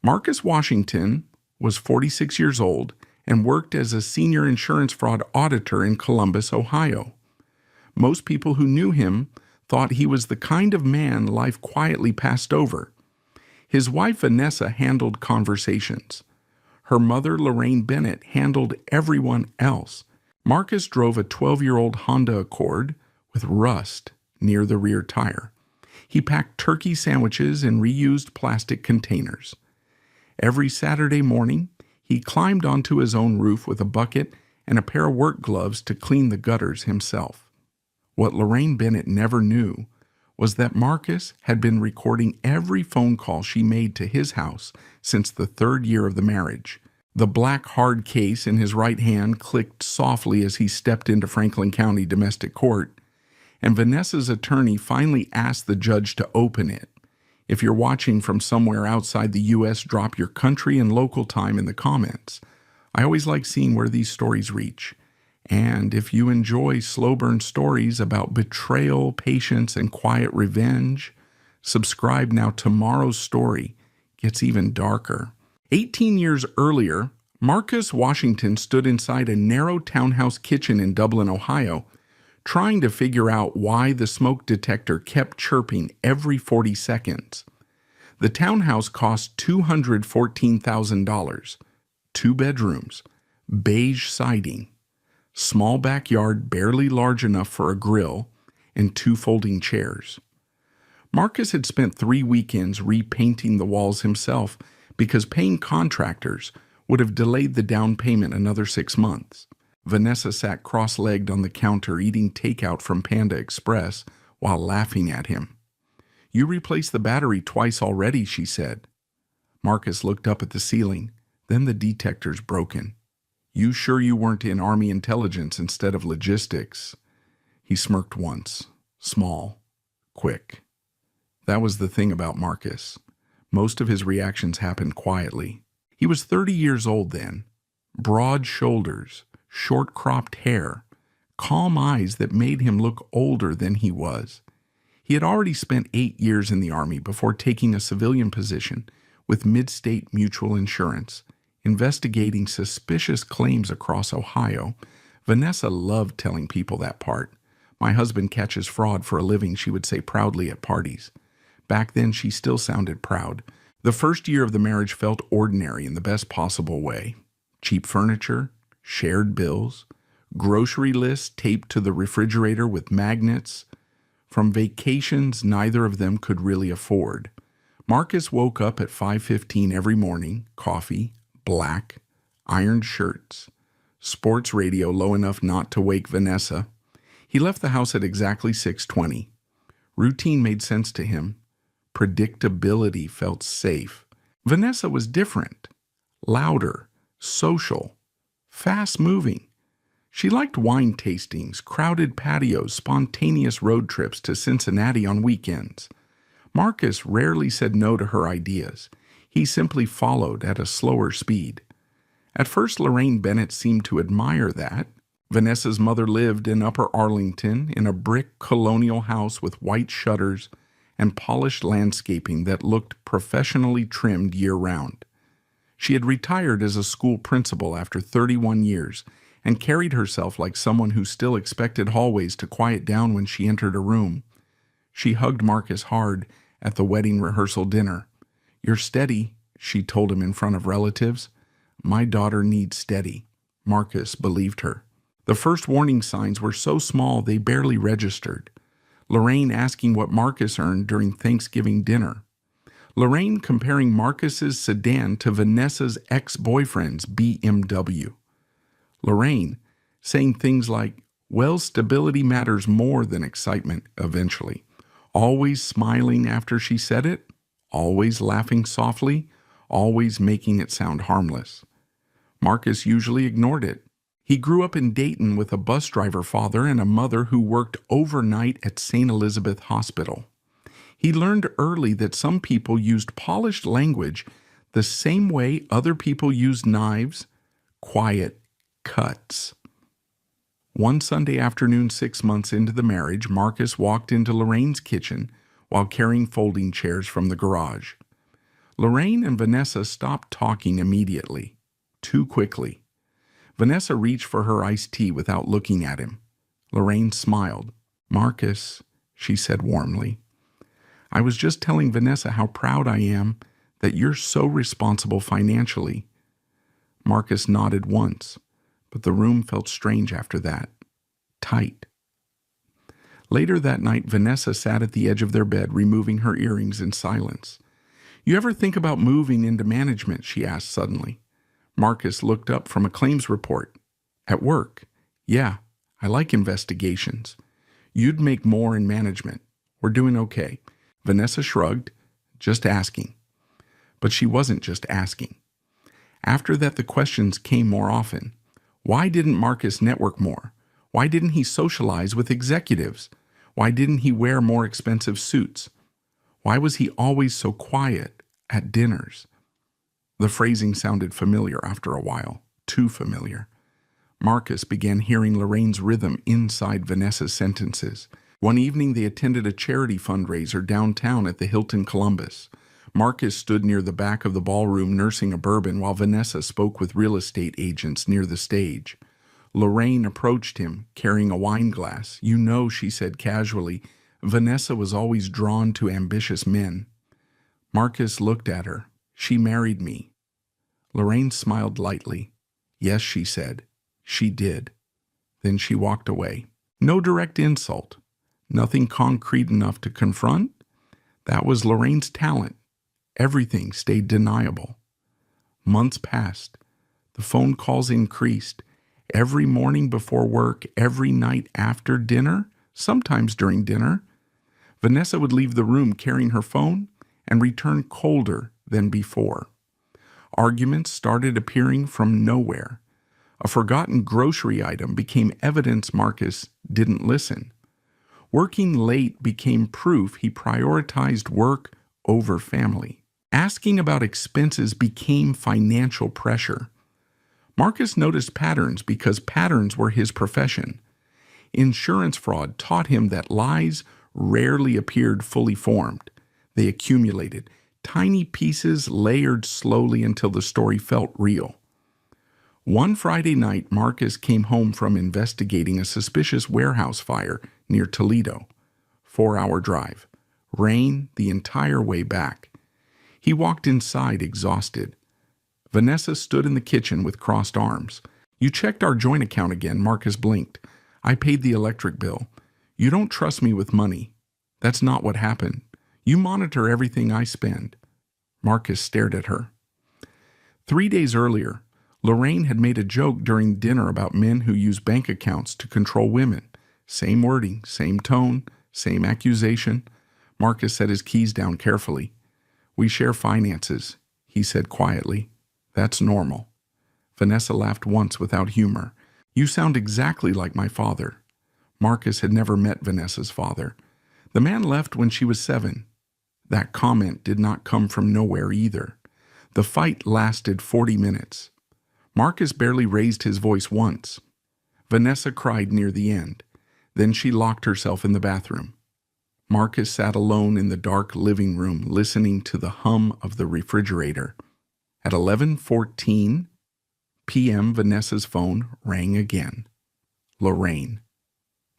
Marcus Washington was 46 years old and worked as a senior insurance fraud auditor in Columbus, Ohio. Most people who knew him thought he was the kind of man life quietly passed over. His wife Vanessa handled conversations. Her mother, Lorraine Bennett, handled everyone else. Marcus drove a 12-year-old Honda Accord with rust near the rear tire. He packed turkey sandwiches in reused plastic containers. Every Saturday morning, he climbed onto his own roof with a bucket and a pair of work gloves to clean the gutters himself. What Lorraine Bennett never knew was that Marcus had been recording every phone call she made to his house since the 3rd year of the marriage. The black hard case in his right hand clicked softly as he stepped into Franklin County Domestic Court, and Vanessa's attorney finally asked the judge to open it. If you're watching from somewhere outside the U.S., drop your country and local time in the comments. I always like seeing where these stories reach. And if you enjoy slow burn stories about betrayal, patience, and quiet revenge, subscribe now. Tomorrow's story gets even darker. 18 years earlier, Marcus Washington stood inside a narrow townhouse kitchen in Dublin, Ohio, trying to figure out why the smoke detector kept chirping every 40 seconds. The townhouse cost $214,000, 2 bedrooms, beige siding, small backyard barely large enough for a grill, and 2 folding chairs. Marcus had spent 3 weekends repainting the walls himself because paying contractors would have delayed the down payment another 6 months. Vanessa sat cross-legged on the counter eating takeout from Panda Express while laughing at him. "You replaced the battery twice already," she said. Marcus looked up at the ceiling. "Then the detector's broken." "You sure you weren't in Army intelligence instead of logistics?" He smirked once. Small. Quick. That was the thing about Marcus. Most of his reactions happened quietly. He was 30 years old then. Broad shoulders, short-cropped hair, calm eyes that made him look older than he was. He had already spent 8 years in the Army before taking a civilian position with Mid-State Mutual Insurance, investigating suspicious claims across Ohio. Vanessa loved telling people that part. "My husband catches fraud for a living," she would say proudly at parties. Back then, she still sounded proud. The first year of the marriage felt ordinary in the best possible way. Cheap furniture, shared bills, grocery lists taped to the refrigerator with magnets, from vacations neither of them could really afford. Marcus woke up at 5:15 every morning, coffee, black, ironed shirts, sports radio low enough not to wake Vanessa. He left the house at exactly 6:20. Routine made sense to him. Predictability felt safe. Vanessa was different, louder, social, fast-moving. She liked wine tastings, crowded patios, spontaneous road trips to Cincinnati on weekends. Marcus rarely said no to her ideas. He simply followed at a slower speed. At first, Lorraine Bennett seemed to admire that. Vanessa's mother lived in Upper Arlington in a brick colonial house with white shutters and polished landscaping that looked professionally trimmed year-round. She had retired as a school principal after 31 years and carried herself like someone who still expected hallways to quiet down when she entered a room. She hugged Marcus hard at the wedding rehearsal dinner. "You're steady," she told him in front of relatives. "My daughter needs steady." Marcus believed her. The first warning signs were so small they barely registered. Lorraine asking what Marcus earned during Thanksgiving dinner. Lorraine comparing Marcus's sedan to Vanessa's ex-boyfriend's BMW. Lorraine saying things like, "Well, stability matters more than excitement," eventually. Always smiling after she said it, always laughing softly, always making it sound harmless. Marcus usually ignored it. He grew up in Dayton with a bus driver father and a mother who worked overnight at St. Elizabeth Hospital. He learned early that some people used polished language the same way other people used knives, quiet cuts. One Sunday afternoon 6 months into the marriage, Marcus walked into Lorraine's kitchen while carrying folding chairs from the garage. Lorraine and Vanessa stopped talking immediately. Too quickly. Vanessa reached for her iced tea without looking at him. Lorraine smiled. "Marcus," she said warmly, "I was just telling Vanessa how proud I am that you're so responsible financially." Marcus nodded once, but the room felt strange after that. Tight. Later that night, Vanessa sat at the edge of their bed, removing her earrings in silence. "You ever think about moving into management?" she asked suddenly. Marcus looked up from a claims report. "At work? Yeah, I like investigations. You'd make more in management. We're doing okay." Vanessa shrugged. "Just asking." But she wasn't just asking. After that, the questions came more often. Why didn't Marcus network more? Why didn't he socialize with executives? Why didn't he wear more expensive suits? Why was he always so quiet at dinners? The phrasing sounded familiar after a while, too familiar. Marcus began hearing Lorraine's rhythm inside Vanessa's sentences. One evening they attended a charity fundraiser downtown at the Hilton Columbus. Marcus stood near the back of the ballroom nursing a bourbon while Vanessa spoke with real estate agents near the stage. Lorraine approached him, carrying a wine glass. "You know," she said casually, "Vanessa was always drawn to ambitious men." Marcus looked at her. "She married me." Lorraine smiled lightly. "Yes," she said, "she did." Then she walked away. No direct insult. Nothing concrete enough to confront. That was Lorraine's talent. Everything stayed deniable. Months passed. The phone calls increased. Every morning before work, every night after dinner, sometimes during dinner, Vanessa would leave the room carrying her phone and return colder than before. Arguments started appearing from nowhere. A forgotten grocery item became evidence Marcus didn't listen. Working late became proof he prioritized work over family. Asking about expenses became financial pressure. Marcus noticed patterns because patterns were his profession. Insurance fraud taught him that lies rarely appeared fully formed. They accumulated, tiny pieces layered slowly until the story felt real. One Friday night, Marcus came home from investigating a suspicious warehouse fire near Toledo. 4-hour drive. Rain the entire way back. He walked inside exhausted. Vanessa stood in the kitchen with crossed arms. "You checked our joint account again," Marcus blinked. "I paid the electric bill. You don't trust me with money. That's not what happened. You monitor everything I spend." Marcus stared at her. 3 days earlier, Lorraine had made a joke during dinner about men who use bank accounts to control women. Same wording, same tone, same accusation. Marcus set his keys down carefully. "We share finances," he said quietly. "That's normal." Vanessa laughed once without humor. "You sound exactly like my father." Marcus had never met Vanessa's father. The man left when she was 7. That comment did not come from nowhere either. The fight lasted 40 minutes. Marcus barely raised his voice once. Vanessa cried near the end. Then she locked herself in the bathroom. Marcus sat alone in the dark living room, listening to the hum of the refrigerator. At 11:14 p.m., Vanessa's phone rang again. Lorraine.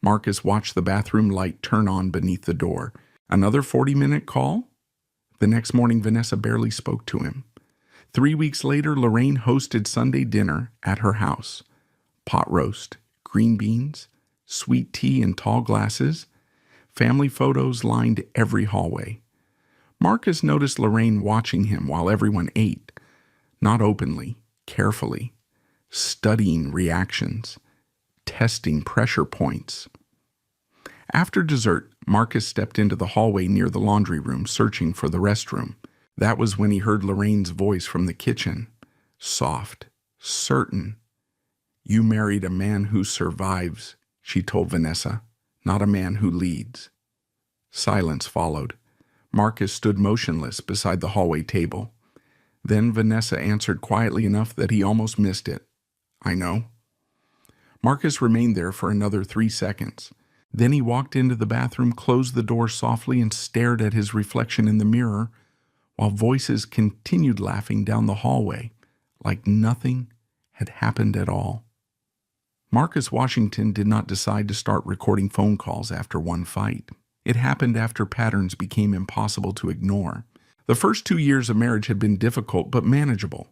Marcus watched the bathroom light turn on beneath the door. Another 40-minute call? The next morning, Vanessa barely spoke to him. 3 weeks later, Lorraine hosted Sunday dinner at her house. Pot roast, green beans, sweet tea in tall glasses. Family photos lined every hallway. Marcus noticed Lorraine watching him while everyone ate. Not openly, carefully. Studying reactions. Testing pressure points. After dessert, Marcus stepped into the hallway near the laundry room, searching for the restroom. That was when he heard Lorraine's voice from the kitchen. Soft, certain. "You married a man who survives," she told Vanessa, "not a man who leads." Silence followed. Marcus stood motionless beside the hallway table. Then Vanessa answered quietly enough that he almost missed it. "I know." Marcus remained there for another 3 seconds. Then he walked into the bathroom, closed the door softly, and stared at his reflection in the mirror while voices continued laughing down the hallway like nothing had happened at all. Marcus Washington did not decide to start recording phone calls after one fight. It happened after patterns became impossible to ignore. The first 2 years of marriage had been difficult but manageable.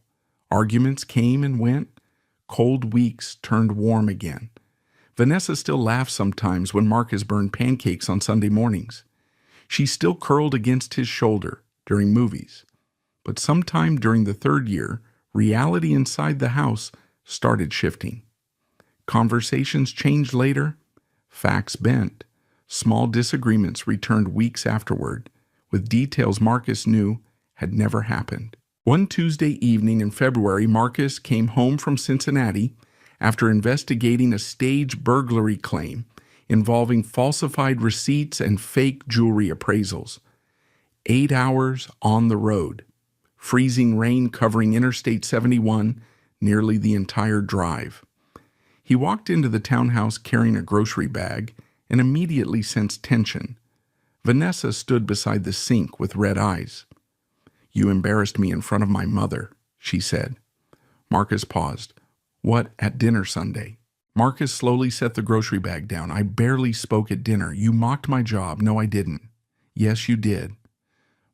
Arguments came and went. Cold weeks turned warm again. Vanessa still laughed sometimes when Marcus burned pancakes on Sunday mornings. She still curled against his shoulder during movies. But sometime during the 3rd year, reality inside the house started shifting. Conversations changed later. Facts bent. Small disagreements returned weeks afterward, with details Marcus knew had never happened. One Tuesday evening in February, Marcus came home from Cincinnati after investigating a stage burglary claim involving falsified receipts and fake jewelry appraisals. 8 hours on the road. Freezing rain covering Interstate 71 nearly the entire drive. He walked into the townhouse carrying a grocery bag and immediately sensed tension. Vanessa stood beside the sink with red eyes. "You embarrassed me in front of my mother," she said. Marcus paused. "What, at dinner Sunday?" Marcus slowly set the grocery bag down. "I barely spoke at dinner. You mocked my job." "No, I didn't." "Yes, you did."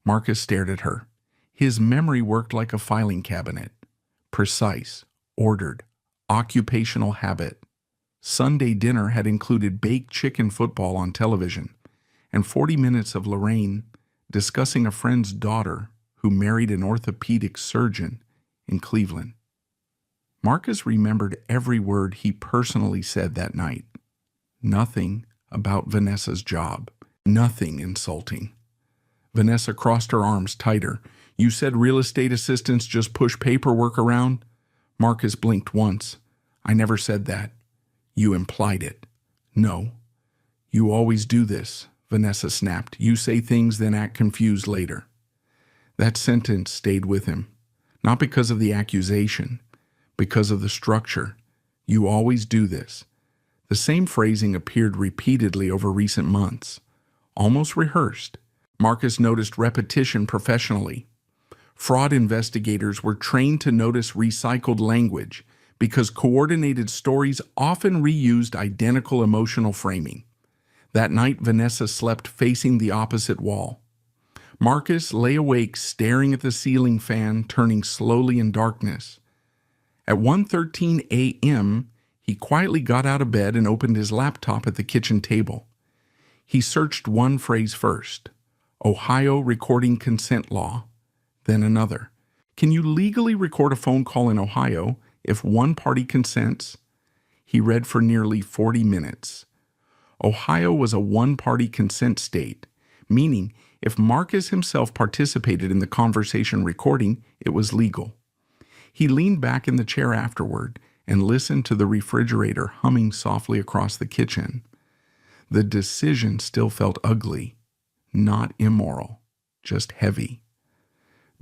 Marcus stared at her. His memory worked like a filing cabinet. Precise, ordered, occupational habit. Sunday dinner had included baked chicken football on television and 40 minutes of Lorraine discussing a friend's daughter who married an orthopedic surgeon in Cleveland. Marcus remembered every word he personally said that night. Nothing about Vanessa's job. Nothing insulting. Vanessa crossed her arms tighter. "You said real estate assistants just push paperwork around?" Marcus blinked once. "I never said that." "You implied it." "No." "You always do this," Vanessa snapped. "You say things, then act confused later." That sentence stayed with him, not because of the accusation, because of the structure. "You always do this." The same phrasing appeared repeatedly over recent months, almost rehearsed. Marcus noticed repetition professionally. Fraud investigators were trained to notice recycled language because coordinated stories often reused identical emotional framing. That night, Vanessa slept facing the opposite wall. Marcus lay awake staring at the ceiling fan turning slowly in darkness. At 1:13 a.m., he quietly got out of bed and opened his laptop at the kitchen table. He searched one phrase first, Ohio recording consent law, then another. Can you legally record a phone call in Ohio if one party consents? He read for nearly 40 minutes. Ohio was a one-party consent state, meaning if Marcus himself participated in the conversation recording, it was legal. He leaned back in the chair afterward and listened to the refrigerator humming softly across the kitchen. The decision still felt ugly, not immoral, just heavy.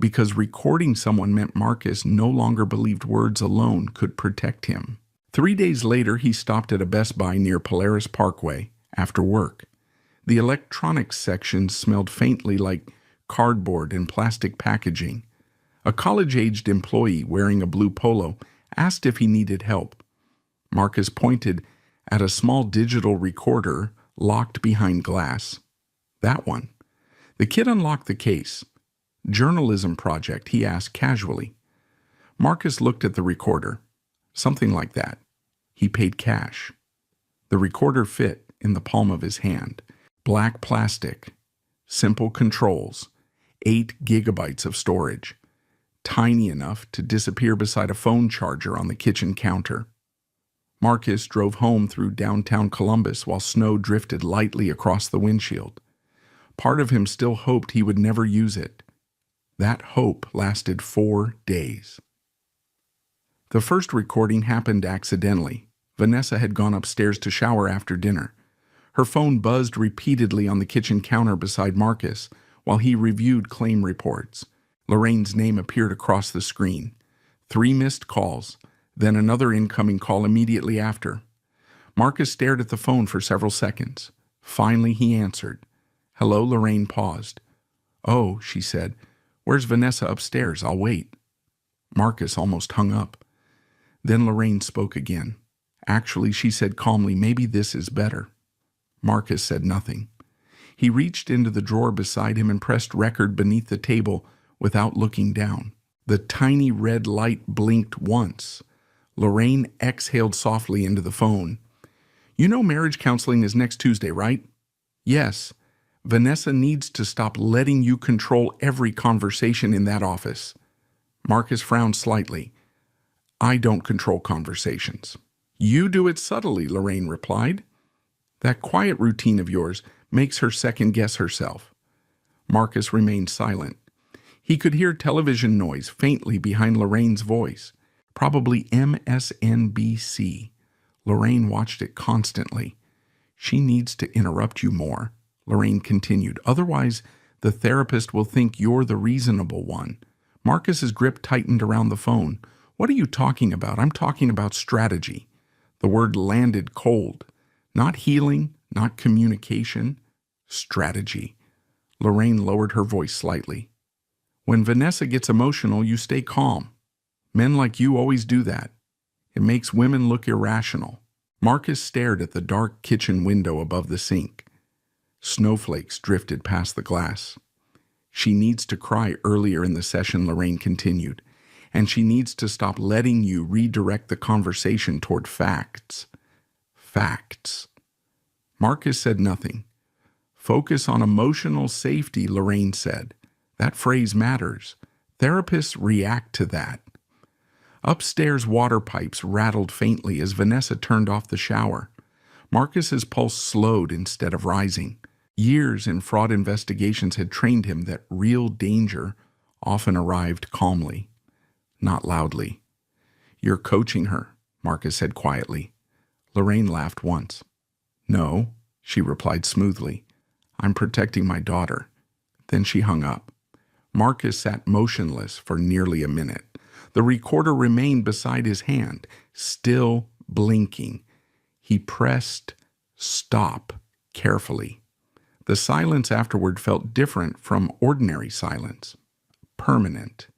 Because recording someone meant Marcus no longer believed words alone could protect him. 3 days later, he stopped at a Best Buy near Polaris Parkway after work. The electronics section smelled faintly like cardboard and plastic packaging. A college-aged employee wearing a blue polo asked if he needed help. Marcus pointed at a small digital recorder locked behind glass. That one. The kid unlocked the case. "Journalism project," he asked casually. Marcus looked at the recorder. Something like that. He paid cash. The recorder fit in the palm of his hand. Black plastic. Simple controls. 8 gigabytes of storage. Tiny enough to disappear beside a phone charger on the kitchen counter. Marcus drove home through downtown Columbus while snow drifted lightly across the windshield. Part of him still hoped he would never use it. That hope lasted 4 days. The first recording happened accidentally. Vanessa had gone upstairs to shower after dinner. Her phone buzzed repeatedly on the kitchen counter beside Marcus while he reviewed claim reports. Lorraine's name appeared across the screen. 3 missed calls, then another incoming call immediately after. Marcus stared at the phone for several seconds. Finally, he answered. "Hello," Lorraine paused. "Oh," she said. Where's Vanessa upstairs? I'll wait. Marcus almost hung up. Then Lorraine spoke again. Actually, she said calmly, maybe this is better. Marcus said nothing. He reached into the drawer beside him and pressed record beneath the table without looking down. The tiny red light blinked once. Lorraine exhaled softly into the phone. You know marriage counseling is next Tuesday, right? Yes. Vanessa needs to stop letting you control every conversation in that office. Marcus frowned slightly. I don't control conversations. You do it subtly, Lorraine replied. That quiet routine of yours makes her second-guess herself. Marcus remained silent. He could hear television noise faintly behind Lorraine's voice, probably MSNBC. Lorraine watched it constantly. She needs to interrupt you more, Lorraine continued. Otherwise, the therapist will think you're the reasonable one. Marcus's grip tightened around the phone. What are you talking about? I'm talking about strategy. The word landed cold. Not healing, not communication. Strategy. Lorraine lowered her voice slightly. When Vanessa gets emotional, you stay calm. Men like you always do that. It makes women look irrational. Marcus stared at the dark kitchen window above the sink. Snowflakes drifted past the glass. She needs to cry earlier in the session, Lorraine continued, and she needs to stop letting you redirect the conversation toward facts. Facts. Marcus said nothing. Focus on emotional safety, Lorraine said. That phrase matters. Therapists react to that. Upstairs water pipes rattled faintly as Vanessa turned off the shower. Marcus's pulse slowed instead of rising. Years in fraud investigations had trained him that real danger often arrived calmly, not loudly. You're coaching her, Marcus said quietly. Lorraine laughed once. No, she replied smoothly. I'm protecting my daughter. Then she hung up. Marcus sat motionless for nearly a minute. The recorder remained beside his hand, still blinking. He pressed stop carefully. The silence afterward felt different from ordinary silence. Permanent.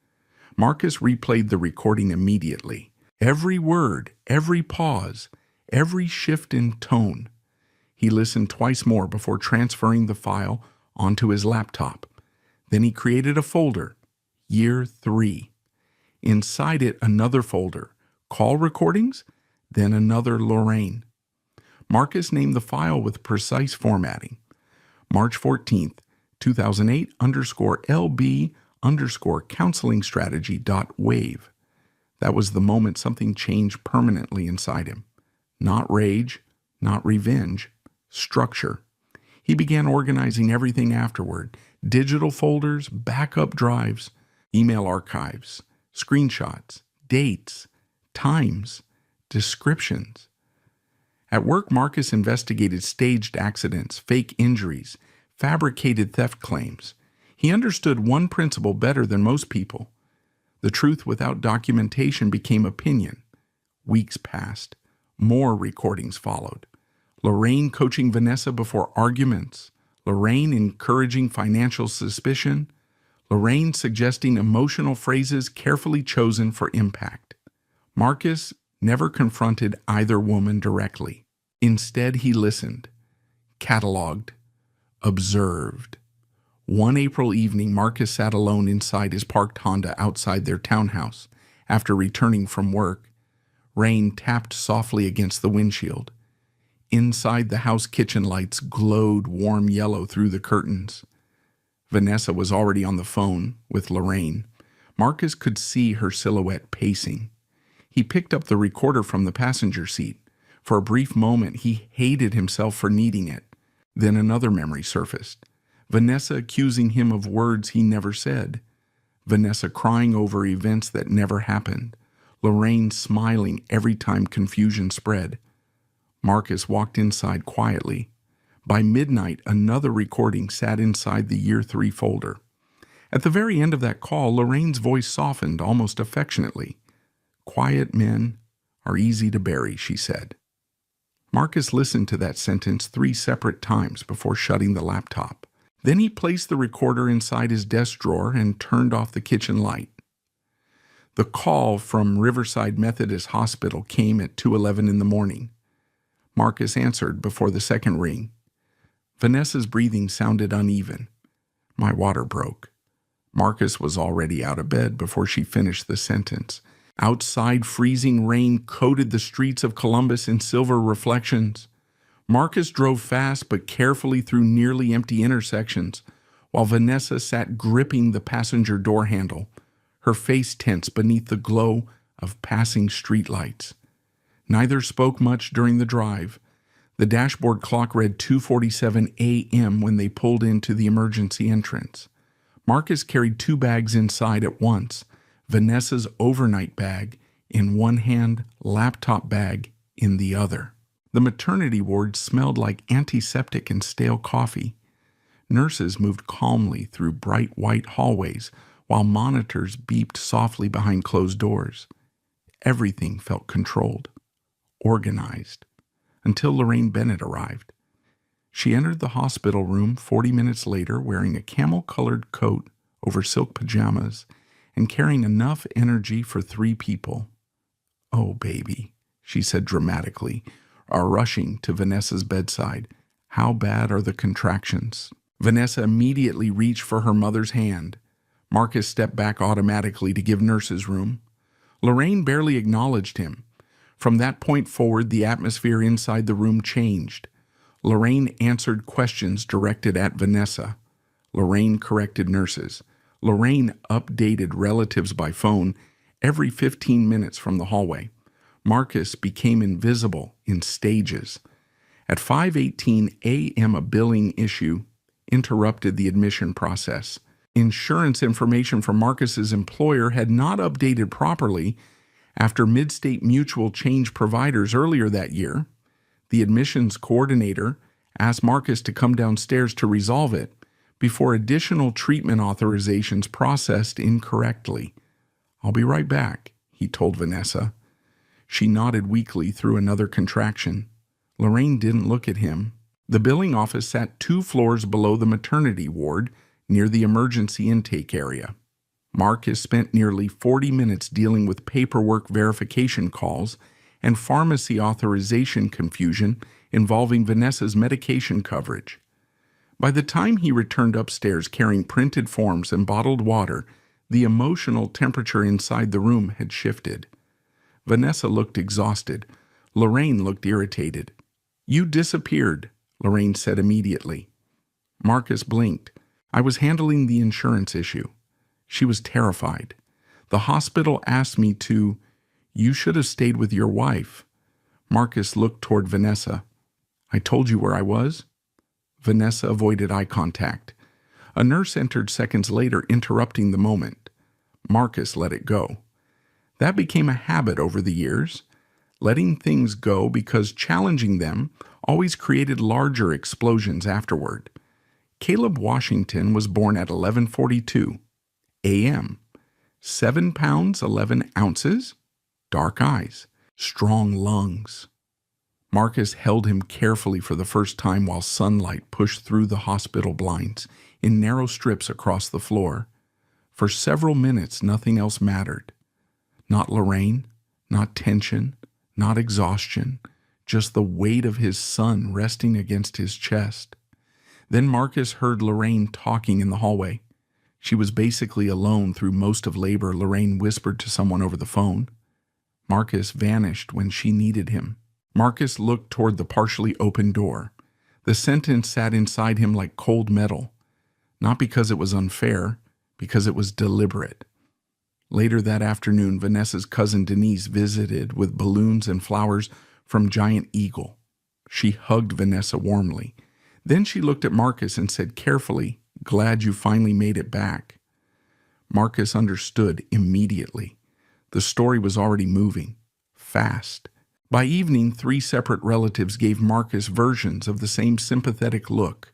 Marcus replayed the recording immediately. Every word, every pause, every shift in tone. He listened twice more before transferring the file onto his laptop. Then he created a folder, Year 3. Inside it, another folder, Call Recordings, then another Lorraine. Marcus named the file with precise formatting. March 14th, 2008 _LB _counselingstrategy.wave. That was the moment something changed permanently inside him. Not rage, not revenge, structure. He began organizing everything afterward. Digital folders, backup drives, email archives, screenshots, dates, times, descriptions. At work, Marcus investigated staged accidents, fake injuries, fabricated theft claims. He understood one principle better than most people. The truth without documentation became opinion. Weeks passed. More recordings followed. Lorraine coaching Vanessa before arguments. Lorraine encouraging financial suspicion. Lorraine suggesting emotional phrases carefully chosen for impact. Marcus never confronted either woman directly. Instead, he listened, cataloged, observed. One April evening, Marcus sat alone inside his parked Honda outside their townhouse. After returning from work, rain tapped softly against the windshield. Inside the house, kitchen lights glowed warm yellow through the curtains. Vanessa was already on the phone with Lorraine. Marcus could see her silhouette pacing. He picked up the recorder from the passenger seat. For a brief moment, he hated himself for needing it. Then another memory surfaced. Vanessa accusing him of words he never said. Vanessa crying over events that never happened. Lorraine smiling every time confusion spread. Marcus walked inside quietly. By midnight, another recording sat inside the Year 3 folder. At the very end of that call, Lorraine's voice softened almost affectionately. Quiet men are easy to bury, she said. Marcus listened to that sentence 3 separate times before shutting the laptop. Then he placed the recorder inside his desk drawer and turned off the kitchen light. The call from Riverside Methodist Hospital came at 2:11 in the morning. Marcus answered before the second ring. Vanessa's breathing sounded uneven. My water broke. Marcus was already out of bed before she finished the sentence. Outside, freezing rain coated the streets of Columbus in silver reflections. Marcus drove fast but carefully through nearly empty intersections, while Vanessa sat gripping the passenger door handle, her face tense beneath the glow of passing streetlights. Neither spoke much during the drive. The dashboard clock read 2:47 a.m. when they pulled into the emergency entrance. Marcus carried 2 bags inside at once, Vanessa's overnight bag in one hand, laptop bag in the other. The maternity ward smelled like antiseptic and stale coffee. Nurses moved calmly through bright white hallways while monitors beeped softly behind closed doors. Everything felt controlled, organized, until Lorraine Bennett arrived. She entered the hospital room 40 minutes later wearing a camel-colored coat over silk pajamas and carrying enough energy for 3 people. "Oh, baby," she said dramatically, rushing to Vanessa's bedside. "How bad are the contractions?" Vanessa immediately reached for her mother's hand. Marcus stepped back automatically to give nurses room. Lorraine barely acknowledged him. From that point forward, the atmosphere inside the room changed. Lorraine answered questions directed at Vanessa. Lorraine corrected nurses. Lorraine updated relatives by phone every 15 minutes from the hallway. Marcus became invisible in stages. At 5:18 a.m., a billing issue interrupted the admission process. Insurance information from Marcus's employer had not updated properly after Midstate Mutual changed providers earlier that year. The admissions coordinator asked Marcus to come downstairs to resolve it before additional treatment authorizations processed incorrectly. "I'll be right back," he told Vanessa. She nodded weakly through another contraction. Lorraine didn't look at him. The billing office sat 2 floors below the maternity ward near the emergency intake area. Marcus spent nearly 40 minutes dealing with paperwork verification calls and pharmacy authorization confusion involving Vanessa's medication coverage. By the time he returned upstairs carrying printed forms and bottled water, the emotional temperature inside the room had shifted. Vanessa looked exhausted. Lorraine looked irritated. "You disappeared," Lorraine said immediately. Marcus blinked. "I was handling the insurance issue." She was terrified. "The hospital asked me to. You should have stayed with your wife." Marcus looked toward Vanessa. "I told you where I was?" Vanessa avoided eye contact. A nurse entered seconds later, interrupting the moment. Marcus let it go. That became a habit over the years, letting things go because challenging them always created larger explosions afterward. Caleb Washington was born at 11:42 a.m. 7 pounds 11 ounces, dark eyes, strong lungs. Marcus held him carefully for the first time while sunlight pushed through the hospital blinds in narrow strips across the floor. For several minutes, nothing else mattered. Not Lorraine, not tension, not exhaustion, just the weight of his son resting against his chest. Then Marcus heard Lorraine talking in the hallway. She was basically alone through most of labor, Lorraine whispered to someone over the phone. Marcus vanished when she needed him. Marcus looked toward the partially open door. The sentence sat inside him like cold metal, not because it was unfair, because it was deliberate. Later that afternoon, Vanessa's cousin Denise visited with balloons and flowers from Giant Eagle. She hugged Vanessa warmly. Then she looked at Marcus and said carefully, "Glad you finally made it back." Marcus understood immediately. The story was already moving, fast. By evening, 3 separate relatives gave Marcus versions of the same sympathetic look,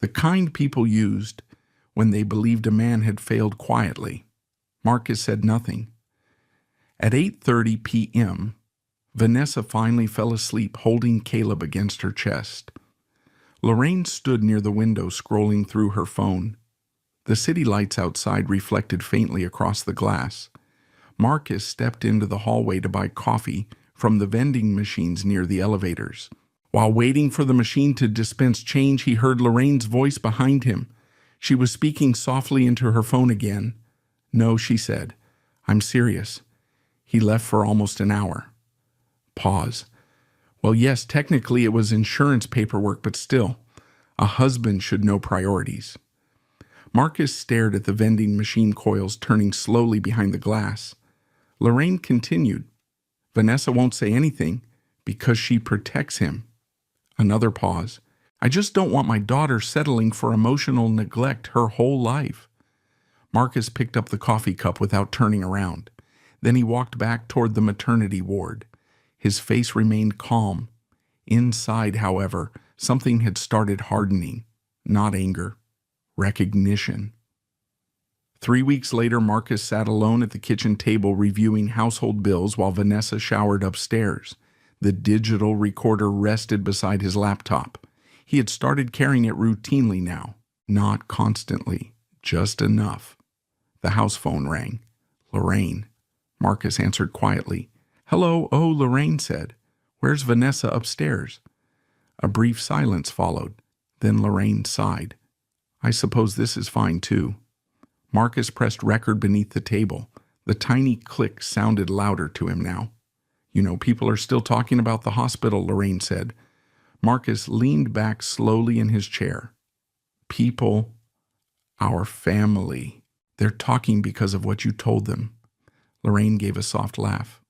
the kind people used when they believed a man had failed quietly. Marcus said nothing. At 8:30 p.m., Vanessa finally fell asleep holding Caleb against her chest. Lorraine stood near the window scrolling through her phone. The city lights outside reflected faintly across the glass. Marcus stepped into the hallway to buy coffee from the vending machines near the elevators. While waiting for the machine to dispense change, he heard Lorraine's voice behind him. She was speaking softly into her phone again. "No," she said. "I'm serious. He left for almost an hour." Pause. Well, yes, technically it was insurance paperwork, but still, a husband should know priorities. Marcus stared at the vending machine coils turning slowly behind the glass. Lorraine continued. "Vanessa won't say anything because she protects him." Another pause. "I just don't want my daughter settling for emotional neglect her whole life." Marcus picked up the coffee cup without turning around. Then he walked back toward the maternity ward. His face remained calm. Inside, however, something had started hardening. Not anger. Recognition. 3 weeks later, Marcus sat alone at the kitchen table reviewing household bills while Vanessa showered upstairs. The digital recorder rested beside his laptop. He had started carrying it routinely now. Not constantly. Just enough. The house phone rang. Lorraine. Marcus answered quietly. "Hello." "Oh," Lorraine said. "Where's Vanessa upstairs?" A brief silence followed. Then Lorraine sighed. "I suppose this is fine too." Marcus pressed record beneath the table. The tiny click sounded louder to him now. "You know, people are still talking about the hospital," Lorraine said. Marcus leaned back slowly in his chair. "People, our family, they're talking because of what you told them." Lorraine gave a soft laugh.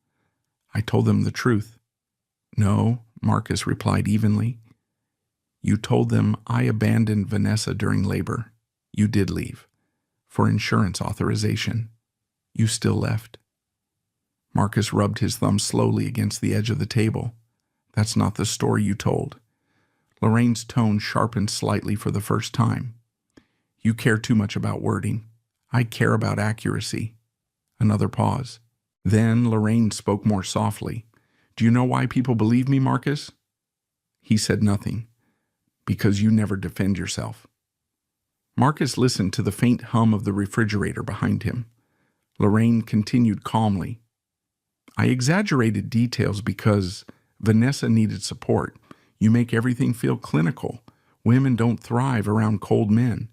"I told them the truth." "No," Marcus replied evenly. "You told them I abandoned Vanessa during labor. You did leave. For insurance authorization. You still left." Marcus rubbed his thumb slowly against the edge of the table. "That's not the story you told." Lorraine's tone sharpened slightly for the first time. "You care too much about wording. I care about accuracy." Another pause. Then Lorraine spoke more softly. "Do you know why people believe me, Marcus?" He said nothing. "Because you never defend yourself." Marcus listened to the faint hum of the refrigerator behind him. Lorraine continued calmly. "I exaggerated details because Vanessa needed support. You make everything feel clinical. Women don't thrive around cold men."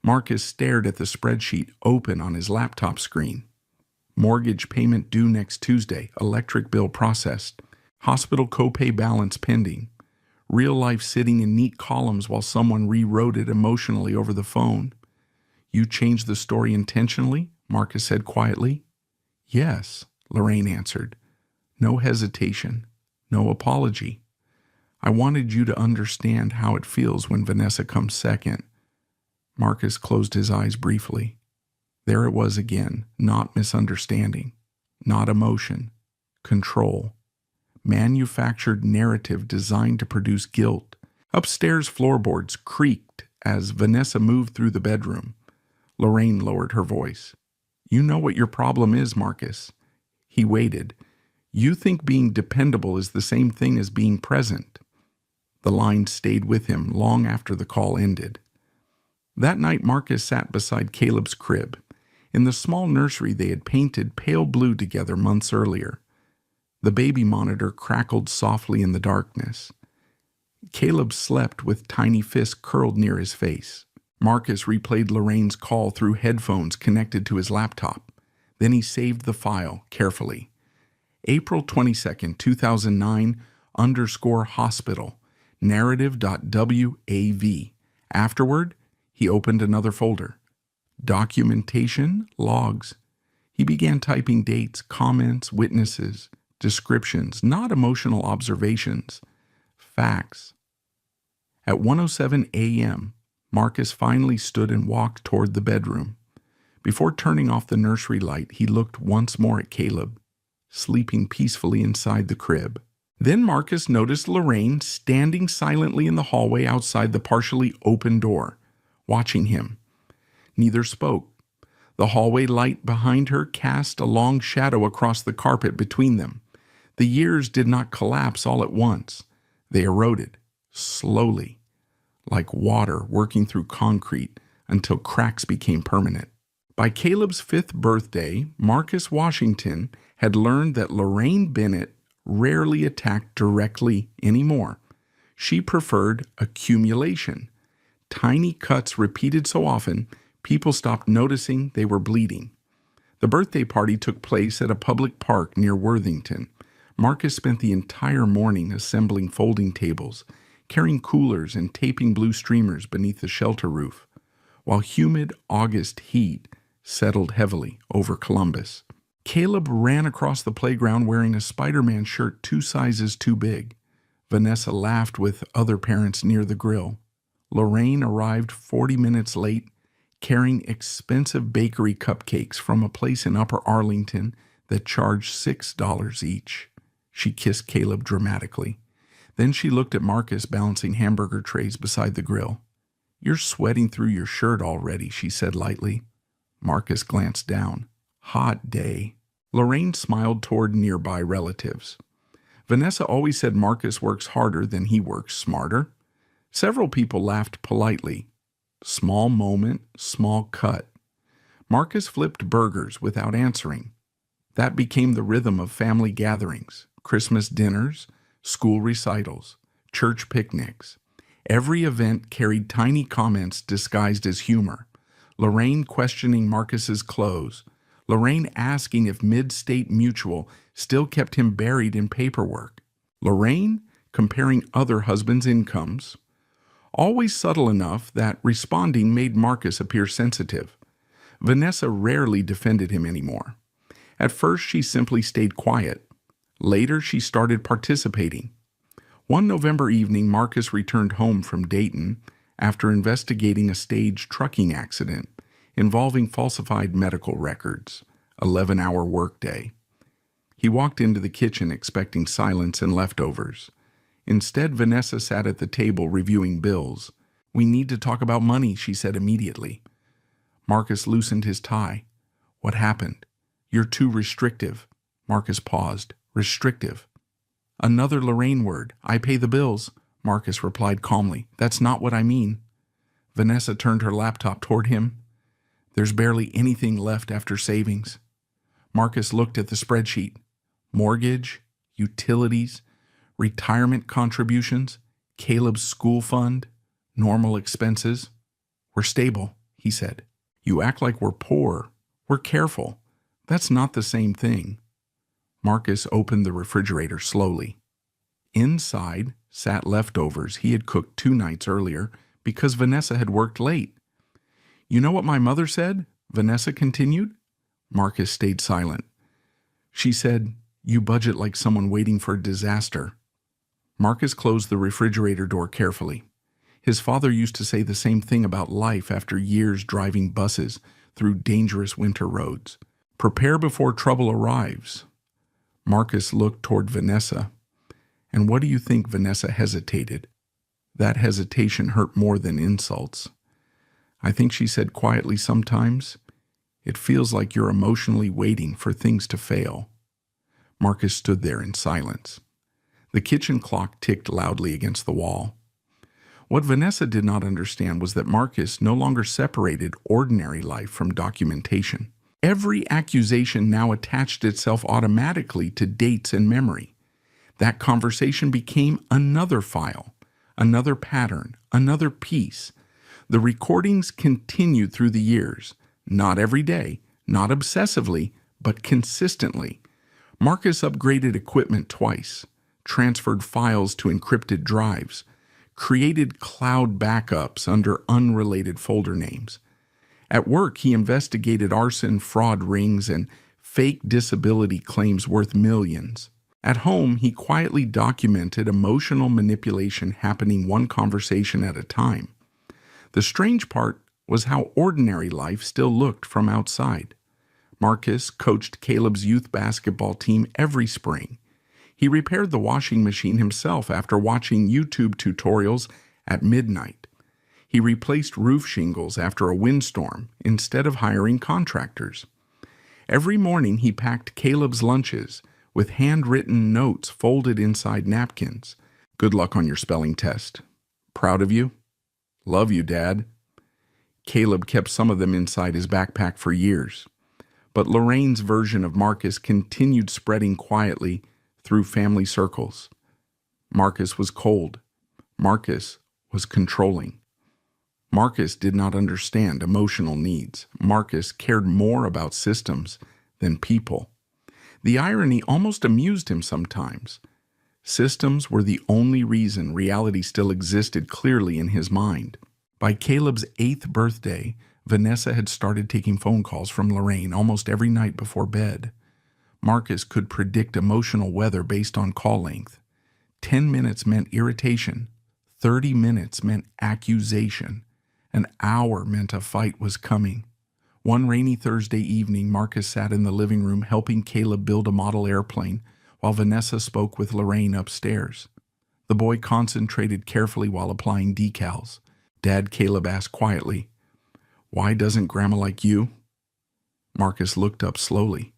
Marcus stared at the spreadsheet open on his laptop screen. Mortgage payment due next Tuesday, electric bill processed, hospital copay balance pending, real life sitting in neat columns while someone rewrote it emotionally over the phone. "You changed the story intentionally?" Marcus said quietly. "Yes," Lorraine answered. No hesitation, no apology. "I wanted you to understand how it feels when Vanessa comes second." Marcus closed his eyes briefly. There it was again, not misunderstanding, not emotion, control. Manufactured narrative designed to produce guilt. Upstairs floorboards creaked as Vanessa moved through the bedroom. Lorraine lowered her voice. "You know what your problem is, Marcus." He waited. "You think being dependable is the same thing as being present." The line stayed with him long after the call ended. That night, Marcus sat beside Caleb's crib. In the small nursery they had painted pale blue together months earlier. The baby monitor crackled softly in the darkness. Caleb slept with tiny fists curled near his face. Marcus replayed Lorraine's call through headphones connected to his laptop. Then he saved the file carefully. April 22nd, 2009, _hospital, narrative.wav. Afterward, he opened another folder. Documentation, logs. He began typing dates, comments, witnesses, descriptions, not emotional observations, facts. At 1:07 a.m., Marcus finally stood and walked toward the bedroom. Before turning off the nursery light, he looked once more at Caleb, sleeping peacefully inside the crib. Then Marcus noticed Lorraine standing silently in the hallway outside the partially open door, watching him. Neither spoke. The hallway light behind her cast a long shadow across the carpet between them. The years did not collapse all at once. They eroded, slowly. like water working through concrete until cracks became permanent. By Caleb's 5th birthday, Marcus Washington had learned that Lorraine Bennett rarely attacked directly anymore. She preferred accumulation. Tiny cuts repeated so often, people stopped noticing they were bleeding. The birthday party took place at a public park near Worthington. Marcus spent the entire morning assembling folding tables, carrying coolers and taping blue streamers beneath the shelter roof, while humid August heat settled heavily over Columbus. Caleb ran across the playground wearing a Spider-Man shirt 2 sizes too big. Vanessa laughed with other parents near the grill. Lorraine arrived 40 minutes late, carrying expensive bakery cupcakes from a place in Upper Arlington that charged $6 each. She kissed Caleb dramatically. Then she looked at Marcus balancing hamburger trays beside the grill. "You're sweating through your shirt already," she said lightly. Marcus glanced down. "Hot day." Lorraine smiled toward nearby relatives. Vanessa always said Marcus works harder than he works smarter. Several people laughed politely. Small moment, small cut. Marcus flipped burgers without answering. That became the rhythm of family gatherings, Christmas dinners, school recitals, church picnics. Every event carried tiny comments disguised as humor. Lorraine questioning Marcus's clothes. Lorraine asking if Mid-State Mutual still kept him buried in paperwork. Lorraine comparing other husbands' incomes. Always subtle enough that responding made Marcus appear sensitive. Vanessa rarely defended him anymore. At first, she simply stayed quiet. Later, she started participating. One November evening, Marcus returned home from Dayton after investigating a staged trucking accident involving falsified medical records, 11-hour workday. He walked into the kitchen expecting silence and leftovers. Instead, Vanessa sat at the table reviewing bills. "We need to talk about money," she said immediately. Marcus loosened his tie. "What happened?" "You're too restrictive." Marcus paused. "Restrictive." "Another Lorraine word. I pay the bills." Marcus replied calmly. "That's not what I mean." Vanessa turned her laptop toward him. "There's barely anything left after savings." Marcus looked at the spreadsheet. Mortgage, utilities, retirement contributions, Caleb's school fund, normal expenses. "We're stable," he said. "You act like we're poor. We're careful. That's not the same thing." Marcus opened the refrigerator slowly. Inside sat leftovers he had cooked 2 nights earlier because Vanessa had worked late. "You know what my mother said?" Vanessa continued. Marcus stayed silent. "She said, you budget like someone waiting for a disaster." Marcus closed the refrigerator door carefully. His father used to say the same thing about life after years driving buses through dangerous winter roads. "Prepare before trouble arrives." Marcus looked toward Vanessa. And what do you think? Vanessa hesitated. That hesitation hurt more than insults. "I think," she said quietly, "sometimes it feels like you're emotionally waiting for things to fail." Marcus stood there in silence. The kitchen clock ticked loudly against the wall. What Vanessa did not understand was that Marcus no longer separated ordinary life from documentation. Every accusation now attached itself automatically to dates and memory. That conversation became another file, another pattern, another piece. The recordings continued through the years, not every day, not obsessively, but consistently. Marcus upgraded equipment twice, transferred files to encrypted drives, created cloud backups under unrelated folder names. At work, he investigated arson, fraud rings, and fake disability claims worth millions. At home, he quietly documented emotional manipulation happening one conversation at a time. The strange part was how ordinary life still looked from outside. Marcus coached Caleb's youth basketball team every spring. He repaired the washing machine himself after watching YouTube tutorials at midnight. He replaced roof shingles after a windstorm instead of hiring contractors. Every morning he packed Caleb's lunches with handwritten notes folded inside napkins. "Good luck on your spelling test. Proud of you." Love you, Dad. Caleb kept some of them inside his backpack for years. But Lorraine's version of Marcus continued spreading quietly through family circles. Marcus was cold. Marcus was controlling. Marcus did not understand emotional needs. Marcus cared more about systems than people. The irony almost amused him sometimes. Systems were the only reason reality still existed clearly in his mind. By Caleb's 8th birthday, Vanessa had started taking phone calls from Lorraine almost every night before bed. Marcus could predict emotional weather based on call length. 10 minutes meant irritation. 30 minutes meant accusation. An hour meant a fight was coming. One rainy Thursday evening, Marcus sat in the living room helping Caleb build a model airplane while Vanessa spoke with Lorraine upstairs. The boy concentrated carefully while applying decals. Dad, Caleb asked quietly, "Why doesn't Grandma like you?" Marcus looked up slowly.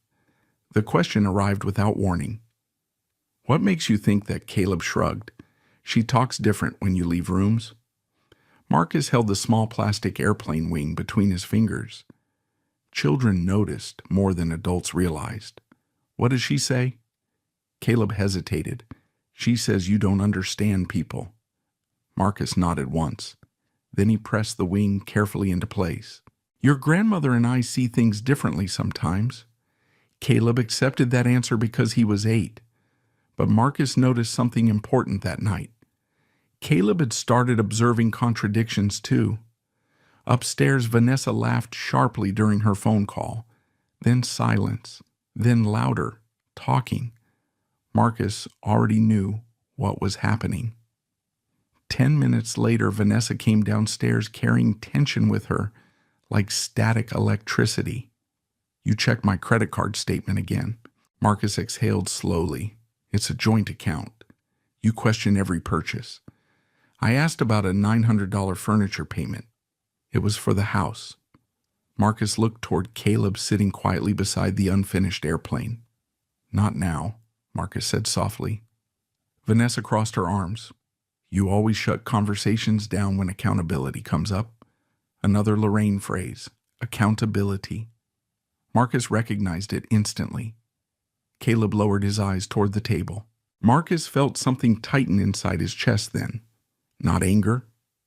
The question arrived without warning. "What makes you think that?" Caleb shrugged. "She talks different when you leave rooms." Marcus held the small plastic airplane wing between his fingers. Children noticed more than adults realized. "What does she say?" Caleb hesitated. "She says you don't understand people." Marcus nodded once. Then he pressed the wing carefully into place. "Your grandmother and I see things differently sometimes." Caleb accepted that answer because he was 8. But Marcus noticed something important that night. Caleb had started observing contradictions too. Upstairs, Vanessa laughed sharply during her phone call. Then silence. Then louder, talking. Marcus already knew what was happening. 10 minutes later, Vanessa came downstairs carrying tension with her, like static electricity. "You checked my credit card statement again." Marcus exhaled slowly. "It's a joint account. You question every purchase. I asked about a $900 furniture payment. It was for the house." Marcus looked toward Caleb sitting quietly beside the unfinished airplane. "Not now," Marcus said softly. Vanessa crossed her arms. "You always shut conversations down when accountability comes up." Another Lorraine phrase, accountability. Marcus recognized it instantly. Caleb lowered his eyes toward the table. Marcus felt something tighten inside his chest then. Not anger,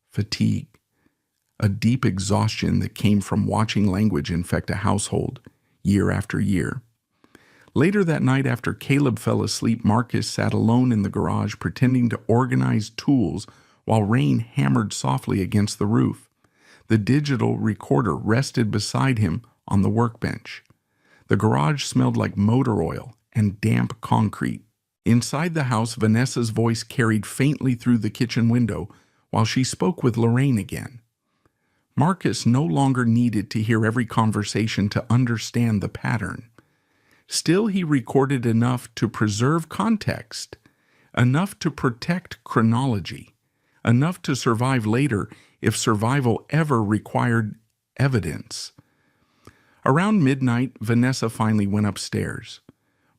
fatigue. A deep exhaustion that came from watching language infect a household, year after year. Later that night, after Caleb fell asleep, Marcus sat alone in the garage pretending to organize tools while rain hammered softly against the roof. The digital recorder rested beside him on the workbench. The garage smelled like motor oil and damp concrete. Inside the house, Vanessa's voice carried faintly through the kitchen window while she spoke with Lorraine again. Marcus no longer needed to hear every conversation to understand the pattern. Still, he recorded enough to preserve context, enough to protect chronology, enough to survive later if survival ever required evidence. Around midnight, Vanessa finally went upstairs.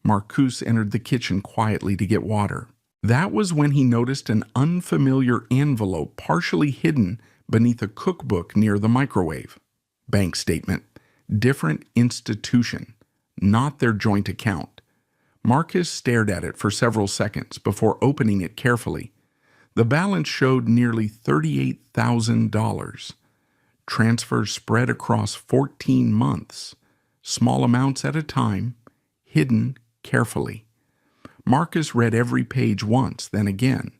Marcus entered the kitchen quietly to get water. That was when he noticed an unfamiliar envelope partially hidden beneath a cookbook near the microwave. Bank statement, different institution, not their joint account. Marcus stared at it for several seconds before opening it carefully. The balance showed nearly $38,000. Transfers spread across 14 months, small amounts at a time, hidden carefully. Marcus read every page once, then again.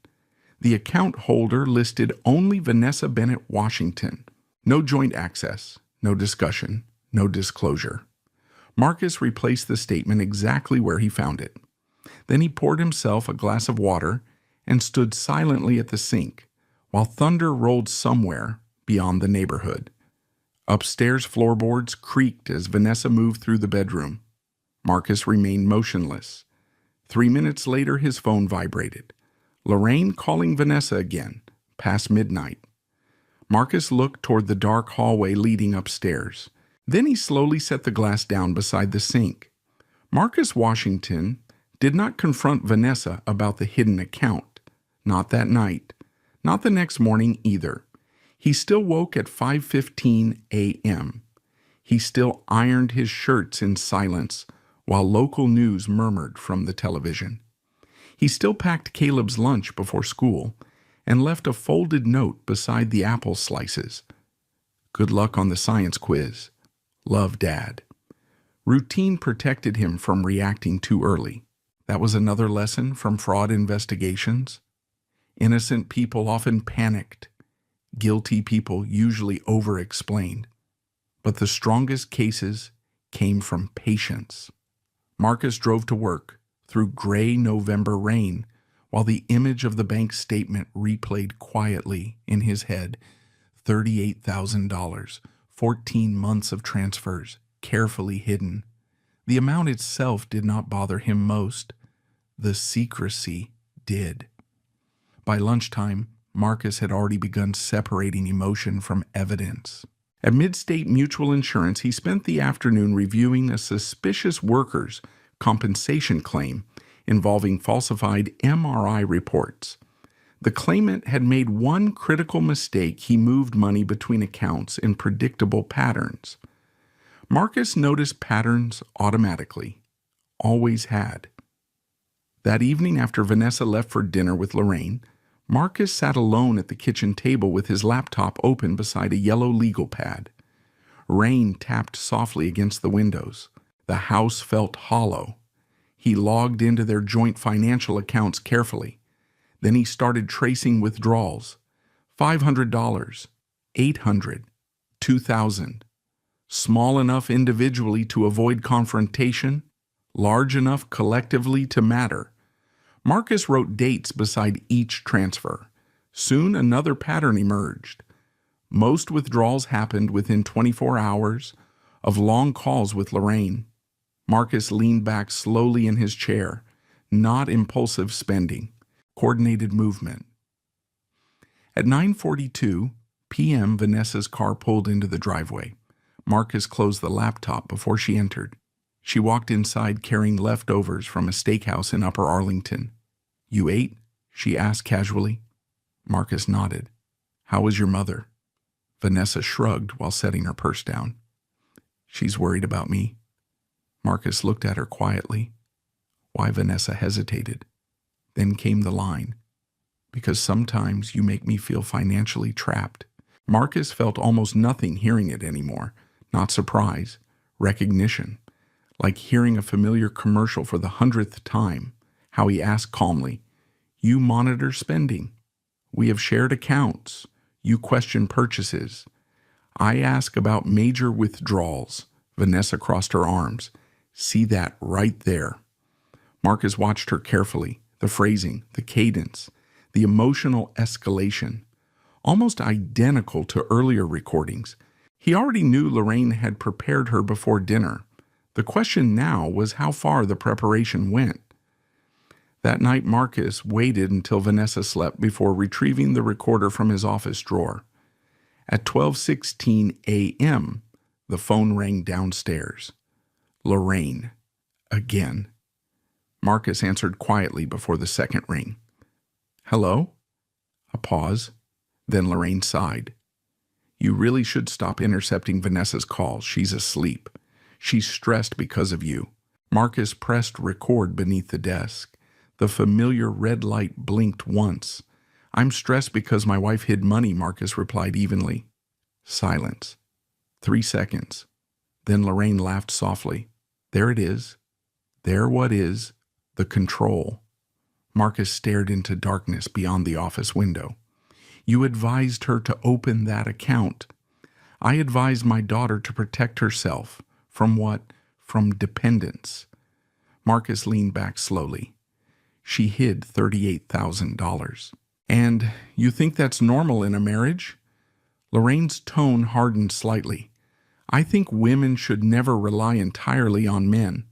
The account holder listed only Vanessa Bennett Washington. No joint access, no discussion, no disclosure. Marcus replaced the statement exactly where he found it. Then he poured himself a glass of water and stood silently at the sink while thunder rolled somewhere beyond the neighborhood. Upstairs floorboards creaked as Vanessa moved through the bedroom. Marcus remained motionless. 3 minutes later, his phone vibrated. Lorraine calling Vanessa again, past midnight. Marcus looked toward the dark hallway leading upstairs. Then he slowly set the glass down beside the sink. Marcus Washington did not confront Vanessa about the hidden account. Not that night. Not the next morning either. He still woke at 5:15 a.m. He still ironed his shirts in silence while local news murmured from the television. He still packed Caleb's lunch before school and left a folded note beside the apple slices. Good luck on the science quiz. Love, Dad. Routine protected him from reacting too early. That was another lesson from fraud investigations. Innocent people often panicked. Guilty people usually over-explained. But the strongest cases came from patience. Marcus drove to work through gray November rain while the image of the bank statement replayed quietly in his head. $38,000, 14 months of transfers, carefully hidden. The amount itself did not bother him most. The secrecy did. By lunchtime, Marcus had already begun separating emotion from evidence. At Midstate Mutual Insurance, he spent the afternoon reviewing a suspicious workers' compensation claim involving falsified MRI reports. The claimant had made one critical mistake. He moved money between accounts in predictable patterns. Marcus noticed patterns automatically, always had. That evening after Vanessa left for dinner with Lorraine, Marcus sat alone at the kitchen table with his laptop open beside a yellow legal pad. Rain tapped softly against the windows. The house felt hollow. He logged into their joint financial accounts carefully. Then he started tracing withdrawals. $500, $800, $2,000. Small enough individually to avoid confrontation, large enough collectively to matter. Marcus wrote dates beside each transfer. Soon another pattern emerged. Most withdrawals happened within 24 hours of long calls with Lorraine. Marcus leaned back slowly in his chair. Not impulsive spending, coordinated movement. At 9:42 p.m., Vanessa's car pulled into the driveway. Marcus closed the laptop before she entered. She walked inside carrying leftovers from a steakhouse in Upper Arlington. "You ate?" she asked casually. Marcus nodded. "How was your mother?" Vanessa shrugged while setting her purse down. "She's worried about me." Marcus looked at her quietly. Why Vanessa hesitated. Then came the line. "Because sometimes you make me feel financially trapped." Marcus felt almost nothing hearing it anymore. Not surprise, recognition. Like hearing a familiar commercial for the 100th time. How he asked calmly, "You monitor spending. We have shared accounts. You question purchases. I ask about major withdrawals." Vanessa crossed her arms. "See that right there." Marcus watched her carefully. The phrasing, the cadence, the emotional escalation. Almost identical to earlier recordings. He already knew Lorraine had prepared her before dinner. The question now was how far the preparation went. That night, Marcus waited until Vanessa slept before retrieving the recorder from his office drawer. At 12:16 a.m., the phone rang downstairs. Lorraine. Again. Marcus answered quietly before the second ring. "Hello?" A pause. Then Lorraine sighed. "You really should stop intercepting Vanessa's calls. She's asleep. She's stressed because of you." Marcus pressed record beneath the desk. The familiar red light blinked once. "I'm stressed because my wife hid money," Marcus replied evenly. Silence. 3 seconds. Then Lorraine laughed softly. "There it is. There what is. The control." Marcus stared into darkness beyond the office window. "You advised her to open that account." "I advised my daughter to protect herself." From what? From dependence. Marcus leaned back slowly. "She hid $38,000. "And you think that's normal in a marriage?" Lorraine's tone hardened slightly. "I think women should never rely entirely on men.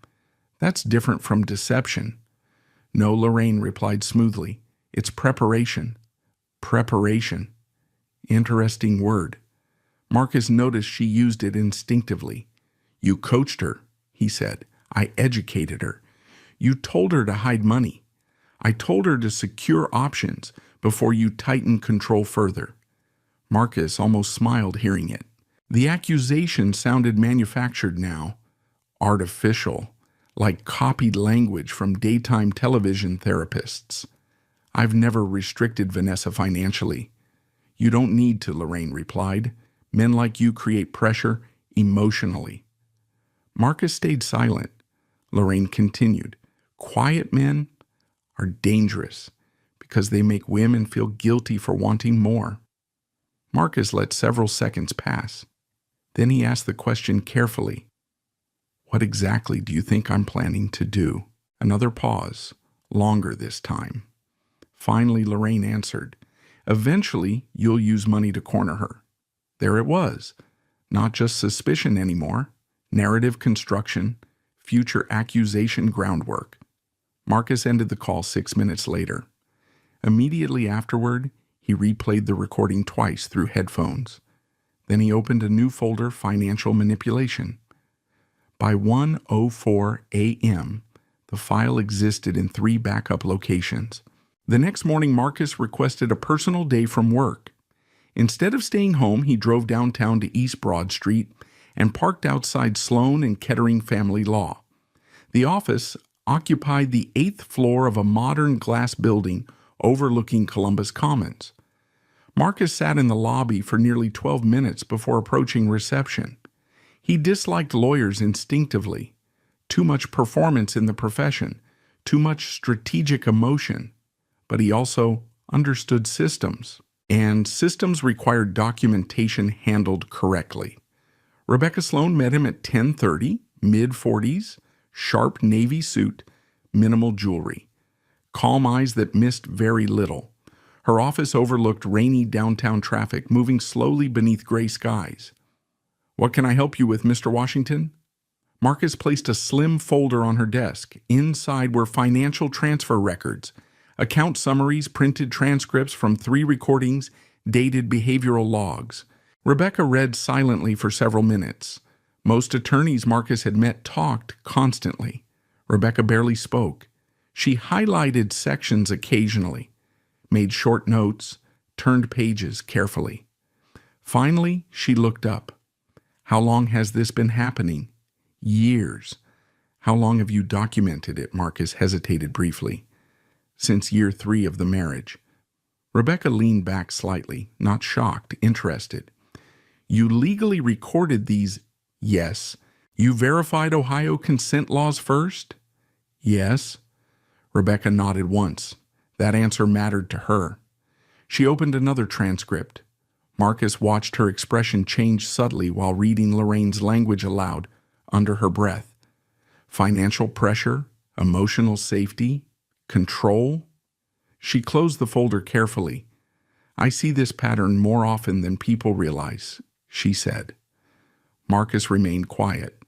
That's different from deception." "No," Lorraine replied smoothly. "It's preparation." Preparation. Interesting word. Marcus noticed she used it instinctively. "You coached her," he said. "I educated her. You told her to hide money. I told her to secure options before you tighten control further." Marcus almost smiled hearing it. The accusation sounded manufactured now, artificial, like copied language from daytime television therapists. I've never restricted Vanessa financially. You don't need to, Lorraine replied. Men like you create pressure emotionally. Marcus stayed silent. Lorraine continued. Quiet men are dangerous because they make women feel guilty for wanting more. Marcus let several seconds pass. Then he asked the question carefully. What exactly do you think I'm planning to do? Another pause, longer this time. Finally, Lorraine answered. Eventually, you'll use money to corner her. There it was. Not just suspicion anymore. Narrative construction, future accusation groundwork. Marcus ended the call 6 minutes later. Immediately afterward, he replayed the recording twice through headphones. Then he opened a new folder, Financial Manipulation. By 1:04 a.m., the file existed in 3 backup locations. The next morning, Marcus requested a personal day from work. Instead of staying home, he drove downtown to East Broad Street and parked outside Sloan and Kettering Family Law. The office occupied the 8th floor of a modern glass building overlooking Columbus Commons. Marcus sat in the lobby for nearly 12 minutes before approaching reception. He disliked lawyers instinctively. Too much performance in the profession, too much strategic emotion. But he also understood systems, and systems required documentation handled correctly. Rebecca Sloan met him at 10:30, mid-40s, sharp navy suit, minimal jewelry, calm eyes that missed very little. Her office overlooked rainy downtown traffic moving slowly beneath gray skies. What can I help you with, Mr. Washington? Marcus placed a slim folder on her desk. Inside were financial transfer records, account summaries, printed transcripts from 3 recordings, dated behavioral logs. Rebecca read silently for several minutes. Most attorneys Marcus had met talked constantly. Rebecca barely spoke. She highlighted sections occasionally, made short notes, turned pages carefully. Finally, she looked up. How long has this been happening? Years. How long have you documented it? Marcus hesitated briefly. Since year 3 of the marriage. Rebecca leaned back slightly, not shocked, interested. You legally recorded these? Yes. You verified Ohio consent laws first? Yes. Rebecca nodded once. That answer mattered to her. She opened another transcript. Marcus watched her expression change subtly while reading Lorraine's language aloud, under her breath. Financial pressure, emotional safety, control. She closed the folder carefully. I see this pattern more often than people realize, she said. Marcus remained quiet.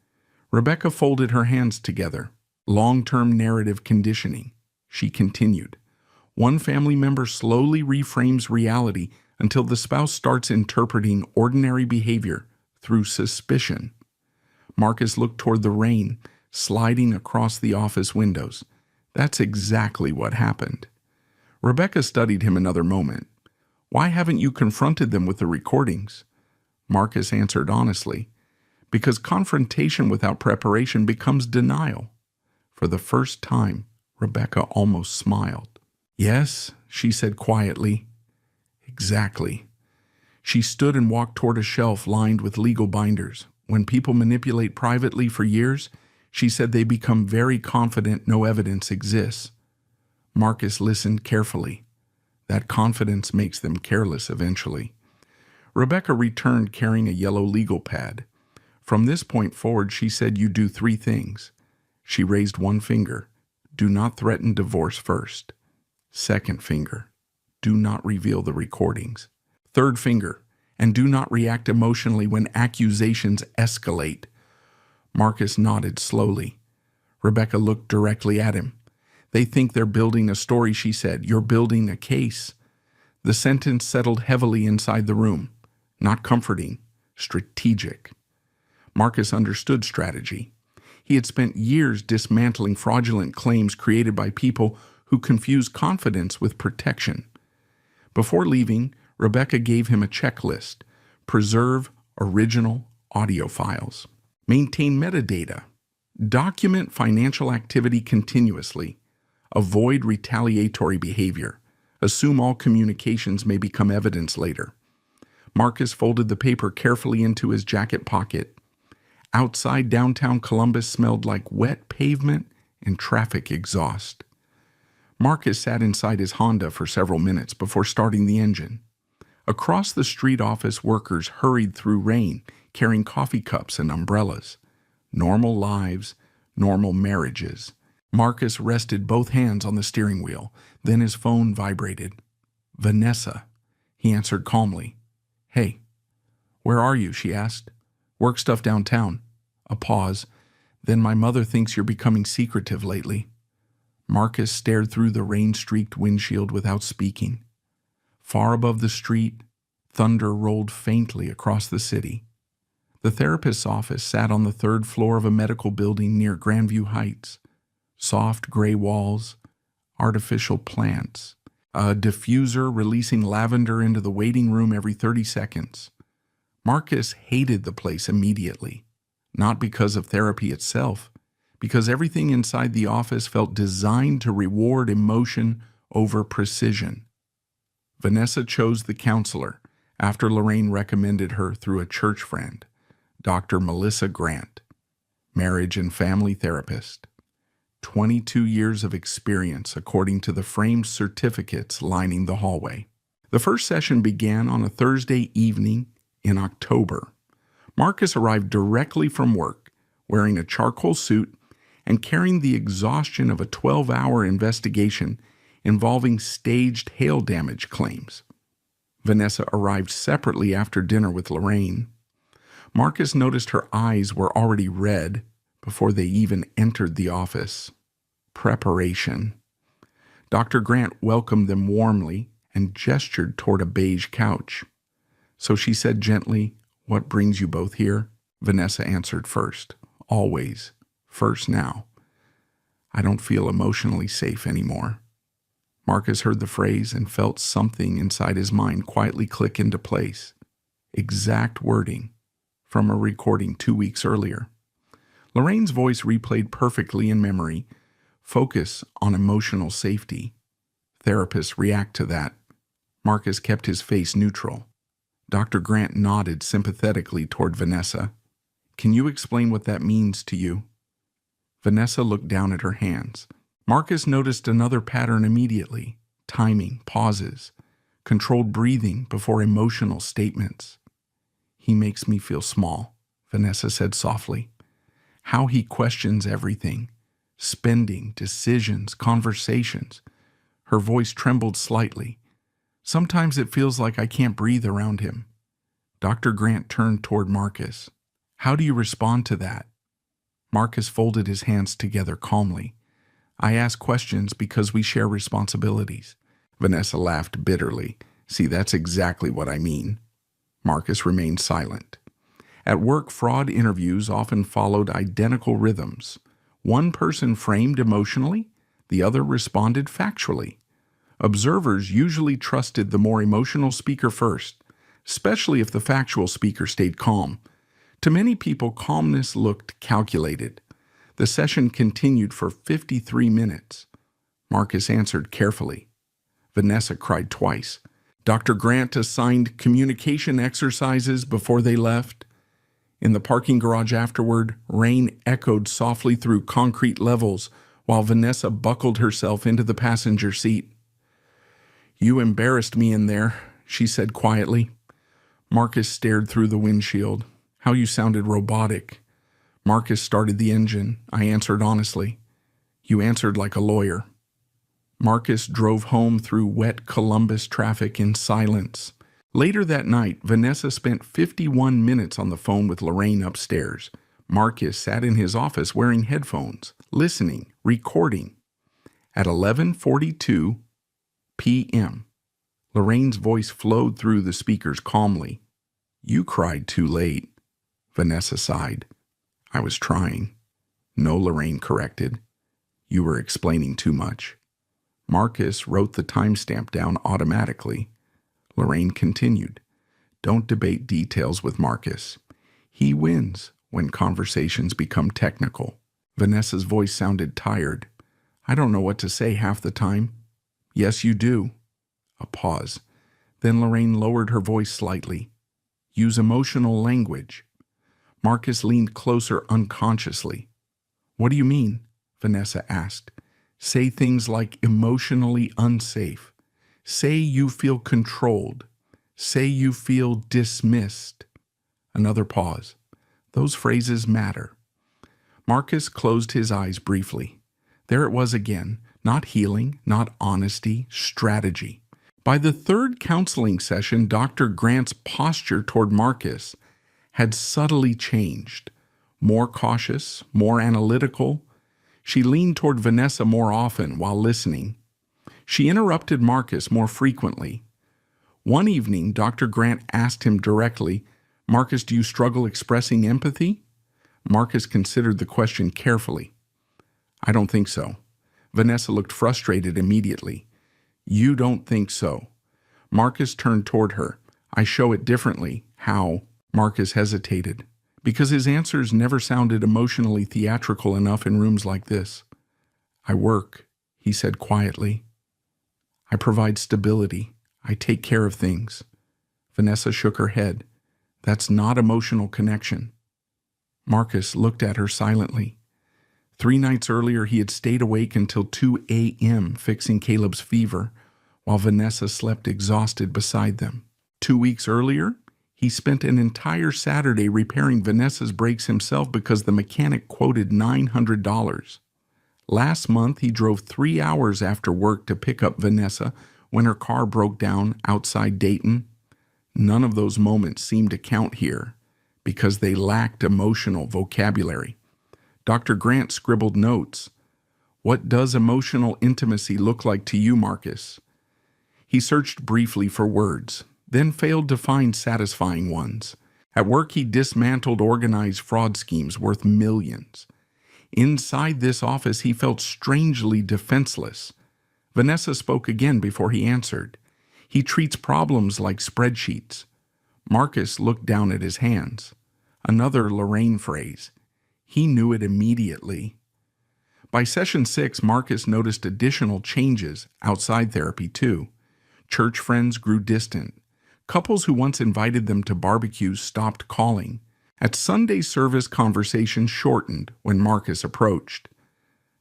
Rebecca folded her hands together. Long-term narrative conditioning. She continued. One family member slowly reframes reality until the spouse starts interpreting ordinary behavior through suspicion. Marcus looked toward the rain, sliding across the office windows. That's exactly what happened. Rebecca studied him another moment. Why haven't you confronted them with the recordings? Marcus answered honestly. Because confrontation without preparation becomes denial. For the first time, Rebecca almost smiled. Yes, she said quietly. Exactly. She stood and walked toward a shelf lined with legal binders. When people manipulate privately for years, she said they become very confident no evidence exists. Marcus listened carefully. That confidence makes them careless eventually. Rebecca returned carrying a yellow legal pad. From this point forward, she said you do 3 things. She raised one finger. Do not threaten divorce first. Second finger. Do not reveal the recordings. Third finger. And do not react emotionally when accusations escalate. Marcus nodded slowly. Rebecca looked directly at him. They think they're building a story, she said. You're building a case. The sentence settled heavily inside the room. Not comforting, strategic. Marcus understood strategy. He had spent years dismantling fraudulent claims created by people who confuse confidence with protection. Before leaving, Rebecca gave him a checklist: preserve original audio files, maintain metadata, document financial activity continuously, avoid retaliatory behavior, assume all communications may become evidence later. Marcus folded the paper carefully into his jacket pocket. Outside downtown Columbus smelled like wet pavement and traffic exhaust. Marcus sat inside his Honda for several minutes before starting the engine. Across the street, office workers hurried through rain, carrying coffee cups and umbrellas. Normal lives, normal marriages. Marcus rested both hands on the steering wheel. Then his phone vibrated. Vanessa. He answered calmly. "Hey." "Where are you?" she asked. "Work stuff downtown." A pause. "Then my mother thinks you're becoming secretive lately." Marcus stared through the rain-streaked windshield without speaking. Far above the street, thunder rolled faintly across the city. The therapist's office sat on the third floor of a medical building near Grandview Heights. Soft gray walls, artificial plants, a diffuser releasing lavender into the waiting room every 30 seconds. Marcus hated the place immediately, not because of therapy itself, because everything inside the office felt designed to reward emotion over precision. Vanessa chose the counselor after Lorraine recommended her through a church friend, Dr. Melissa Grant, marriage and family therapist. 22 years of experience, according to the framed certificates lining the hallway. The first session began on a Thursday evening in October. Marcus arrived directly from work, wearing a charcoal suit and carrying the exhaustion of a 12-hour investigation involving staged hail damage claims. Vanessa arrived separately after dinner with Lorraine. Marcus noticed her eyes were already red before they even entered the office. Preparation. Dr. Grant welcomed them warmly and gestured toward a beige couch. So she said gently, "What brings you both here?" Vanessa answered first. "Always. First now. I don't feel emotionally safe anymore." Marcus heard the phrase and felt something inside his mind quietly click into place. Exact wording from a recording 2 weeks earlier. Lorraine's voice replayed perfectly in memory. Focus on emotional safety. Therapists react to that. Marcus kept his face neutral. Dr. Grant nodded sympathetically toward Vanessa. "Can you explain what that means to you?" Vanessa looked down at her hands. Marcus noticed another pattern immediately: timing, pauses, controlled breathing before emotional statements. "He makes me feel small," Vanessa said softly. "How he questions everything, spending, decisions, conversations." Her voice trembled slightly. "Sometimes it feels like I can't breathe around him." Dr. Grant turned toward Marcus. "How do you respond to that?" Marcus folded his hands together calmly. "I ask questions because we share responsibilities." Vanessa laughed bitterly. "See, that's exactly what I mean." Marcus remained silent. At work, fraud interviews often followed identical rhythms. One person framed emotionally, the other responded factually. Observers usually trusted the more emotional speaker first, especially if the factual speaker stayed calm. To many people, calmness looked calculated. The session continued for 53 minutes. Marcus answered carefully. Vanessa cried twice. Dr. Grant assigned communication exercises before they left. In the parking garage afterward, rain echoed softly through concrete levels while Vanessa buckled herself into the passenger seat. "You embarrassed me in there," she said quietly. Marcus stared through the windshield. "How you sounded robotic." Marcus started the engine. I answered honestly. "You answered like a lawyer." Marcus drove home through wet Columbus traffic in silence. Later that night, Vanessa spent 51 minutes on the phone with Lorraine upstairs. Marcus sat in his office wearing headphones, listening, recording. At 11:42 p.m., Lorraine's voice flowed through the speakers calmly. "You cried too late." Vanessa sighed. "I was trying." "No," Lorraine corrected. "You were explaining too much." Marcus wrote the timestamp down automatically. Lorraine continued. Don't debate details with Marcus. He wins when conversations become technical. Vanessa's voice sounded tired. I don't know what to say half the time. Yes, you do. A pause. Then Lorraine lowered her voice slightly. Use emotional language. Marcus leaned closer unconsciously. What do you mean? Vanessa asked. Say things like emotionally unsafe. Say you feel controlled. Say you feel dismissed. Another pause. Those phrases matter. Marcus closed his eyes briefly. There it was again, not healing, not honesty, strategy. By the third counseling session, Dr. Grant's posture toward Marcus had subtly changed. More cautious, more analytical. She leaned toward Vanessa more often while listening. She interrupted Marcus more frequently. One evening, Dr. Grant asked him directly, Marcus, do you struggle expressing empathy? Marcus considered the question carefully. I don't think so. Vanessa looked frustrated immediately. You don't think so. Marcus turned toward her. I show it differently. How? Marcus hesitated, because his answers never sounded emotionally theatrical enough in rooms like this. I work, he said quietly. I provide stability. I take care of things. Vanessa shook her head. That's not emotional connection. Marcus looked at her silently. 3 nights earlier, he had stayed awake until 2 a.m. fixing Caleb's fever, while Vanessa slept exhausted beside them. 2 weeks earlier, he spent an entire Saturday repairing Vanessa's brakes himself because the mechanic quoted $900. Last month, he drove 3 hours after work to pick up Vanessa when her car broke down outside Dayton. None of those moments seemed to count here because they lacked emotional vocabulary. Dr. Grant scribbled notes. What does emotional intimacy look like to you, Marcus? He searched briefly for words, then failed to find satisfying ones. At work, he dismantled organized fraud schemes worth millions. Inside this office, he felt strangely defenseless. Vanessa spoke again before he answered. He treats problems like spreadsheets. Marcus looked down at his hands. Another Lorraine phrase. He knew it immediately. By session 6, Marcus noticed additional changes outside therapy too. Church friends grew distant. Couples who once invited them to barbecues stopped calling. At Sunday service, conversation shortened when Marcus approached.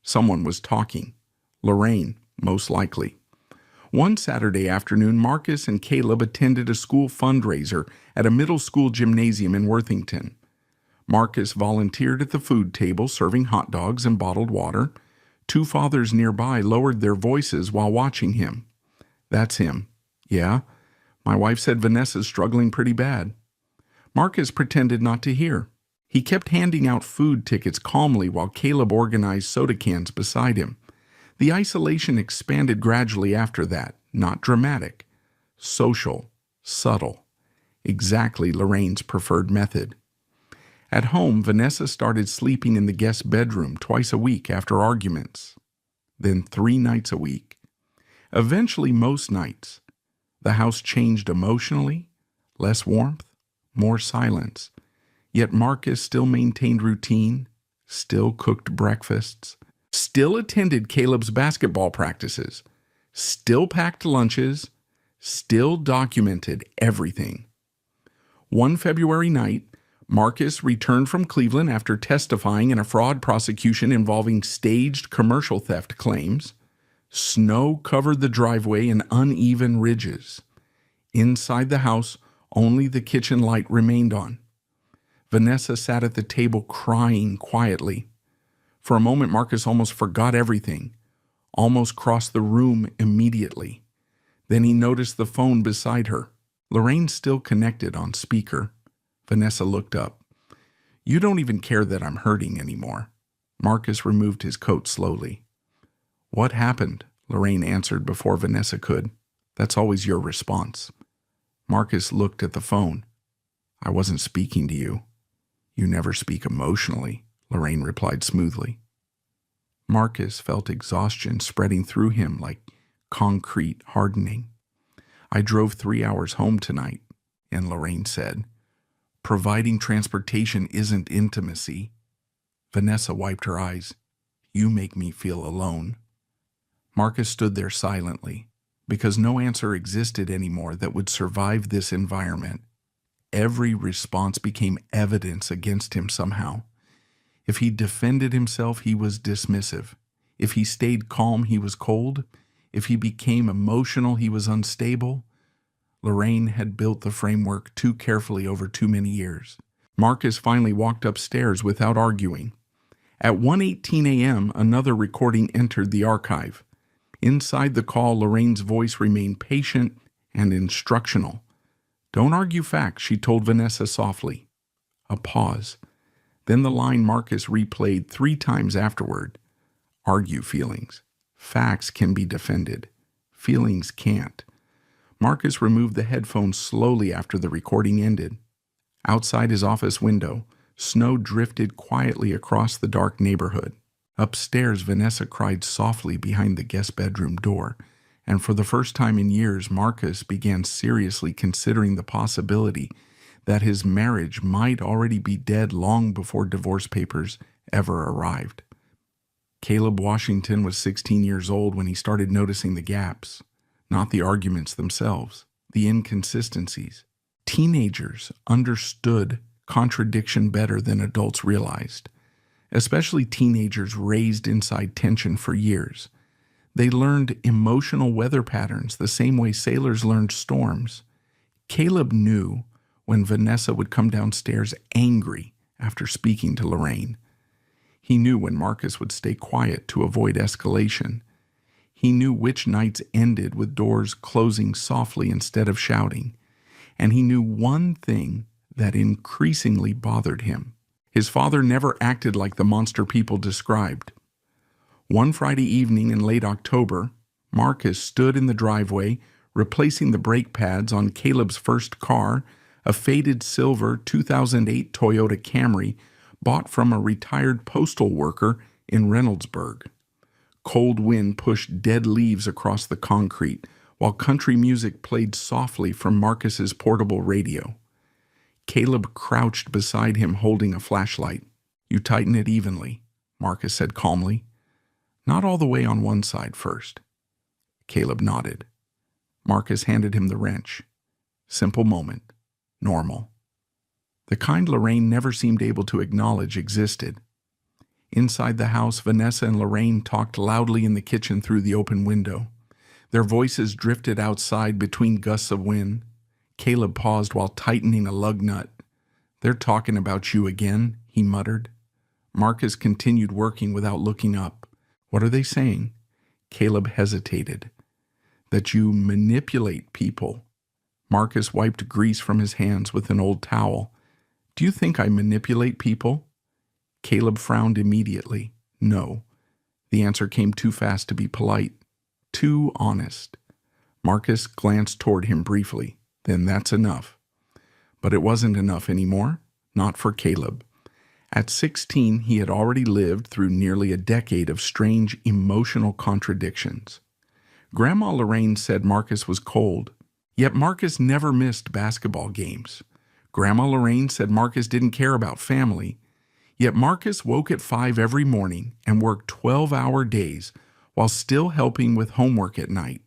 Someone was talking. Lorraine, most likely. One Saturday afternoon, Marcus and Caleb attended a school fundraiser at a middle school gymnasium in Worthington. Marcus volunteered at the food table, serving hot dogs and bottled water. 2 fathers nearby lowered their voices while watching him. That's him. Yeah, my wife said Vanessa's struggling pretty bad. Marcus pretended not to hear. He kept handing out food tickets calmly while Caleb organized soda cans beside him. The isolation expanded gradually after that, not dramatic. Social, subtle. Exactly Lorraine's preferred method. At home, Vanessa started sleeping in the guest bedroom twice a week after arguments. Then 3 nights a week. Eventually, most nights. The house changed emotionally, less warmth, more silence. Yet Marcus still maintained routine, still cooked breakfasts, still attended Caleb's basketball practices, still packed lunches, still documented everything. One February night, Marcus returned from Cleveland after testifying in a fraud prosecution involving staged commercial theft claims. Snow covered the driveway in uneven ridges. Inside the house, only the kitchen light remained on. Vanessa sat at the table crying quietly. For a moment, Marcus almost forgot everything, almost crossed the room immediately. Then he noticed the phone beside her. Lorraine still connected on speaker. Vanessa looked up. You don't even care that I'm hurting anymore. Marcus removed his coat slowly. What happened? Lorraine answered before Vanessa could. That's always your response. Marcus looked at the phone. I wasn't speaking to you. You never speak emotionally, Lorraine replied smoothly. Marcus felt exhaustion spreading through him like concrete hardening. I drove 3 hours home tonight, and Lorraine said, providing transportation isn't intimacy. Vanessa wiped her eyes. You make me feel alone. Marcus stood there silently, because no answer existed anymore that would survive this environment. Every response became evidence against him somehow. If he defended himself, he was dismissive. If he stayed calm, he was cold. If he became emotional, he was unstable. Lorraine had built the framework too carefully over too many years. Marcus finally walked upstairs without arguing. At 1:18 a.m., another recording entered the archive. Inside the call, Lorraine's voice remained patient and instructional. Don't argue facts, she told Vanessa softly. A pause. Then the line Marcus replayed 3 times afterward. Argue feelings. Facts can be defended. Feelings can't. Marcus removed the headphones slowly after the recording ended. Outside his office window, snow drifted quietly across the dark neighborhood. Upstairs, Vanessa cried softly behind the guest bedroom door, and for the first time in years, Marcus began seriously considering the possibility that his marriage might already be dead long before divorce papers ever arrived. Caleb Washington was 16 years old when he started noticing the gaps, not the arguments themselves, the inconsistencies. Teenagers understood contradiction better than adults realized, especially teenagers raised inside tension for years. They learned emotional weather patterns the same way sailors learned storms. Caleb knew when Vanessa would come downstairs angry after speaking to Lorraine. He knew when Marcus would stay quiet to avoid escalation. He knew which nights ended with doors closing softly instead of shouting. And he knew one thing that increasingly bothered him. His father never acted like the monster people described. One Friday evening in late October, Marcus stood in the driveway, replacing the brake pads on Caleb's first car, a faded silver 2008 Toyota Camry bought from a retired postal worker in Reynoldsburg. Cold wind pushed dead leaves across the concrete, while country music played softly from Marcus's portable radio. Caleb crouched beside him holding a flashlight. You tighten it evenly, Marcus said calmly. Not all the way on one side first. Caleb nodded. Marcus handed him the wrench. Simple moment. Normal. The kind Lorraine never seemed able to acknowledge existed. Inside the house, Vanessa and Lorraine talked loudly in the kitchen through the open window. Their voices drifted outside between gusts of wind. Caleb paused while tightening a lug nut. They're talking about you again, he muttered. Marcus continued working without looking up. What are they saying? Caleb hesitated. That you manipulate people. Marcus wiped grease from his hands with an old towel. Do you think I manipulate people? Caleb frowned immediately. No. The answer came too fast to be polite. Too honest. Marcus glanced toward him briefly. Then that's enough. But it wasn't enough anymore. Not for Caleb. At 16, he had already lived through nearly a decade of strange emotional contradictions. Grandma Lorraine said Marcus was cold, yet Marcus never missed basketball games. Grandma Lorraine said Marcus didn't care about family, yet Marcus woke at 5 every morning and worked 12-hour days while still helping with homework at night.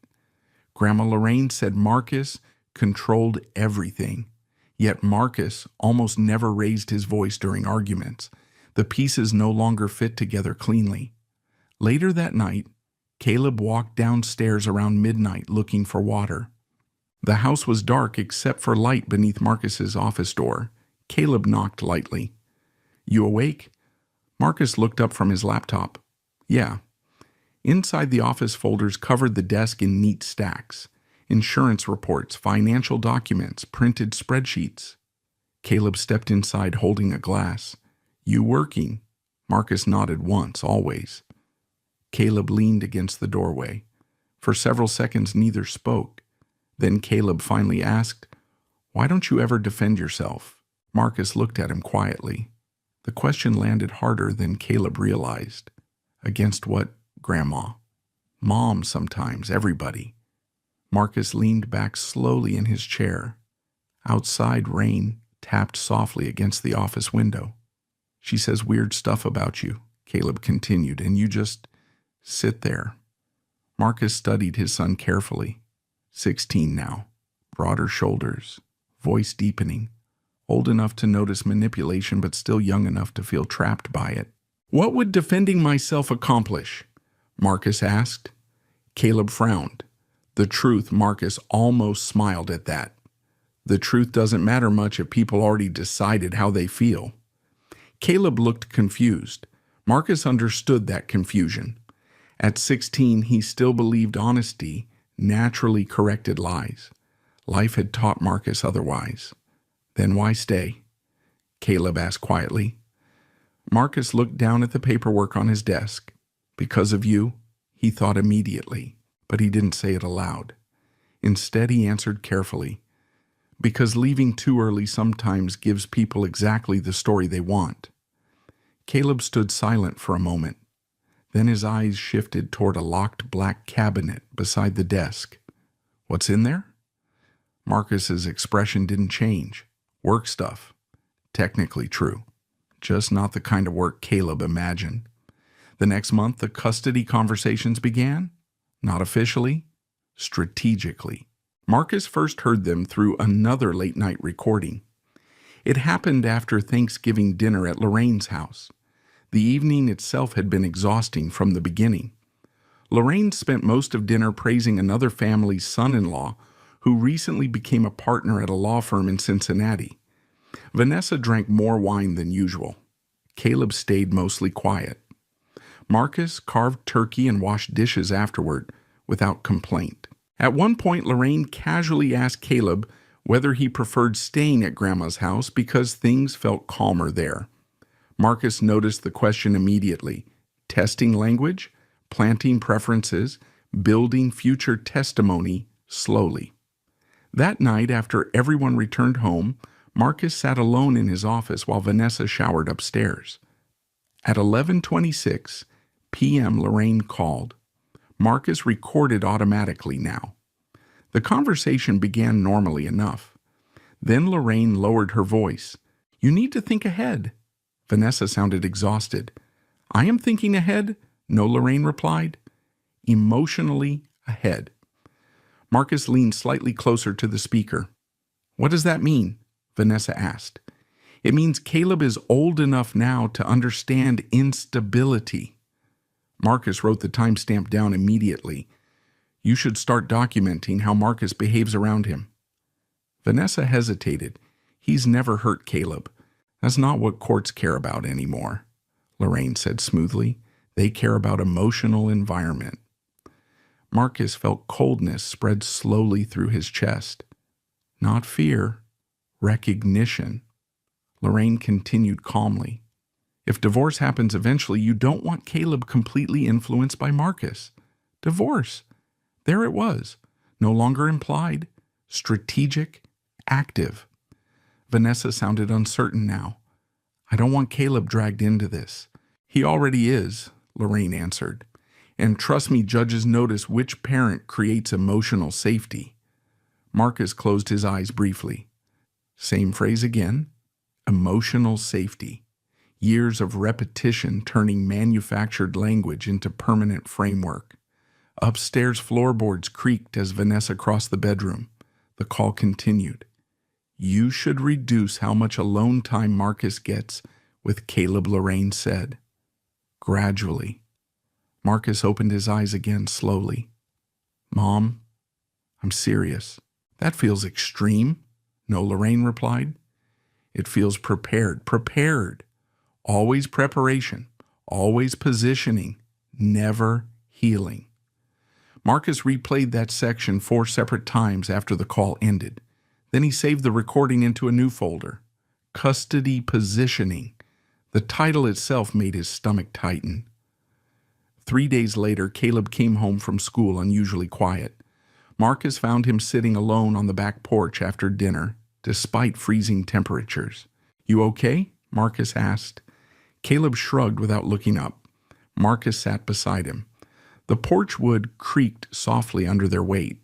Grandma Lorraine said Marcus controlled everything, yet Marcus almost never raised his voice during arguments. The pieces no longer fit together cleanly. Later that night, Caleb walked downstairs around midnight looking for water. The house was dark except for light beneath Marcus's office door. Caleb knocked lightly. You awake? Marcus looked up from his laptop. Yeah. Inside the office folders covered the desk in neat stacks. Insurance reports, financial documents, printed spreadsheets. Caleb stepped inside holding a glass. You working? Marcus nodded once, always. Caleb leaned against the doorway. For several seconds neither spoke. Then Caleb finally asked, Why don't you ever defend yourself? Marcus looked at him quietly. The question landed harder than Caleb realized. Against what, Grandma? Mom sometimes, everybody. Marcus leaned back slowly in his chair. Outside, rain tapped softly against the office window. She says weird stuff about you, Caleb continued, and you just sit there. Marcus studied his son carefully. 16 now, broader shoulders, voice deepening, old enough to notice manipulation but still young enough to feel trapped by it. What would defending myself accomplish? Marcus asked. Caleb frowned. The truth, Marcus almost smiled at that. The truth doesn't matter much if people already decided how they feel. Caleb looked confused. Marcus understood that confusion. At 16, he still believed honesty naturally corrected lies. Life had taught Marcus otherwise. Then why stay? Caleb asked quietly. Marcus looked down at the paperwork on his desk. Because of you, he thought immediately, but he didn't say it aloud. Instead, he answered carefully. Because leaving too early sometimes gives people exactly the story they want. Caleb stood silent for a moment. Then his eyes shifted toward a locked black cabinet beside the desk. What's in there? Marcus's expression didn't change. Work stuff. Technically true. Just not the kind of work Caleb imagined. The next month, the custody conversations began. Not officially, strategically. Marcus first heard them through another late-night recording. It happened after Thanksgiving dinner at Lorraine's house. The evening itself had been exhausting from the beginning. Lorraine spent most of dinner praising another family's son-in-law who recently became a partner at a law firm in Cincinnati. Vanessa drank more wine than usual. Caleb stayed mostly quiet. Marcus carved turkey and washed dishes afterward without complaint. At one point, Lorraine casually asked Caleb whether he preferred staying at Grandma's house because things felt calmer there. Marcus noticed the question immediately. Testing language, planting preferences, building future testimony slowly. That night, after everyone returned home, Marcus sat alone in his office while Vanessa showered upstairs. At 11:26 p.m., Lorraine called. Marcus recorded automatically now. The conversation began normally enough. Then Lorraine lowered her voice. You need to think ahead. Vanessa sounded exhausted. I am thinking ahead, no, Lorraine replied. Emotionally ahead. Marcus leaned slightly closer to the speaker. What does that mean? Vanessa asked. It means Caleb is old enough now to understand instability. Marcus wrote the timestamp down immediately. You should start documenting how Marcus behaves around him. Vanessa hesitated. He's never hurt Caleb. That's not what courts care about anymore, Lorraine said smoothly. They care about emotional environment. Marcus felt coldness spread slowly through his chest. Not fear, recognition. Lorraine continued calmly. If divorce happens eventually, you don't want Caleb completely influenced by Marcus. Divorce. There it was. No longer implied. Strategic. Active. Vanessa sounded uncertain now. I don't want Caleb dragged into this. He already is, Lorraine answered. And trust me, judges notice which parent creates emotional safety. Marcus closed his eyes briefly. Same phrase again. Emotional safety. Years of repetition turning manufactured language into permanent framework. Upstairs floorboards creaked as Vanessa crossed the bedroom. The call continued. You should reduce how much alone time Marcus gets with Caleb, Lorraine said. Gradually. Marcus opened his eyes again slowly. Mom, I'm serious. That feels extreme. No, Lorraine replied. It feels prepared. Prepared. Always preparation. Always positioning. Never healing. Marcus replayed that section 4 separate times after the call ended. Then he saved the recording into a new folder. Custody Positioning. The title itself made his stomach tighten. 3 days later, Caleb came home from school unusually quiet. Marcus found him sitting alone on the back porch after dinner, despite freezing temperatures. You okay? Marcus asked. Caleb shrugged without looking up. Marcus sat beside him. The porch wood creaked softly under their weight.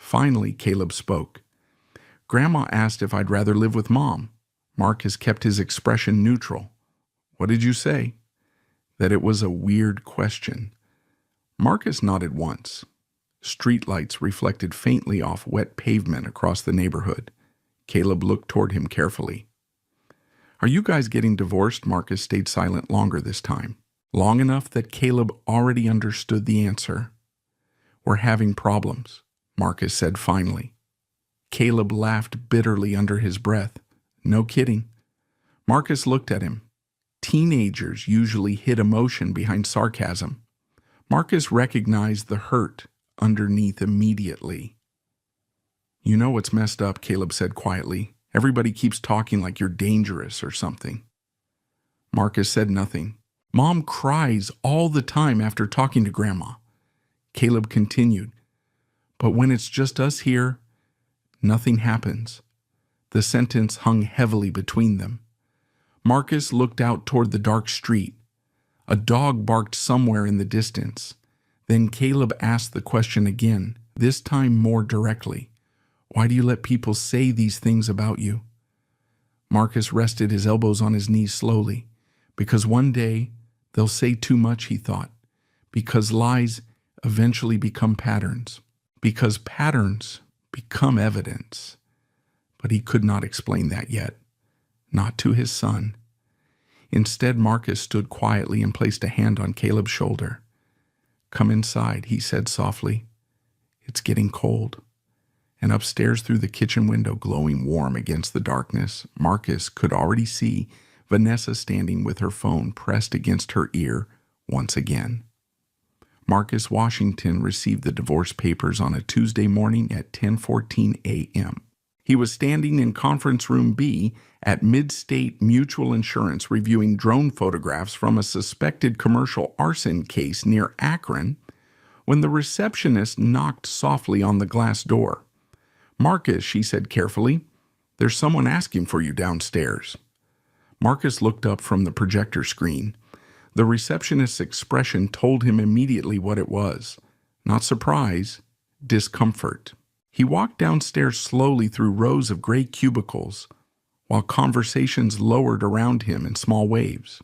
Finally, Caleb spoke. Grandma asked if I'd rather live with Mom. Marcus kept his expression neutral. What did you say? That it was a weird question. Marcus nodded once. Streetlights reflected faintly off wet pavement across the neighborhood. Caleb looked toward him carefully. Are you guys getting divorced? Marcus stayed silent longer this time. Long enough that Caleb already understood the answer. We're having problems, Marcus said finally. Caleb laughed bitterly under his breath. No kidding. Marcus looked at him. Teenagers usually hid emotion behind sarcasm. Marcus recognized the hurt underneath immediately. You know what's messed up, Caleb said quietly. Everybody keeps talking like you're dangerous or something. Marcus said nothing. Mom cries all the time after talking to Grandma. Caleb continued. But when it's just us here, nothing happens. The sentence hung heavily between them. Marcus looked out toward the dark street. A dog barked somewhere in the distance. Then Caleb asked the question again, this time more directly. Why do you let people say these things about you? Marcus rested his elbows on his knees slowly. Because one day they'll say too much, he thought. Because lies eventually become patterns. Because patterns become evidence. But he could not explain that yet. Not to his son. Instead, Marcus stood quietly and placed a hand on Caleb's shoulder. Come inside, he said softly. It's getting cold. And upstairs through the kitchen window glowing warm against the darkness, Marcus could already see Vanessa standing with her phone pressed against her ear once again. Marcus Washington received the divorce papers on a Tuesday morning at 10:14 a.m. He was standing in Conference Room B at Midstate Mutual Insurance reviewing drone photographs from a suspected commercial arson case near Akron when the receptionist knocked softly on the glass door. Marcus, she said carefully, there's someone asking for you downstairs. Marcus looked up from the projector screen. The receptionist's expression told him immediately what it was. Not surprise, discomfort. He walked downstairs slowly through rows of gray cubicles, while conversations lowered around him in small waves.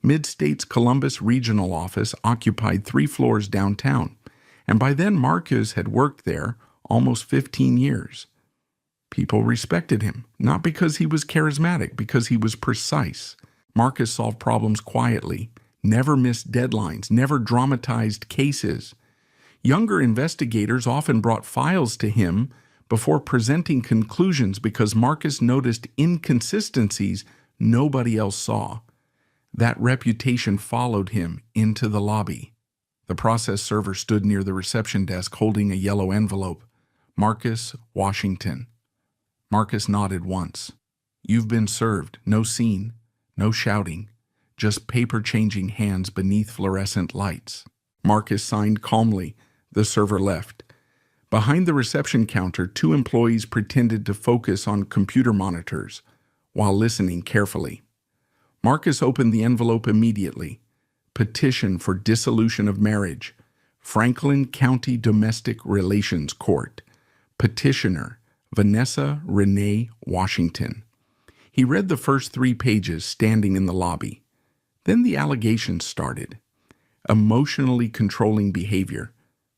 Midstate's Columbus Regional Office occupied 3 floors downtown, and by then Marcus had worked there almost 15 years. People respected him, not because he was charismatic, because he was precise. Marcus solved problems quietly, never missed deadlines, never dramatized cases. Younger investigators often brought files to him before presenting conclusions because Marcus noticed inconsistencies nobody else saw. That reputation followed him into the lobby. The process server stood near the reception desk holding a yellow envelope. Marcus Washington. Marcus nodded once. You've been served. No scene. No shouting. Just paper-changing hands beneath fluorescent lights. Marcus signed calmly. The server left. Behind the reception counter, 2 employees pretended to focus on computer monitors while listening carefully. Marcus opened the envelope immediately. Petition for dissolution of marriage. Franklin County Domestic Relations Court. Petitioner, Vanessa Renee Washington. He read the first 3 pages standing in the lobby. Then the allegations started. Emotionally controlling behavior.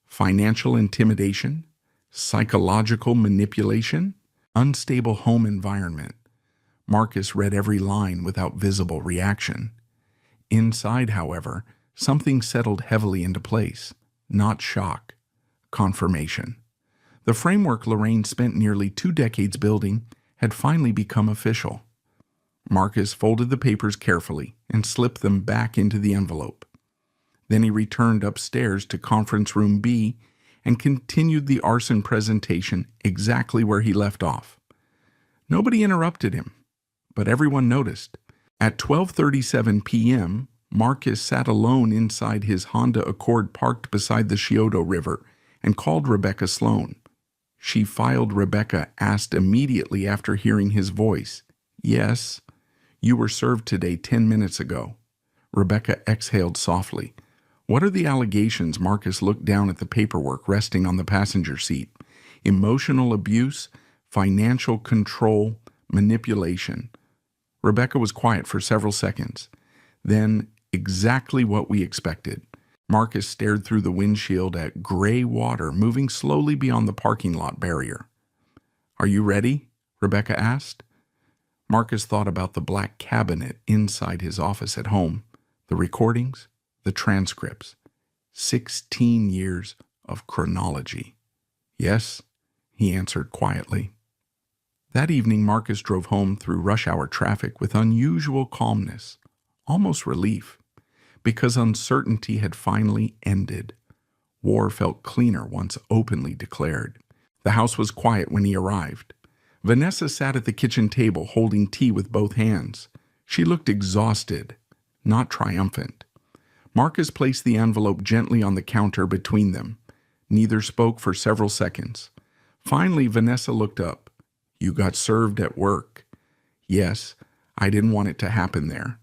Financial intimidation, psychological manipulation, unstable home environment. Marcus read every line without visible reaction. Inside, however, something settled heavily into place. Not shock, confirmation. The framework Lorraine spent nearly 2 decades building had finally become official. Marcus folded the papers carefully and slipped them back into the envelope. Then he returned upstairs to Conference Room B and continued the arson presentation exactly where he left off. Nobody interrupted him, but everyone noticed. At 12:37 p.m., Marcus sat alone inside his Honda Accord parked beside the Scioto River and called Rebecca Sloan. She filed Rebecca asked immediately after hearing his voice. Yes, you were served today 10 minutes ago. Rebecca exhaled softly. What are the allegations? Marcus looked down at the paperwork resting on the passenger seat. emotional abuse, financial control, manipulation. Rebecca was quiet for several seconds. Then, exactly what we expected. Marcus stared through the windshield at gray water moving slowly beyond the parking lot barrier. "Are you ready?" Rebecca asked. Marcus thought about the black cabinet inside his office at home, the recordings, the transcripts. 16 years of chronology. "Yes," he answered quietly. That evening, Marcus drove home through rush hour traffic with unusual calmness, almost relief, because uncertainty had finally ended. War felt cleaner once openly declared. The house was quiet when he arrived. Vanessa sat at the kitchen table holding tea with both hands. She looked exhausted, not triumphant. Marcus placed the envelope gently on the counter between them. Neither spoke for several seconds. Finally, Vanessa looked up. "You got served at work." "Yes, I didn't want it to happen there."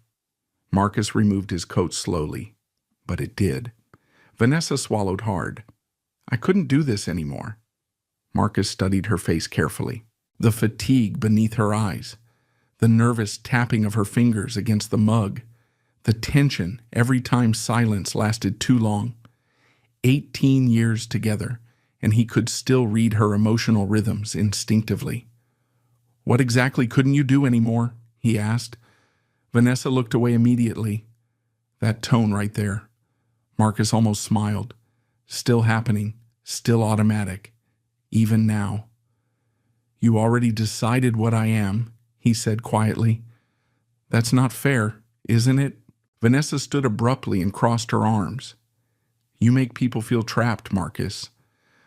Marcus removed his coat slowly. "But it did." Vanessa swallowed hard. "I couldn't do this anymore." Marcus studied her face carefully. The fatigue beneath her eyes, the nervous tapping of her fingers against the mug, the tension every time silence lasted too long. 18 years together, and he could still read her emotional rhythms instinctively. "What exactly couldn't you do anymore?" he asked. Vanessa looked away immediately. That tone right there. Marcus almost smiled. Still happening, still automatic, even now. "You already decided what I am," he said quietly. "That's not fair, isn't it?" Vanessa stood abruptly and crossed her arms. "You make people feel trapped, Marcus."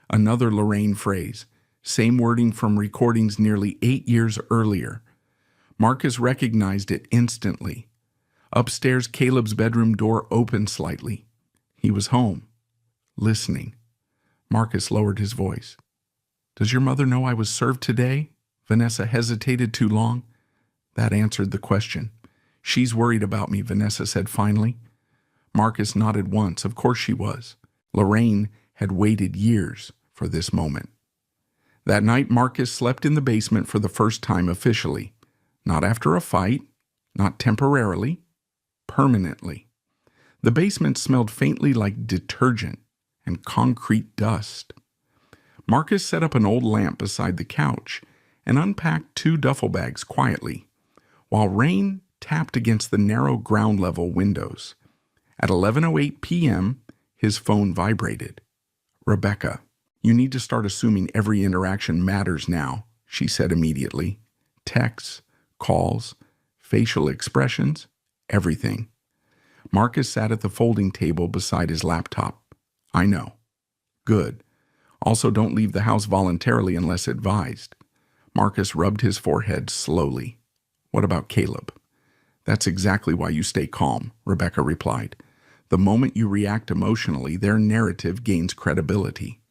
Another Lorraine phrase, same wording from recordings nearly 8 years earlier. Marcus recognized it instantly. Upstairs, Caleb's bedroom door opened slightly. He was home, listening. Marcus lowered his voice. "Does your mother know I was served today?" Vanessa hesitated too long. That answered the question. "She's worried about me," Vanessa said finally. Marcus nodded once. Of course she was. Lorraine had waited years for this moment. That night, Marcus slept in the basement for the first time officially. Not after a fight, not temporarily, permanently. The basement smelled faintly like detergent and concrete dust. Marcus set up an old lamp beside the couch and unpacked 2 duffel bags quietly, while rain tapped against the narrow ground-level windows. At 11:08 p.m., his phone vibrated. "Rebecca, you need to start assuming every interaction matters now," she said immediately. "Texts, calls, facial expressions, everything." Marcus sat at the folding table beside his laptop. "I know." "Good. Also, don't leave the house voluntarily unless advised." Marcus rubbed his forehead slowly. "What about Caleb?" "That's exactly why you stay calm," Rebecca replied. "The moment you react emotionally, their narrative gains credibility."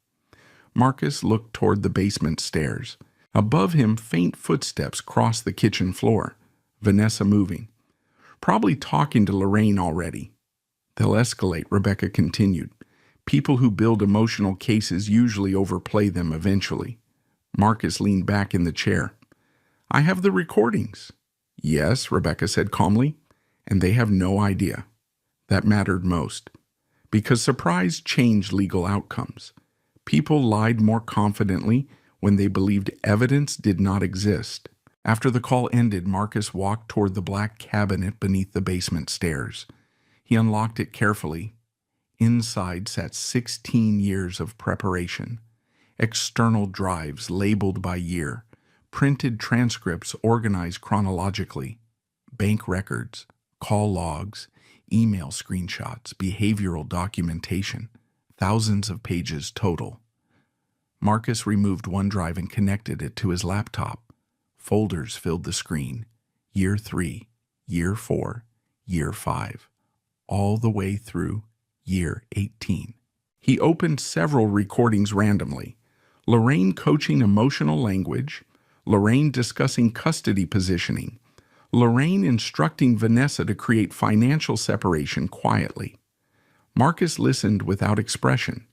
Marcus looked toward the basement stairs. Above him, faint footsteps crossed the kitchen floor. Vanessa moving. "Probably talking to Lorraine already." "They'll escalate," Rebecca continued. "People who build emotional cases usually overplay them eventually." Marcus leaned back in the chair. "I have the recordings." "Yes," Rebecca said calmly, "and they have no idea." That mattered most, because surprise changed legal outcomes. People lied more confidently when they believed evidence did not exist. After the call ended, Marcus walked toward the black cabinet beneath the basement stairs. He unlocked it carefully. Inside sat 16 years of preparation. External drives labeled by year, printed transcripts organized chronologically, bank records, call logs, email screenshots, behavioral documentation, thousands of pages total. Marcus removed OneDrive and connected it to his laptop. Folders filled the screen. Year 3, Year 4, Year 5, all the way through Year 18. He opened several recordings randomly. Lorraine coaching emotional language, Lorraine discussing custody positioning, Lorraine instructing Vanessa to create financial separation quietly. Marcus listened without expression,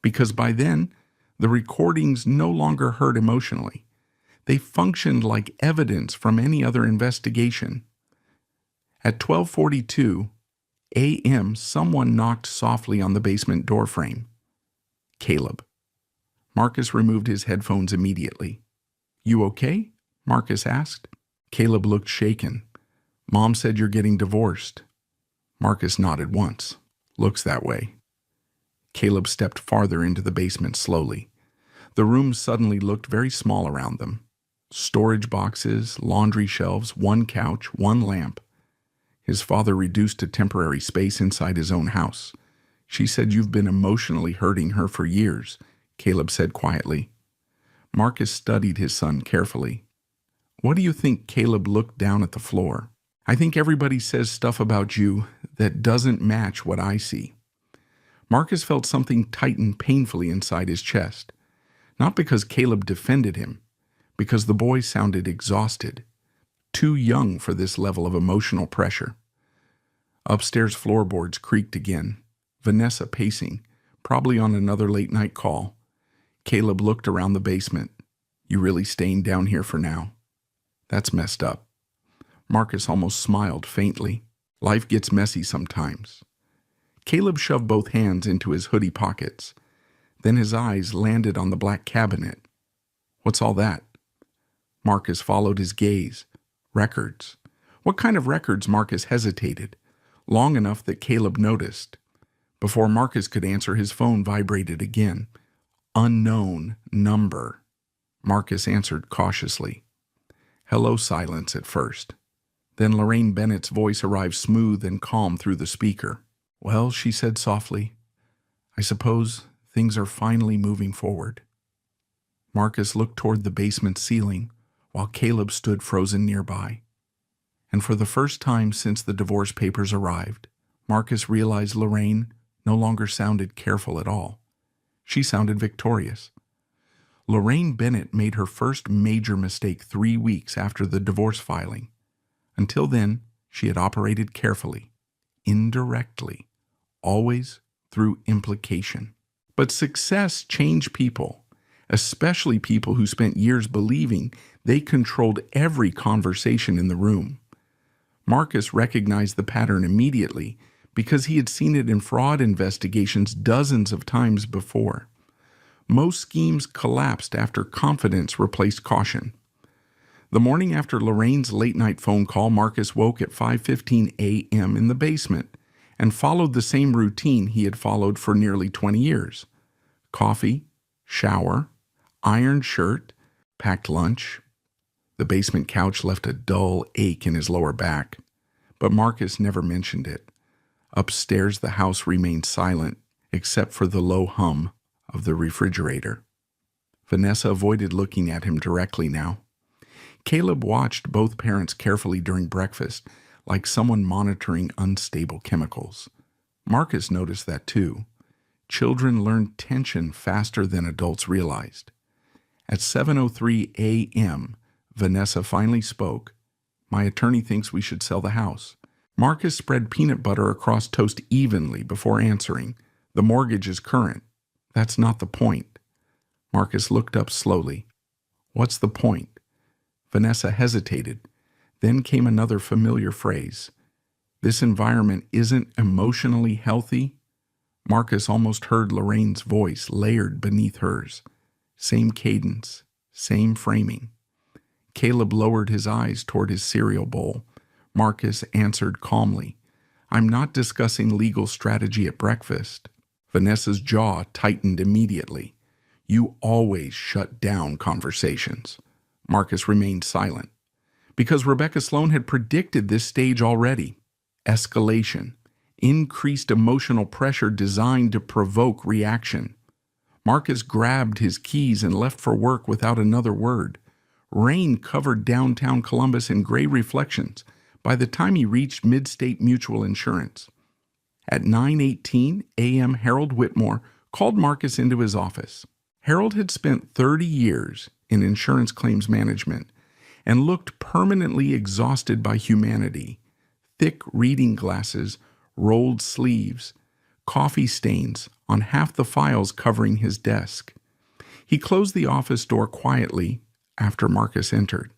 because by then, The recordings no longer hurt emotionally. They functioned like evidence from any other investigation. At 12:42 a.m., someone knocked softly on the basement doorframe. Caleb. Marcus removed his headphones immediately. "You okay?" Marcus asked. Caleb looked shaken. "Mom said you're getting divorced." Marcus nodded once. "Looks that way." Caleb stepped farther into the basement slowly. The room suddenly looked very small around them. Storage boxes, laundry shelves, one couch, one lamp. His father reduced to temporary space inside his own house. "She said you've been emotionally hurting her for years," Caleb said quietly. Marcus studied his son carefully. "What do you think?" Caleb looked down at the floor. "I think everybody says stuff about you that doesn't match what I see." Marcus felt something tighten painfully inside his chest. Not because Caleb defended him, because the boy sounded exhausted, too young for this level of emotional pressure. Upstairs floorboards creaked again. Vanessa pacing, probably on another late-night call. Caleb looked around the basement. "You really staying down here for now?" "That's messed up." Marcus almost smiled faintly. "Life gets messy sometimes." Caleb shoved both hands into his hoodie pockets. Then his eyes landed on the black cabinet. "What's all that?" Marcus followed his gaze. "Records." What kind of records? Marcus hesitated, long enough that Caleb noticed. Before Marcus could answer, his phone vibrated again. "Unknown number." Marcus answered cautiously. Hello silence at first. Then Lorraine Bennett's voice arrived smooth and calm through the speaker. "Well," she said softly, "I suppose things are finally moving forward." Marcus looked toward the basement ceiling, while Caleb stood frozen nearby. And for the first time since the divorce papers arrived, Marcus realized Lorraine no longer sounded careful at all. She sounded victorious. Lorraine Bennett made her first major mistake 3 weeks after the divorce filing. Until then, she had operated carefully, indirectly, always through implication. But success changed people, especially people who spent years believing they controlled every conversation in the room. Marcus recognized the pattern immediately because he had seen it in fraud investigations dozens of times before. Most schemes collapsed after confidence replaced caution. The morning after Lorraine's late-night phone call, Marcus woke at 5:15 a.m. in the basement and followed the same routine he had followed for nearly 20 years. Coffee, shower, ironed shirt, packed lunch. The basement couch left a dull ache in his lower back, but Marcus never mentioned it. Upstairs, the house remained silent, except for the low hum of the refrigerator. Vanessa avoided looking at him directly now. Caleb watched both parents carefully during breakfast, like someone monitoring unstable chemicals. Marcus noticed that too. Children learn tension faster than adults realized. At 7:03 a.m., Vanessa finally spoke. "My attorney thinks we should sell the house." Marcus spread peanut butter across toast evenly before answering. "The mortgage is current." "That's not the point." Marcus looked up slowly. "What's the point?" Vanessa hesitated. Then came another familiar phrase. "This environment isn't emotionally healthy." Marcus almost heard Lorraine's voice layered beneath hers. Same cadence, same framing. Caleb lowered his eyes toward his cereal bowl. Marcus answered calmly, "I'm not discussing legal strategy at breakfast." Vanessa's jaw tightened immediately. "You always shut down conversations." Marcus remained silent, because Rebecca Sloan had predicted this stage already. Escalation, increased emotional pressure designed to provoke reaction. Marcus grabbed his keys and left for work without another word. Rain covered downtown Columbus in gray reflections by the time he reached Midstate Mutual Insurance. At 9:18 a.m., Harold Whitmore called Marcus into his office. Harold had spent 30 years in insurance claims management and looked permanently exhausted by humanity. Thick reading glasses, rolled sleeves, coffee stains on half the files covering his desk. He closed the office door quietly after Marcus entered.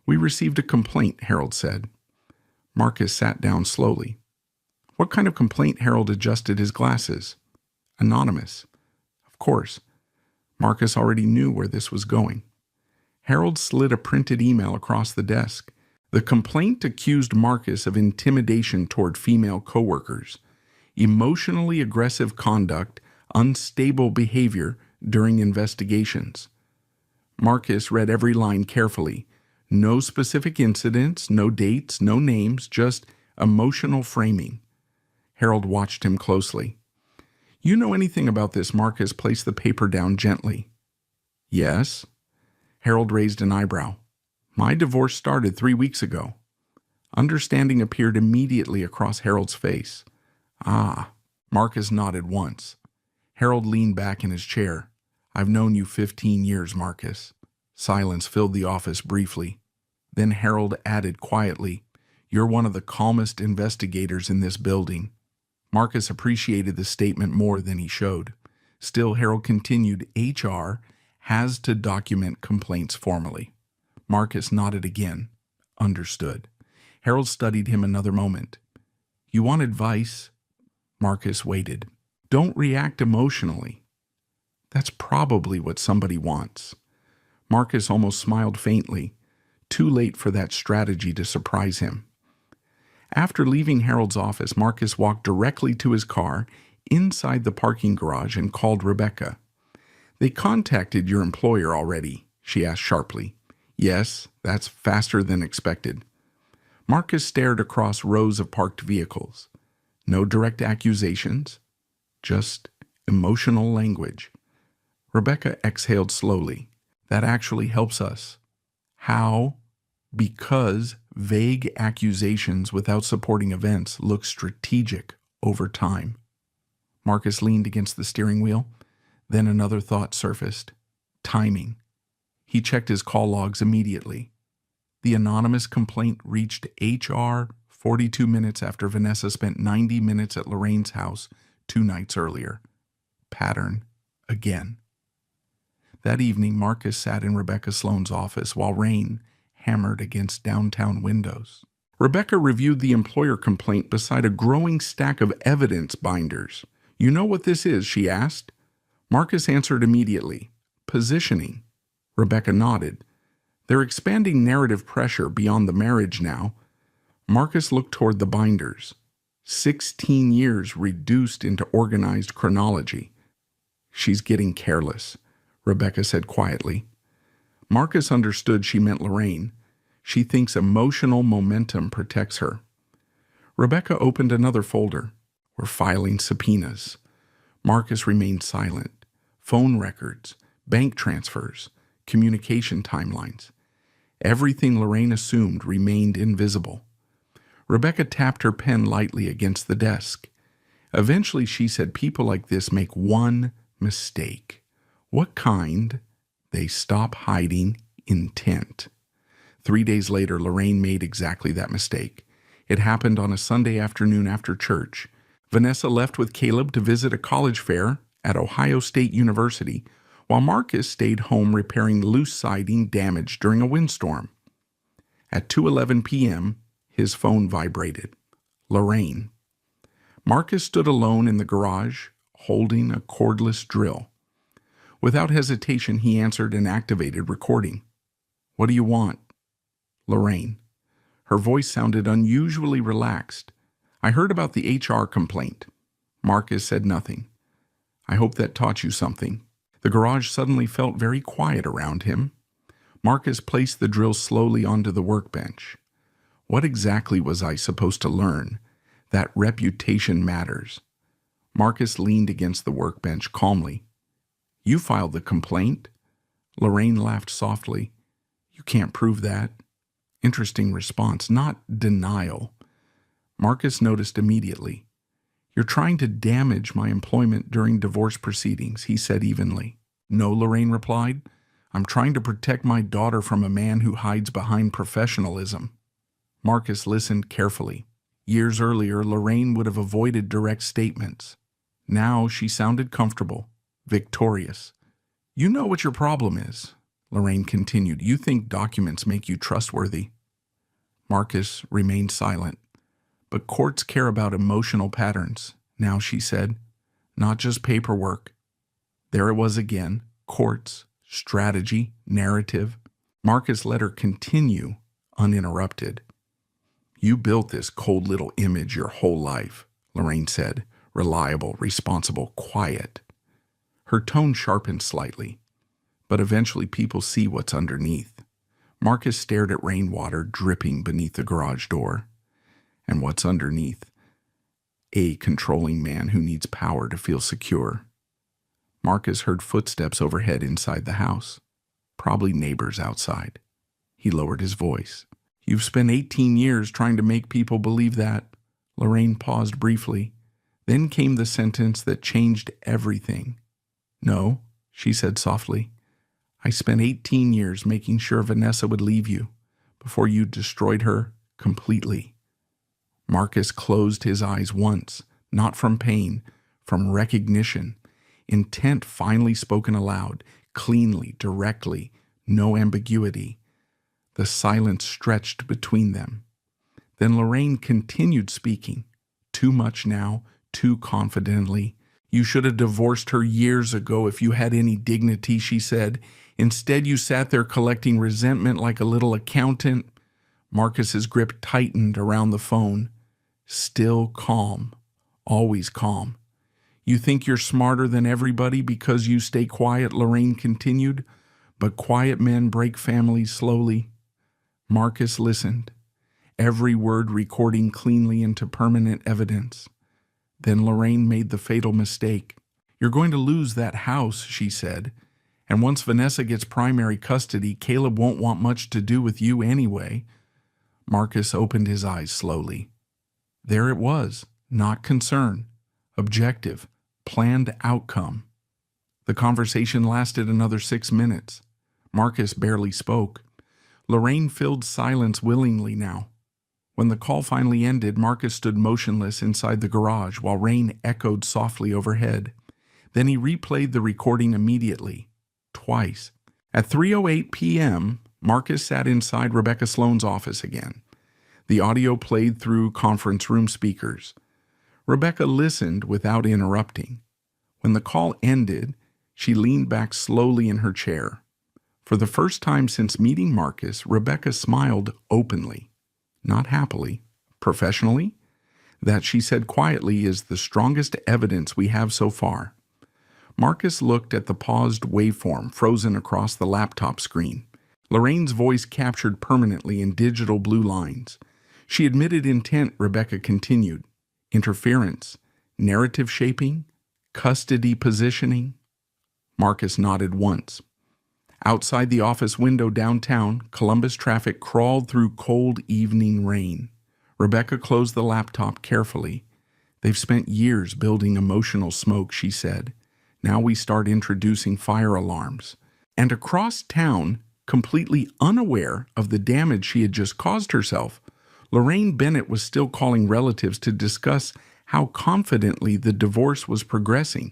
"We received a complaint," Harold said. Marcus sat down slowly. "What kind of complaint?" Harold adjusted his glasses. "Anonymous." Of course. Marcus already knew where this was going. Harold slid a printed email across the desk. The complaint accused Marcus of intimidation toward female coworkers, emotionally aggressive conduct, unstable behavior during investigations. Marcus read every line carefully. No specific incidents, no dates, no names, just emotional framing. Harold watched him closely. "You know anything about this?" Marcus placed the paper down gently. "Yes." Harold raised an eyebrow. "My divorce started 3 weeks ago." Understanding appeared immediately across Harold's face. "Ah." Marcus nodded once. Harold leaned back in his chair. "I've known you 15 years, Marcus." Silence filled the office briefly. Then Harold added quietly, "You're one of the calmest investigators in this building." Marcus appreciated the statement more than he showed. Still, Harold continued, "HR has to document complaints formally." Marcus nodded again. "Understood." Harold studied him another moment. "You want advice?" Marcus waited. "Don't react emotionally." That's probably what somebody wants. Marcus almost smiled faintly. Too late for that strategy to surprise him. After leaving Harold's office, Marcus walked directly to his car inside the parking garage and called Rebecca. "They contacted your employer already?" she asked sharply. "Yes, that's faster than expected." Marcus stared across rows of parked vehicles. No direct accusations, just emotional language. Rebecca exhaled slowly. "That actually helps us." "How?" "Because vague accusations without supporting events look strategic over time." Marcus leaned against the steering wheel. Then another thought surfaced. Timing. He checked his call logs immediately. The anonymous complaint reached HR 42 minutes after Vanessa spent 90 minutes at Lorraine's house 2 nights earlier. Pattern again. That evening, Marcus sat in Rebecca Sloane's office while rain hammered against downtown windows. Rebecca reviewed the employer complaint beside a growing stack of evidence binders. "You know what this is?" she asked. Marcus answered immediately. "Positioning." Rebecca nodded. "They're expanding narrative pressure beyond the marriage now." Marcus looked toward the binders. 16 years reduced into organized chronology. "She's getting careless," Rebecca said quietly. Marcus understood she meant Lorraine. "She thinks emotional momentum protects her." Rebecca opened another folder. "We're filing subpoenas." Marcus remained silent. Phone records, bank transfers, communication timelines. Everything Lorraine assumed remained invisible. Rebecca tapped her pen lightly against the desk. Eventually she said, "People like this make one mistake." "What kind?" "They stop hiding intent." 3 days later, Lorraine made exactly that mistake. It happened on a Sunday afternoon after church. Vanessa left with Caleb to visit a college fair at Ohio State University, while Marcus stayed home repairing loose siding damaged during a windstorm. At 2:11 p.m., his phone vibrated. Lorraine. Marcus stood alone in the garage, holding a cordless drill. Without hesitation, he answered an activated recording. "What do you want?" Lorraine. Her voice sounded unusually relaxed. "I heard about the HR complaint." Marcus said nothing. "I hope that taught you something." The garage suddenly felt very quiet around him. Marcus placed the drill slowly onto the workbench. "What exactly was I supposed to learn? That reputation matters." Marcus leaned against the workbench calmly. "You filed the complaint?" Lorraine laughed softly. "You can't prove that." Interesting response, not denial. Marcus noticed immediately. "You're trying to damage my employment during divorce proceedings," he said evenly. "No," Lorraine replied. "I'm trying to protect my daughter from a man who hides behind professionalism." Marcus listened carefully. Years earlier, Lorraine would have avoided direct statements. Now she sounded comfortable, victorious. You know what your problem is, Lorraine continued. You think documents make you trustworthy. Marcus remained silent. But courts care about emotional patterns, now, she said, not just paperwork. There it was again, courts, strategy, narrative. Marcus let her continue uninterrupted. You built this cold little image your whole life, Lorraine said, reliable, responsible, quiet. Her tone sharpened slightly, but eventually people see what's underneath. Marcus stared at rainwater dripping beneath the garage door. And what's underneath? A controlling man who needs power to feel secure. Marcus heard footsteps overhead inside the house, probably neighbors outside. He lowered his voice. You've spent 18 years trying to make people believe that. Lorraine paused briefly. Then came the sentence that changed everything. No, she said softly. I spent 18 years making sure Vanessa would leave you before you destroyed her completely. Marcus closed his eyes once, not from pain, from recognition. Intent finally spoken aloud, cleanly, directly, no ambiguity. The silence stretched between them. Then Lorraine continued speaking, too much now, too confidently. You should have divorced her years ago if you had any dignity, she said. Instead, you sat there collecting resentment like a little accountant. Marcus's grip tightened around the phone. Still calm, always calm. You think you're smarter than everybody because you stay quiet, Lorraine continued, but quiet men break families slowly. Marcus listened, every word recording cleanly into permanent evidence. Then Lorraine made the fatal mistake. You're going to lose that house, she said, and once Vanessa gets primary custody, Caleb won't want much to do with you anyway. Marcus opened his eyes slowly. There it was, not concern, objective, planned outcome. The conversation lasted another 6 minutes. Marcus barely spoke. Lorraine filled silence willingly now. When the call finally ended, Marcus stood motionless inside the garage while rain echoed softly overhead. Then he replayed the recording immediately, twice. At 3:08 p.m., Marcus sat inside Rebecca Sloan's office again. The audio played through conference room speakers. Rebecca listened without interrupting. When the call ended, she leaned back slowly in her chair. For the first time since meeting Marcus, Rebecca smiled openly, not happily, professionally. That, she said quietly, is the strongest evidence we have so far. Marcus looked at the paused waveform frozen across the laptop screen. Lorraine's voice captured permanently in digital blue lines. She admitted intent, Rebecca continued. Interference, narrative shaping, custody positioning. Marcus nodded once. Outside the office window downtown, Columbus traffic crawled through cold evening rain. Rebecca closed the laptop carefully. They've spent years building emotional smoke, she said. Now we start introducing fire alarms. And across town, completely unaware of the damage she had just caused herself, Lorraine Bennett was still calling relatives to discuss how confidently the divorce was progressing.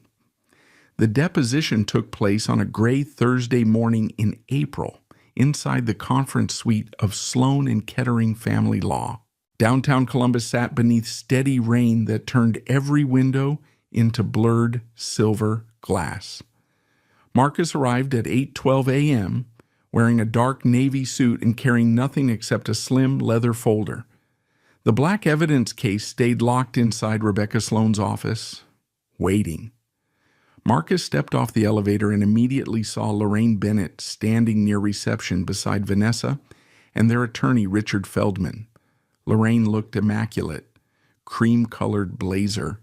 The deposition took place on a gray Thursday morning in April, inside the conference suite of Sloan and Kettering Family Law. Downtown Columbus sat beneath steady rain that turned every window into blurred silver glass. Marcus arrived at 8:12 a.m., wearing a dark navy suit and carrying nothing except a slim leather folder. The black evidence case stayed locked inside Rebecca Sloan's office, waiting. Marcus stepped off the elevator and immediately saw Lorraine Bennett standing near reception beside Vanessa and their attorney, Richard Feldman. Lorraine looked immaculate, cream-colored blazer,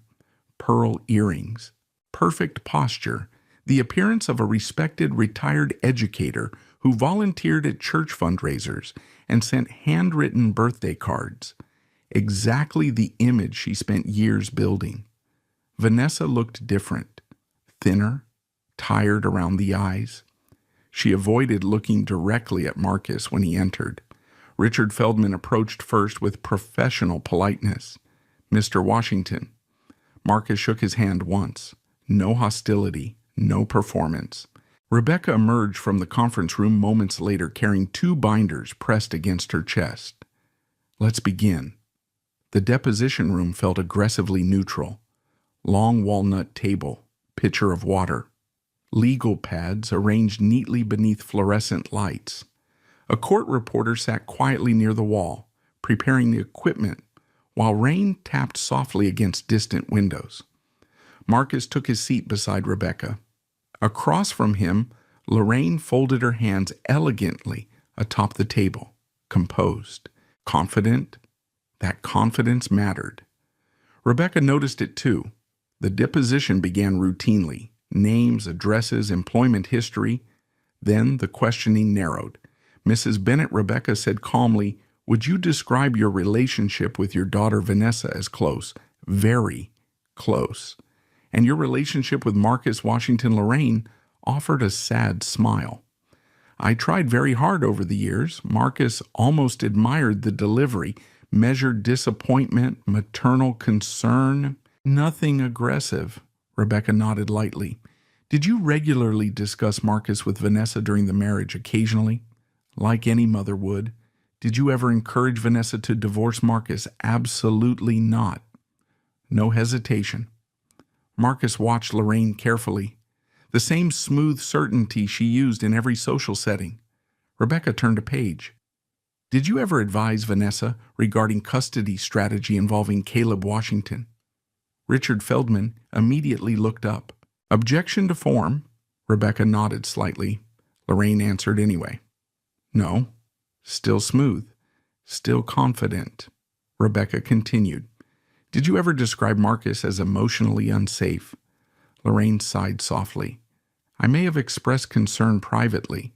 pearl earrings, perfect posture, the appearance of a respected retired educator who volunteered at church fundraisers and sent handwritten birthday cards. Exactly the image she spent years building. Vanessa looked different, thinner, tired around the eyes. She avoided looking directly at Marcus when he entered. Richard Feldman approached first with professional politeness. Mr. Washington. Marcus shook his hand once. No hostility, no performance. Rebecca emerged from the conference room moments later carrying 2 binders pressed against her chest. Let's begin. The deposition room felt aggressively neutral. Long walnut table, pitcher of water. Legal pads arranged neatly beneath fluorescent lights. A court reporter sat quietly near the wall, preparing the equipment, while rain tapped softly against distant windows. Marcus took his seat beside Rebecca. Across from him, Lorraine folded her hands elegantly atop the table, composed, confident. That confidence mattered. Rebecca noticed it too. The deposition began routinely. Names, addresses, employment history. Then the questioning narrowed. Mrs. Bennett, Rebecca said calmly, "Would you describe your relationship with your daughter Vanessa as close? Very close. And your relationship with Marcus Washington Lorraine?" offered a sad smile. "I tried very hard over the years." Marcus almost admired the delivery, measured disappointment, maternal concern. "Nothing aggressive." Rebecca nodded lightly. "Did you regularly discuss Marcus with Vanessa during the marriage occasionally? Like any mother would. Did you ever encourage Vanessa to divorce Marcus? Absolutely not." No hesitation. Marcus watched Lorraine carefully. The same smooth certainty she used in every social setting. Rebecca turned a page. "Did you ever advise Vanessa regarding custody strategy involving Caleb Washington?" Richard Feldman immediately looked up. "Objection to form." Rebecca nodded slightly. Lorraine answered anyway. "No." Still smooth. Still confident. Rebecca continued. "Did you ever describe Marcus as emotionally unsafe?" Lorraine sighed softly. "I may have expressed concern privately."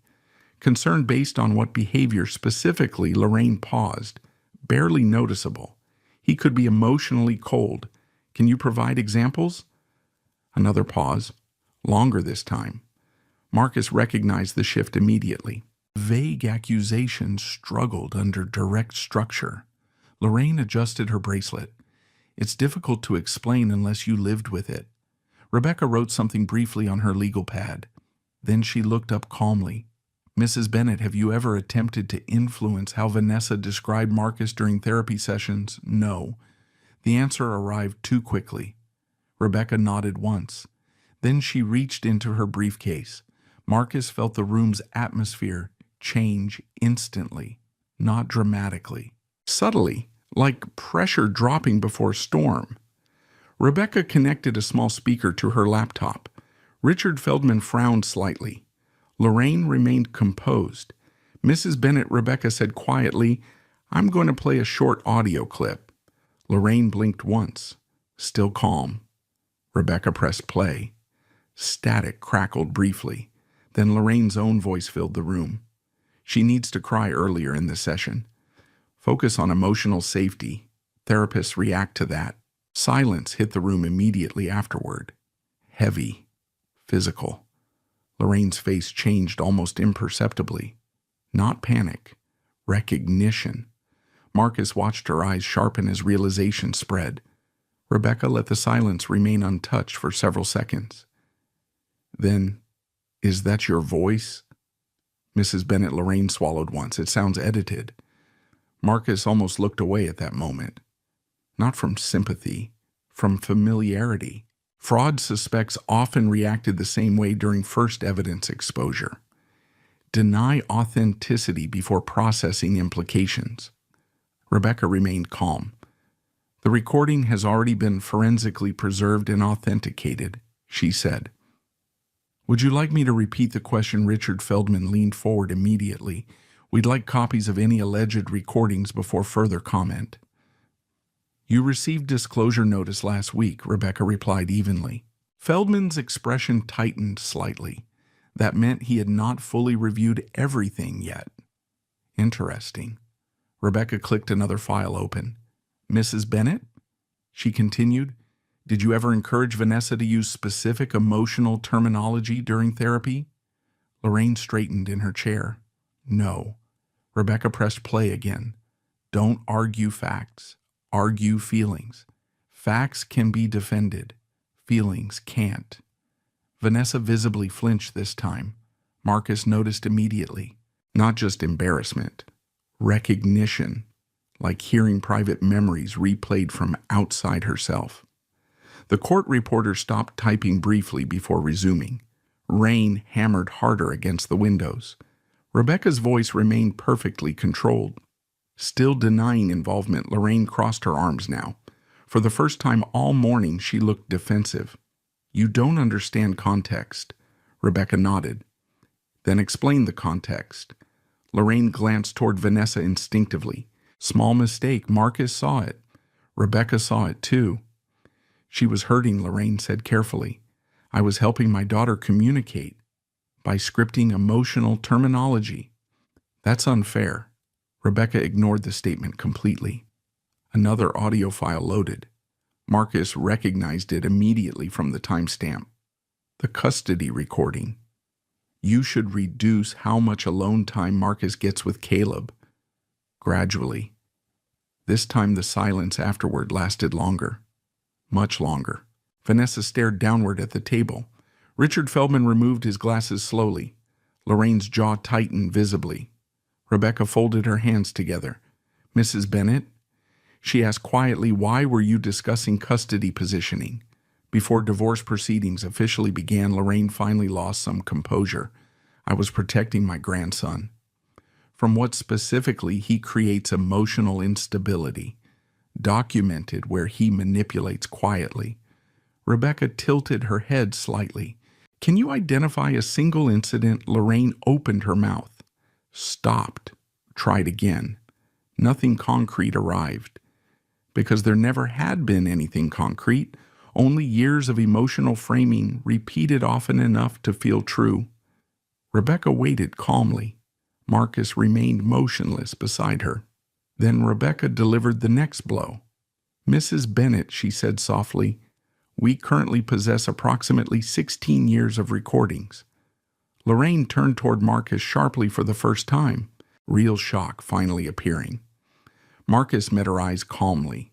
Concern based on what behavior specifically? Lorraine paused. "Barely noticeable. He could be emotionally cold. Can you provide examples?" Another pause. Longer this time. Marcus recognized the shift immediately. Vague accusations struggled under direct structure. Lorraine adjusted her bracelet. "It's difficult to explain unless you lived with it." Rebecca wrote something briefly on her legal pad. Then she looked up calmly. "Mrs. Bennett, have you ever attempted to influence how Vanessa described Marcus during therapy sessions?" "No." The answer arrived too quickly. Rebecca nodded once. Then she reached into her briefcase. Marcus felt the room's atmosphere change instantly, not dramatically. Subtly, like pressure dropping before a storm. Rebecca connected a small speaker to her laptop. Richard Feldman frowned slightly. Lorraine remained composed. "Mrs. Bennett," Rebecca said quietly, "I'm going to play a short audio clip." Lorraine blinked once. Still calm. Rebecca pressed play. Static crackled briefly. Then Lorraine's own voice filled the room. "She needs to cry earlier in the session. Focus on emotional safety. Therapists react to that." Silence hit the room immediately afterward. Heavy. Physical. Lorraine's face changed almost imperceptibly. Not panic. Recognition. Marcus watched her eyes sharpen as realization spread. Rebecca let the silence remain untouched for several seconds. Then, "Is that your voice?" Mrs. Bennett. Lorraine swallowed once. "It sounds edited." Marcus almost looked away at that moment. Not from sympathy, from familiarity. Fraud suspects often reacted the same way during first evidence exposure. Deny authenticity before processing implications. Rebecca remained calm. "The recording has already been forensically preserved and authenticated," she said. "Would you like me to repeat the question?" Richard Feldman leaned forward immediately. "We'd like copies of any alleged recordings before further comment." "You received disclosure notice last week," Rebecca replied evenly. Feldman's expression tightened slightly. That meant he had not fully reviewed everything yet. Interesting. Rebecca clicked another file open. "Mrs. Bennett?" she continued. "Did you ever encourage Vanessa to use specific emotional terminology during therapy?" Lorraine straightened in her chair. "No." Rebecca pressed play again. "Don't argue facts. Argue feelings. Facts can be defended. Feelings can't." Vanessa visibly flinched this time. Marcus noticed immediately. Not just embarrassment, recognition, like hearing private memories replayed from outside herself. The court reporter stopped typing briefly before resuming. Rain hammered harder against the windows. Rebecca's voice remained perfectly controlled. Still denying involvement, Lorraine crossed her arms now. For the first time all morning, she looked defensive. "You don't understand context." Rebecca nodded. "Then explain the context." Lorraine glanced toward Vanessa instinctively. Small mistake, Marcus saw it. Rebecca saw it too. "She was hurting," Lorraine said carefully. "I was helping my daughter communicate by scripting emotional terminology." "That's unfair." Rebecca ignored the statement completely. Another audio file loaded. Marcus recognized it immediately from the timestamp. The custody recording. "You should reduce how much alone time Marcus gets with Caleb." Gradually. This time the silence afterward lasted longer. Much longer. Vanessa stared downward at the table. Richard Feldman removed his glasses slowly. Lorraine's jaw tightened visibly. Rebecca folded her hands together. "Mrs. Bennett?" She asked quietly, "Why were you discussing custody positioning?" Before divorce proceedings officially began, Lorraine finally lost some composure. "I was protecting my grandson." "From what specifically he creates emotional instability, documented where he manipulates quietly." Rebecca tilted her head slightly. "Can you identify a single incident?" Lorraine opened her mouth, stopped, tried again. Nothing concrete arrived. Because there never had been anything concrete, only years of emotional framing repeated often enough to feel true. Rebecca waited calmly. Marcus remained motionless beside her. Then Rebecca delivered the next blow. "Mrs. Bennett," she said softly, "we currently possess approximately 16 years of recordings." Lorraine turned toward Marcus sharply for the first time, real shock finally appearing. Marcus met her eyes calmly.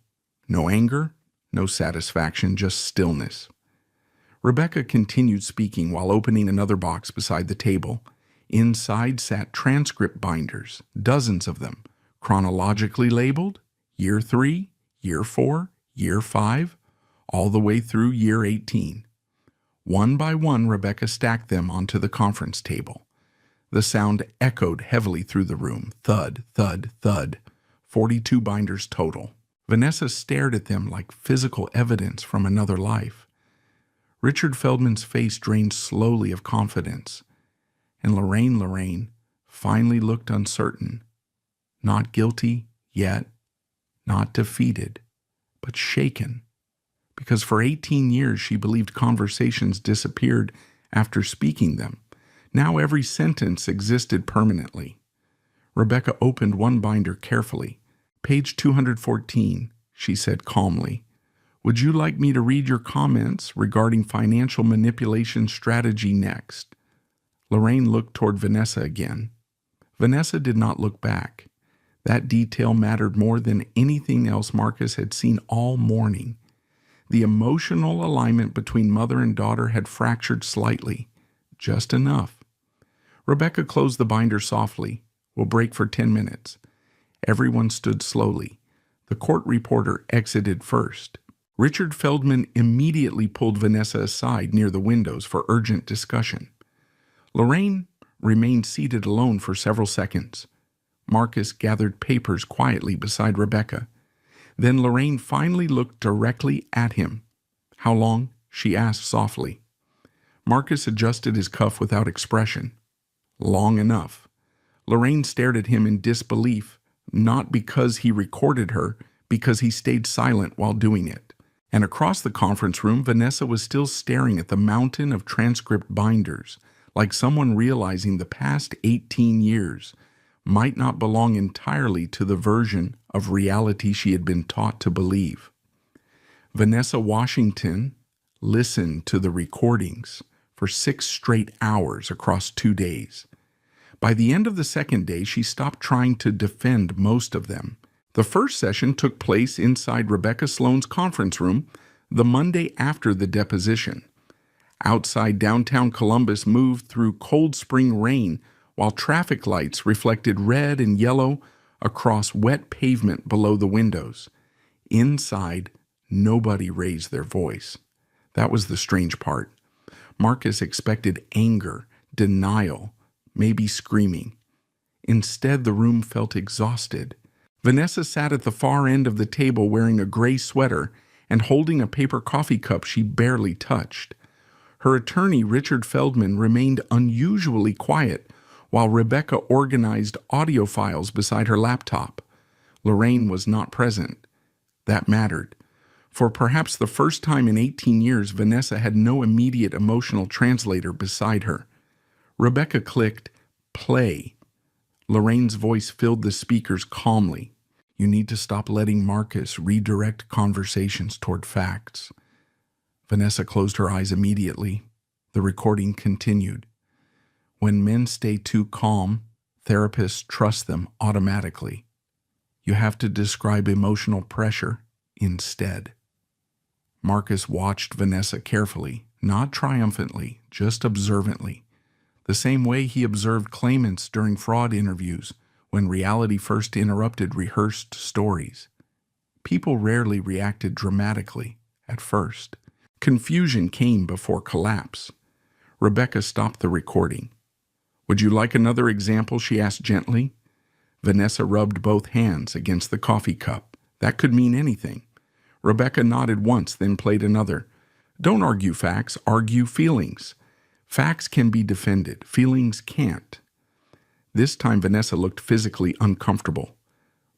No anger, no satisfaction, just stillness. Rebecca continued speaking while opening another box beside the table. Inside sat transcript binders, dozens of them, chronologically labeled, year 3, year 4, year 5, all the way through year 18. One by one, Rebecca stacked them onto the conference table. The sound echoed heavily through the room, thud, thud, thud. 42 binders total. Vanessa stared at them like physical evidence from another life. Richard Feldman's face drained slowly of confidence, and Lorraine finally looked uncertain. Not guilty yet, not defeated, but shaken. Because for 18 years she believed conversations disappeared after speaking them. Now every sentence existed permanently. Rebecca opened one binder carefully. "Page 214, she said calmly. "Would you like me to read your comments regarding financial manipulation strategy next?" Lorraine looked toward Vanessa again. Vanessa did not look back. That detail mattered more than anything else Marcus had seen all morning. The emotional alignment between mother and daughter had fractured slightly, just enough. Rebecca closed the binder softly. "We'll break for 10 minutes. Everyone stood slowly. The court reporter exited first. Richard Feldman immediately pulled Vanessa aside near the windows for urgent discussion. Lorraine remained seated alone for several seconds. Marcus gathered papers quietly beside Rebecca. Then Lorraine finally looked directly at him. "How long?" she asked softly. Marcus adjusted his cuff without expression. "Long enough." Lorraine stared at him in disbelief, not because he recorded her, because he stayed silent while doing it. And across the conference room, Vanessa was still staring at the mountain of transcript binders, like someone realizing the past 18 years might not belong entirely to the version of reality she had been taught to believe. Vanessa Washington listened to the recordings for 6 straight hours across 2 days. By the end of the second day, she stopped trying to defend most of them. The first session took place inside Rebecca Sloan's conference room the Monday after the deposition. Outside downtown Columbus moved through cold spring rain while traffic lights reflected red and yellow across wet pavement below the windows. Inside, nobody raised their voice. That was the strange part. Marcus expected anger, denial, maybe screaming. Instead, the room felt exhausted. Vanessa sat at the far end of the table wearing a gray sweater and holding a paper coffee cup she barely touched. Her attorney, Richard Feldman, remained unusually quiet while Rebecca organized audio files beside her laptop. Lorraine was not present. That mattered. For perhaps the first time in 18 years, Vanessa had no immediate emotional translator beside her. Rebecca clicked play. Lorraine's voice filled the speakers calmly. You need to stop letting Marcus redirect conversations toward facts. Vanessa closed her eyes immediately. The recording continued. When men stay too calm, therapists trust them automatically. You have to describe emotional pressure instead. Marcus watched Vanessa carefully, not triumphantly, just observantly, the same way he observed claimants during fraud interviews when reality first interrupted rehearsed stories. People rarely reacted dramatically at first. Confusion came before collapse. Rebecca stopped the recording. Would you like another example? She asked gently. Vanessa rubbed both hands against the coffee cup. That could mean anything. Rebecca nodded once, then played another. Don't argue facts, argue feelings. Facts can be defended, feelings can't. This time Vanessa looked physically uncomfortable.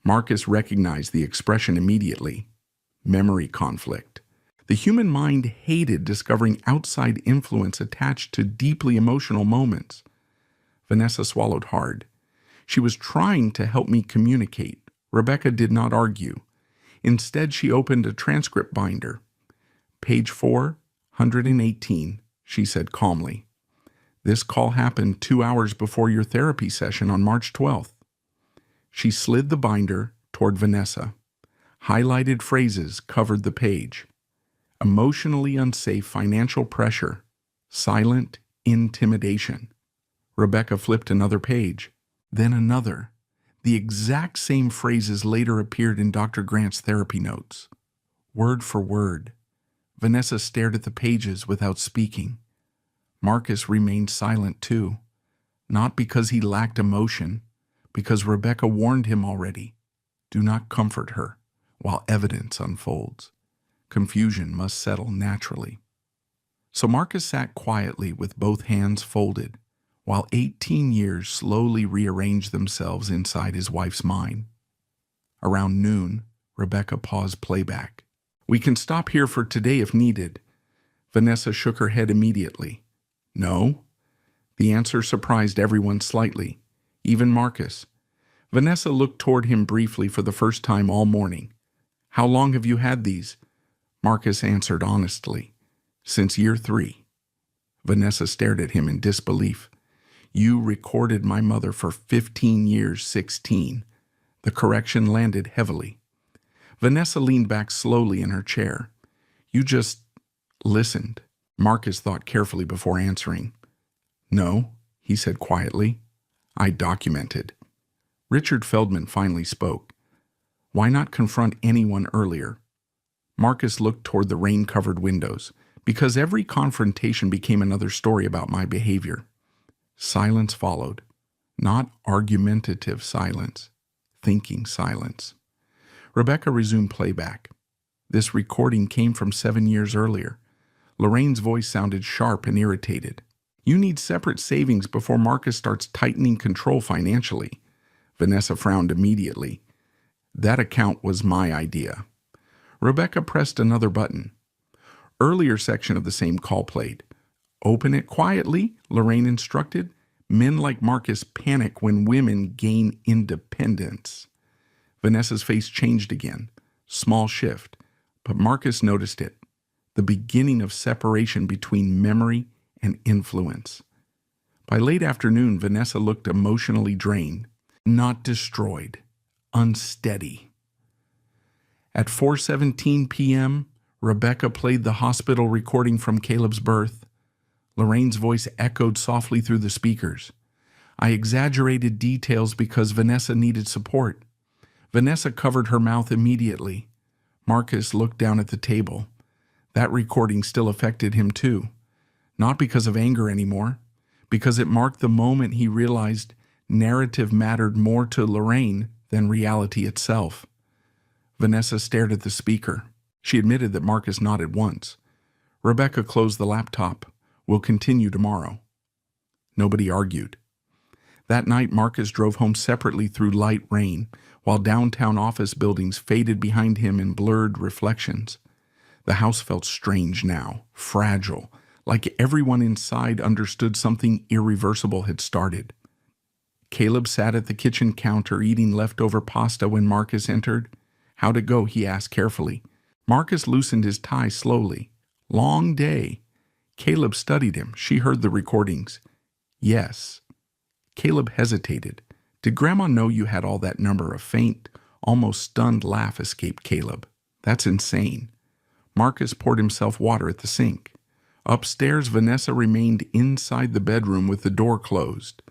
Marcus recognized the expression immediately. Memory conflict. The human mind hated discovering outside influence attached to deeply emotional moments. Vanessa swallowed hard. She was trying to help me communicate. Rebecca did not argue. Instead, she opened a transcript binder. Page 418, she said calmly. This call happened 2 hours before your therapy session on March 12th. She slid the binder toward Vanessa. Highlighted phrases covered the page. Emotionally unsafe financial pressure. Silent intimidation. Rebecca flipped another page, then another. The exact same phrases later appeared in Dr. Grant's therapy notes. Word for word. Vanessa stared at the pages without speaking. Marcus remained silent too, not because he lacked emotion, because Rebecca warned him already. Do not comfort her while evidence unfolds. Confusion must settle naturally. So Marcus sat quietly with both hands folded, while 18 years slowly rearranged themselves inside his wife's mind. Around noon, Rebecca paused playback. We can stop here for today if needed. Vanessa shook her head immediately. No. The answer surprised everyone slightly, even Marcus. Vanessa looked toward him briefly for the first time all morning. How long have you had these? Marcus answered honestly. Since year 3. Vanessa stared at him in disbelief. You recorded my mother for 15 years, 16. The correction landed heavily. Vanessa leaned back slowly in her chair. You just listened. Marcus thought carefully before answering. No, he said quietly. I documented. Richard Feldman finally spoke. Why not confront anyone earlier? Marcus looked toward the rain-covered windows, because every confrontation became another story about my behavior. Silence followed. Not argumentative silence. Thinking silence. Rebecca resumed playback. This recording came from 7 years earlier. Lorraine's voice sounded sharp and irritated. You need separate savings before Marcus starts tightening control financially. Vanessa frowned immediately. That account was my idea. Rebecca pressed another button. Earlier section of the same call played. Open it quietly, Lorraine instructed. Men like Marcus panic when women gain independence. Vanessa's face changed again. Small shift. But Marcus noticed it. The beginning of separation between memory and influence. By late afternoon, Vanessa looked emotionally drained, not destroyed, unsteady. At 4:17 p.m., Rebecca played the hospital recording from Caleb's birth. Lorraine's voice echoed softly through the speakers. I exaggerated details because Vanessa needed support. Vanessa covered her mouth immediately. Marcus looked down at the table. That recording still affected him too. Not because of anger anymore, because it marked the moment he realized narrative mattered more to Lorraine than reality itself. Vanessa stared at the speaker. She admitted that Marcus nodded once. Rebecca closed the laptop. We'll continue tomorrow. Nobody argued. That night, Marcus drove home separately through light rain, while downtown office buildings faded behind him in blurred reflections. The house felt strange now, fragile, like everyone inside understood something irreversible had started. Caleb sat at the kitchen counter eating leftover pasta when Marcus entered. How'd it go? He asked carefully. Marcus loosened his tie slowly. Long day. Caleb studied him. She heard the recordings. Yes. Caleb hesitated. Did Grandma know you had all that number? A faint, almost stunned laugh escaped Caleb. That's insane. Marcus poured himself water at the sink. Upstairs, Vanessa remained inside the bedroom with the door closed.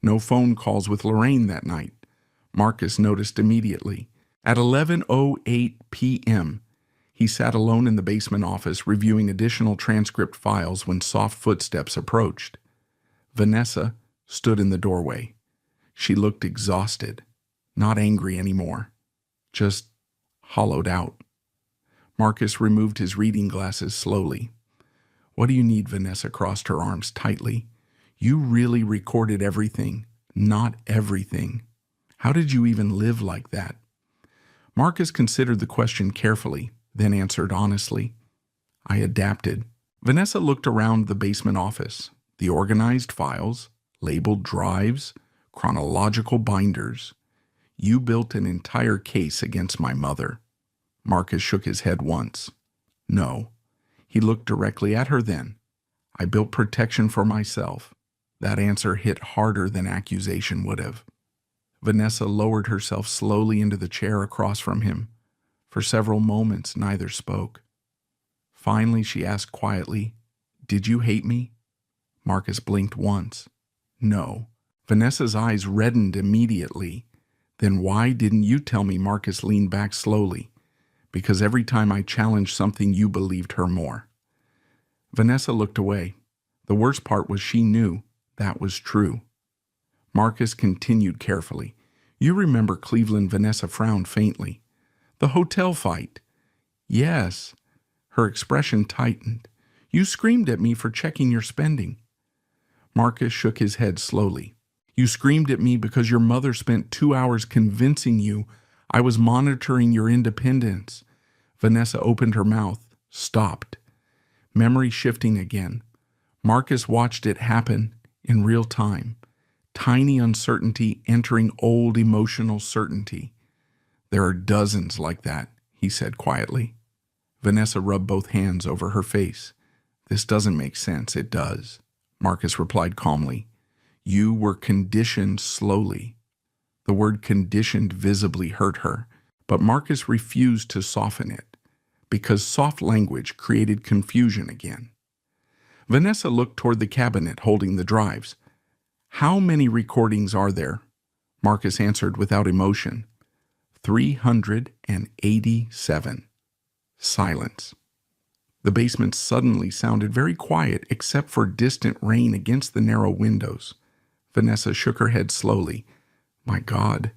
No phone calls with Lorraine that night. Marcus noticed immediately. At 11:08 p.m., he sat alone in the basement office reviewing additional transcript files when soft footsteps approached. Vanessa stood in the doorway. She looked exhausted, not angry anymore, just hollowed out. Marcus removed his reading glasses slowly. What do you need? Vanessa crossed her arms tightly. You really recorded everything, not everything. How did you even live like that? Marcus considered the question carefully, then answered honestly. I adapted. Vanessa looked around the basement office. The organized files, labeled drives, chronological binders. You built an entire case against my mother. Marcus shook his head once. No. He looked directly at her then. I built protection for myself. That answer hit harder than accusation would have. Vanessa lowered herself slowly into the chair across from him. For several moments, neither spoke. Finally, she asked quietly, Did you hate me? Marcus blinked once. No. Vanessa's eyes reddened immediately. Then why didn't you tell me? Marcus leaned back slowly. Because every time I challenged something, you believed her more. Vanessa looked away. The worst part was she knew that was true. Marcus continued carefully. You remember Cleveland? Vanessa frowned faintly. The hotel fight. Yes. Her expression tightened. You screamed at me for checking your spending. Marcus shook his head slowly. You screamed at me because your mother spent 2 hours convincing you I was monitoring your independence. Vanessa opened her mouth, stopped. Memory shifting again. Marcus watched it happen in real time. Tiny uncertainty entering old emotional certainty. There are dozens like that, he said quietly. Vanessa rubbed both hands over her face. This doesn't make sense. It does, Marcus replied calmly. You were conditioned slowly. The word conditioned visibly hurt her, but Marcus refused to soften it, because soft language created confusion again. Vanessa looked toward the cabinet holding the drives. How many recordings are there? Marcus answered without emotion. 387. Silence. The basement suddenly sounded very quiet except for distant rain against the narrow windows. Vanessa shook her head slowly. My God.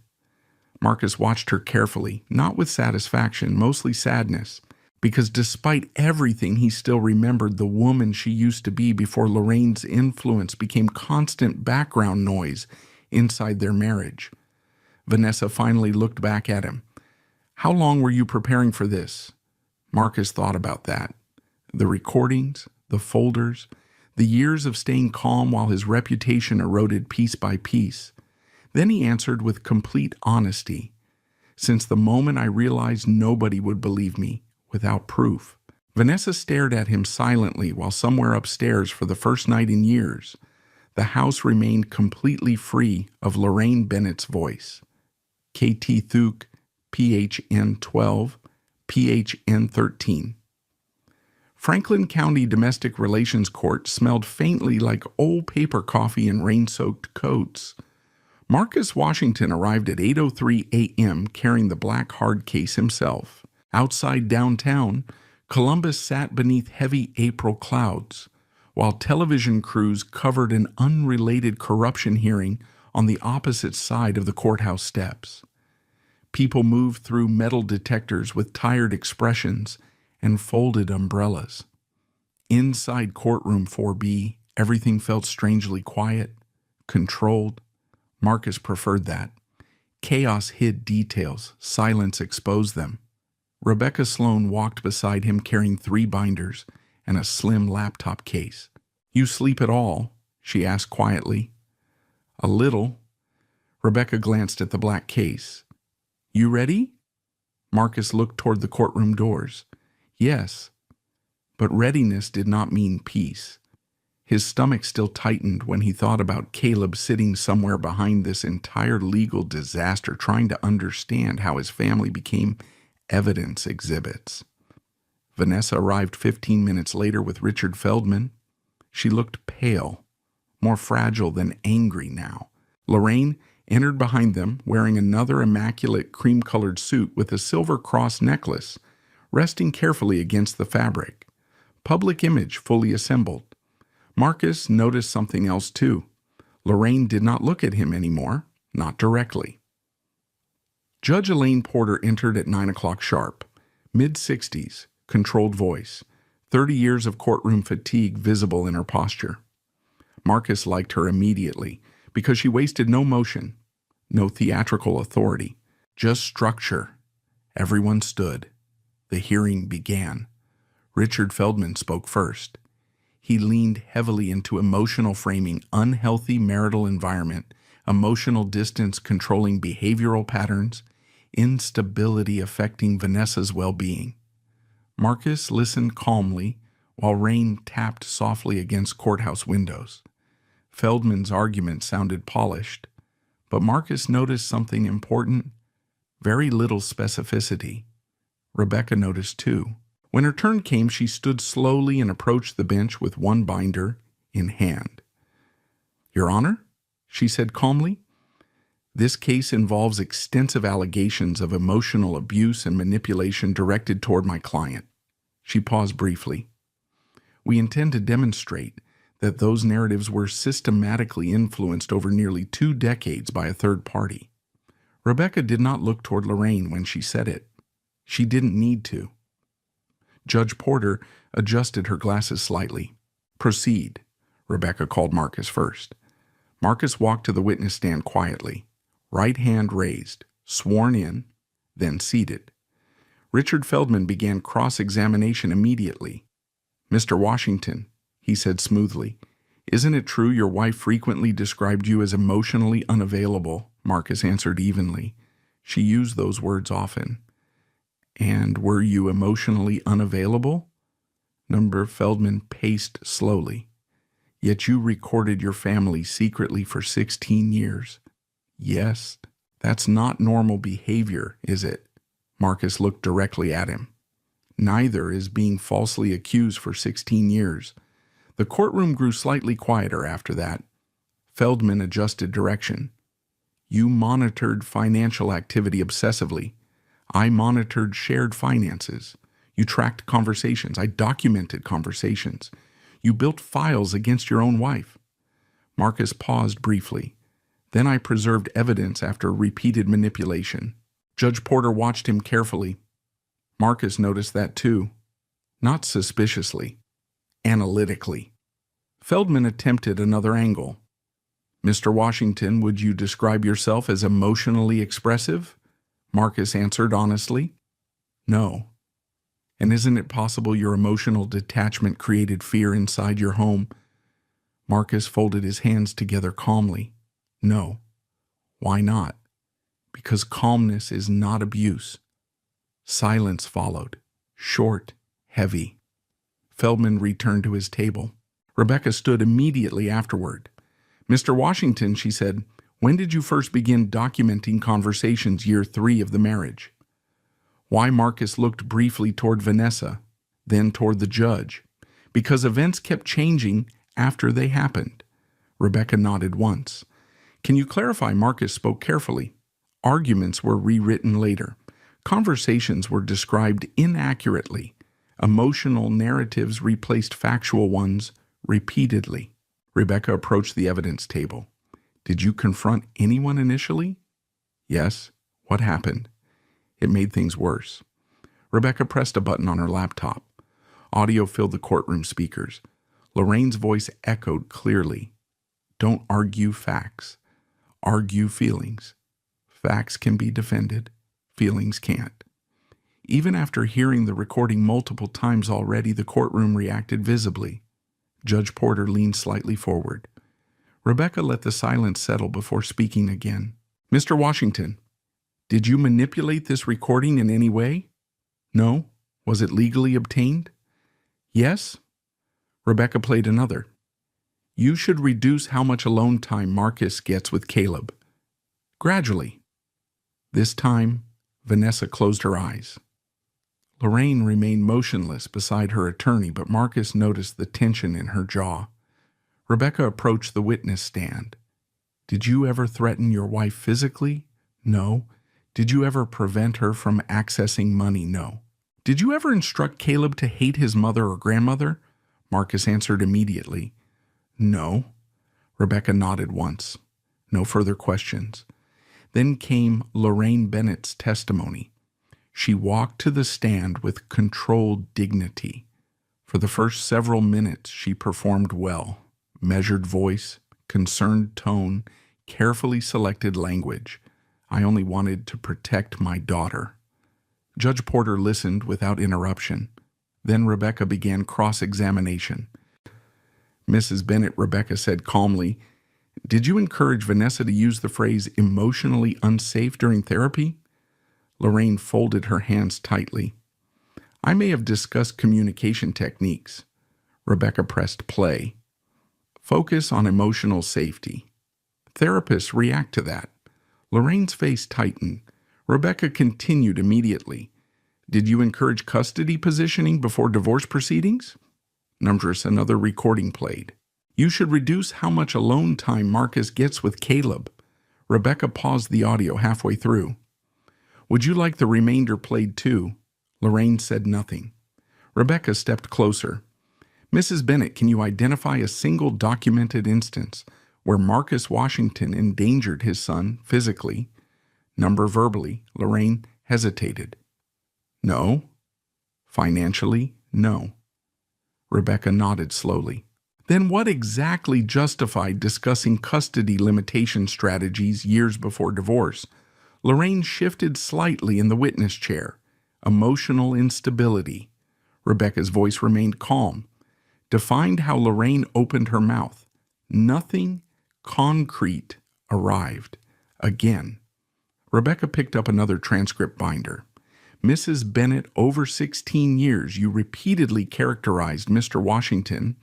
Marcus watched her carefully, not with satisfaction, mostly sadness, because despite everything, he still remembered the woman she used to be before Lorraine's influence became constant background noise inside their marriage. Vanessa finally looked back at him. How long were you preparing for this? Marcus thought about that. The recordings, the folders, the years of staying calm while his reputation eroded piece by piece. Then he answered with complete honesty. Since the moment I realized nobody would believe me, without proof. Vanessa stared at him silently while somewhere upstairs for the first night in years, the house remained completely free of Lorraine Bennett's voice. KT Thuk, PHN 12, PHN 13. Franklin County Domestic Relations Court smelled faintly like old paper coffee and rain-soaked coats. Marcus Washington arrived at 8:03 a.m. carrying the black hard case himself. Outside downtown, Columbus sat beneath heavy April clouds, while television crews covered an unrelated corruption hearing on the opposite side of the courthouse steps. People moved through metal detectors with tired expressions and folded umbrellas. Inside courtroom 4B, everything felt strangely quiet, controlled. Marcus preferred that. Chaos hid details, silence exposed them. Rebecca Sloan walked beside him carrying 3 binders and a slim laptop case. "You sleep at all?" she asked quietly. "A little." Rebecca glanced at the black case. "You ready?" Marcus looked toward the courtroom doors. Yes, but readiness did not mean peace. His stomach still tightened when he thought about Caleb sitting somewhere behind this entire legal disaster, trying to understand how his family became evidence exhibits. Vanessa arrived 15 minutes later with Richard Feldman. She looked pale, more fragile than angry now. Lorraine entered behind them, wearing another immaculate cream-colored suit with a silver cross necklace, resting carefully against the fabric. Public image fully assembled. Marcus noticed something else too. Lorraine did not look at him anymore, not directly. Judge Elaine Porter entered at 9 o'clock sharp. Mid-60s, controlled voice, 30 years of courtroom fatigue visible in her posture. Marcus liked her immediately because she wasted no motion, no theatrical authority, just structure. Everyone stood. The hearing began. Richard Feldman spoke first. He leaned heavily into emotional framing, unhealthy marital environment, emotional distance controlling behavioral patterns, instability affecting Vanessa's well-being. Marcus listened calmly while rain tapped softly against courthouse windows. Feldman's argument sounded polished, but Marcus noticed something important, very little specificity. Rebecca noticed too. When her turn came, she stood slowly and approached the bench with one binder in hand. "Your Honor," she said calmly, "this case involves extensive allegations of emotional abuse and manipulation directed toward my client." She paused briefly. "We intend to demonstrate that those narratives were systematically influenced over nearly 2 decades by a third party." Rebecca did not look toward Lorraine when she said it. She didn't need to. Judge Porter adjusted her glasses slightly. "Proceed," Rebecca called Marcus first. Marcus walked to the witness stand quietly, right hand raised, sworn in, then seated. Richard Feldman began cross-examination immediately. "Mr. Washington," he said smoothly, "isn't it true your wife frequently described you as emotionally unavailable?" Marcus answered evenly. "She used those words often." "And were you emotionally unavailable?" Number Feldman paced slowly. "Yet you recorded your family secretly for 16 years. Yes, that's not normal behavior, is it?" Marcus looked directly at him. "Neither is being falsely accused for 16 years. The courtroom grew slightly quieter after that. Feldman adjusted direction. "You monitored financial activity obsessively. I monitored shared finances. You tracked conversations. I documented conversations. You built files against your own wife." Marcus paused briefly. "Then I preserved evidence after repeated manipulation." Judge Porter watched him carefully. Marcus noticed that too. Not suspiciously. Analytically. Feldman attempted another angle. "Mr. Washington, would you describe yourself as emotionally expressive?" Marcus answered honestly. "No." "And isn't it possible your emotional detachment created fear inside your home?" Marcus folded his hands together calmly. "No." "Why not?" "Because calmness is not abuse." Silence followed, short, heavy. Feldman returned to his table. Rebecca stood immediately afterward. "Mr. Washington," she said, "when did you first begin documenting conversations year 3 of the marriage?" Why Marcus looked briefly toward Vanessa. then toward the judge, because events kept changing after they happened. Rebecca nodded once. Can you clarify? Marcus spoke carefully. Arguments were rewritten later. Conversations were described inaccurately. Emotional narratives replaced factual ones repeatedly. Rebecca approached the evidence table. Did you confront anyone initially? Yes. What happened? It made things worse. Rebecca pressed a button on her laptop. Audio filled the courtroom speakers. Lorraine's voice echoed clearly. Don't argue facts. Argue feelings. Facts can be defended. Feelings can't. Even after hearing the recording multiple times already, the courtroom reacted visibly. Judge Porter leaned slightly forward. Rebecca let the silence settle before speaking again. Mr. Washington, did you manipulate this recording in any way? No. Was it legally obtained? Yes. Rebecca played another. You should reduce how much alone time Marcus gets with Caleb. Gradually. This time, Vanessa closed her eyes. Lorraine remained motionless beside her attorney, but Marcus noticed the tension in her jaw. Rebecca approached the witness stand. Did you ever threaten your wife physically? No. Did you ever prevent her from accessing money? No. Did you ever instruct Caleb to hate his mother or grandmother? Marcus answered immediately. No. Rebecca nodded once. No further questions. Then came Lorraine Bennett's testimony. She walked to the stand with controlled dignity. For the first several minutes, she performed well. Measured voice, concerned tone, carefully selected language. I only wanted to protect my daughter. Judge Porter listened without interruption. Then Rebecca began cross-examination. Mrs. Bennett, Rebecca said calmly, did you encourage Vanessa to use the phrase emotionally unsafe during therapy? Lorraine folded her hands tightly. I may have discussed communication techniques. Rebecca pressed play. Focus on emotional safety. Therapists react to that. Lorraine's face tightened. Rebecca continued immediately. Did you encourage custody positioning before divorce proceedings? Numbers, another recording played. You should reduce how much alone time Marcus gets with Caleb. Rebecca paused the audio halfway through. Would you like the remainder played too? Lorraine said nothing. Rebecca stepped closer. Mrs. Bennett, can you identify a single documented instance where Marcus Washington endangered his son physically? Number verbally, Lorraine hesitated. No. Financially, no. Rebecca nodded slowly. Then what exactly justified discussing custody limitation strategies years before divorce? Lorraine shifted slightly in the witness chair. Emotional instability. Rebecca's voice remained calm. Defined how Lorraine opened her mouth. Nothing concrete arrived. Again. Rebecca picked up another transcript binder. Mrs. Bennett, over 16 years, you repeatedly characterized Mr. Washington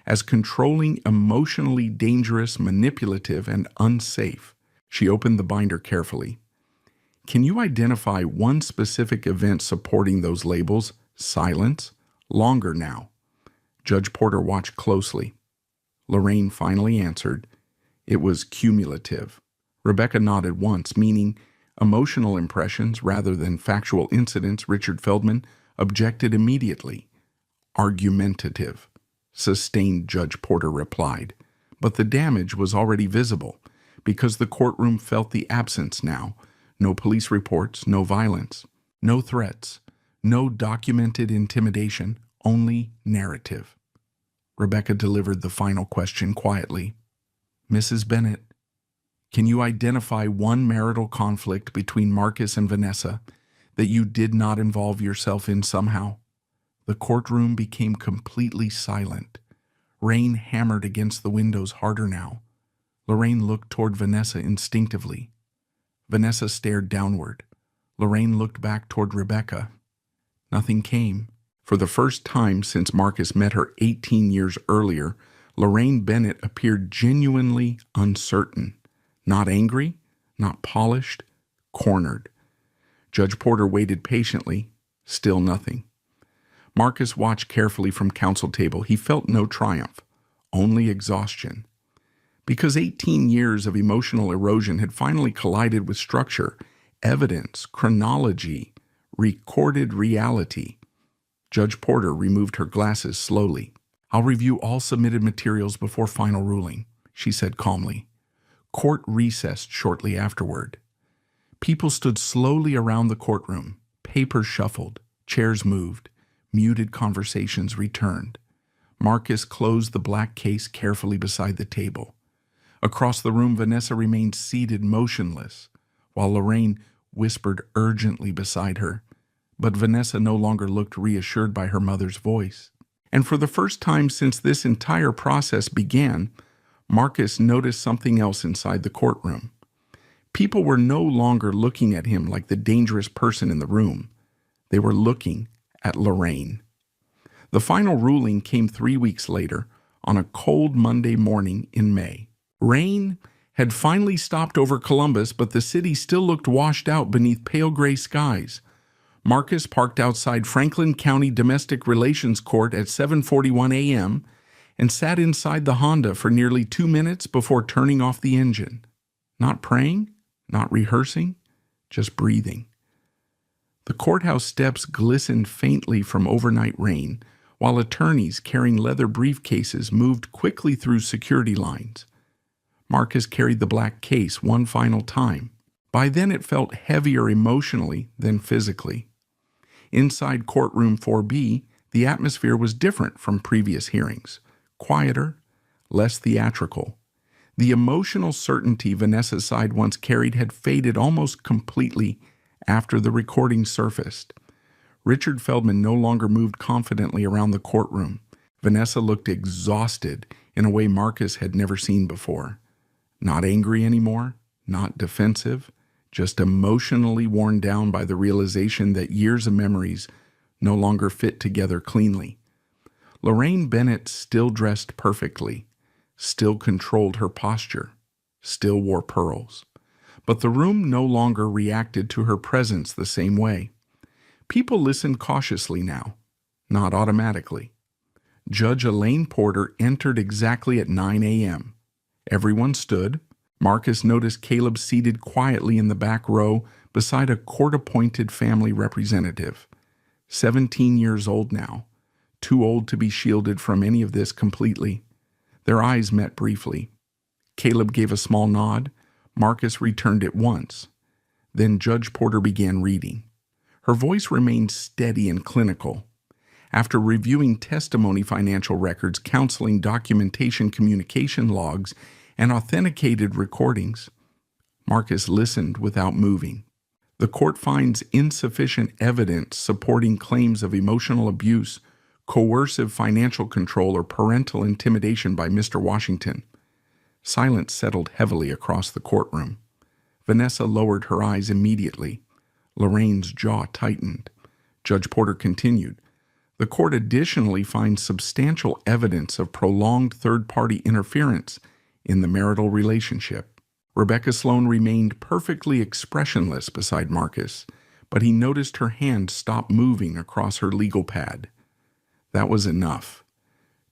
as controlling, emotionally dangerous, manipulative, and unsafe. She opened the binder carefully. Can you identify one specific event supporting those labels? Silence. Longer now. Judge Porter watched closely. Lorraine finally answered. It was cumulative. Rebecca nodded once, meaning emotional impressions rather than factual incidents. Richard Feldman objected immediately. Argumentative. Sustained, Judge Porter replied. But the damage was already visible, because the courtroom felt the absence now. No police reports, no violence, no threats, no documented intimidation, only narrative. Rebecca delivered the final question quietly. Mrs. Bennett, can you identify one marital conflict between Marcus and Vanessa that you did not involve yourself in somehow? The courtroom became completely silent. Rain hammered against the windows harder now. Lorraine looked toward Vanessa instinctively. Vanessa stared downward. Lorraine looked back toward Rebecca. Nothing came. For the first time since Marcus met her 18 years earlier, Lorraine Bennett appeared genuinely uncertain. Not angry, not polished, cornered. Judge Porter waited patiently. Still nothing. Marcus watched carefully from counsel table. He felt no triumph, only exhaustion. Because 18 years of emotional erosion had finally collided with structure, evidence, chronology, recorded reality. Judge Porter removed her glasses slowly. "I'll review all submitted materials before final ruling," she said calmly. Court recessed shortly afterward. People stood slowly around the courtroom. Papers shuffled, chairs moved, muted conversations returned. Marcus closed the black case carefully beside the table. Across the room, Vanessa remained seated motionless, while Lorraine whispered urgently beside her. But Vanessa no longer looked reassured by her mother's voice. And for the first time since this entire process began, Marcus noticed something else inside the courtroom. People were no longer looking at him like the dangerous person in the room. They were looking at Lorraine. The final ruling came 3 weeks later, on a cold Monday morning in May. Rain had finally stopped over Columbus, but the city still looked washed out beneath pale gray skies. Marcus parked outside Franklin County Domestic Relations Court at 7:41 a.m. and sat inside the Honda for nearly 2 minutes before turning off the engine. Not praying, not rehearsing, just breathing. The courthouse steps glistened faintly from overnight rain, while attorneys carrying leather briefcases moved quickly through security lines. Marcus carried the black case one final time. By then it felt heavier emotionally than physically. Inside courtroom 4B, the atmosphere was different from previous hearings. Quieter, less theatrical. The emotional certainty Vanessa's side once carried had faded almost completely after the recording surfaced. Richard Feldman no longer moved confidently around the courtroom. Vanessa looked exhausted in a way Marcus had never seen before. Not angry anymore, not defensive, just emotionally worn down by the realization that years of memories no longer fit together cleanly. Lorraine Bennett still dressed perfectly, still controlled her posture, still wore pearls. But the room no longer reacted to her presence the same way. People listened cautiously now, not automatically. Judge Elaine Porter entered exactly at 9 a.m. Everyone stood. Marcus noticed Caleb seated quietly in the back row beside a court-appointed family representative. 17 years old now, too old to be shielded from any of this completely. Their eyes met briefly. Caleb gave a small nod. Marcus returned it once. Then Judge Porter began reading. Her voice remained steady and clinical. After reviewing testimony, financial records, counseling, documentation, communication logs, and authenticated recordings, Marcus listened without moving. The court finds insufficient evidence supporting claims of emotional abuse, coercive financial control, or parental intimidation by Mr. Washington. Silence settled heavily across the courtroom. Vanessa lowered her eyes immediately. Lorraine's jaw tightened. Judge Porter continued. The court additionally finds substantial evidence of prolonged third-party interference in the marital relationship. Rebecca Sloan remained perfectly expressionless beside Marcus, but he noticed her hand stop moving across her legal pad. That was enough.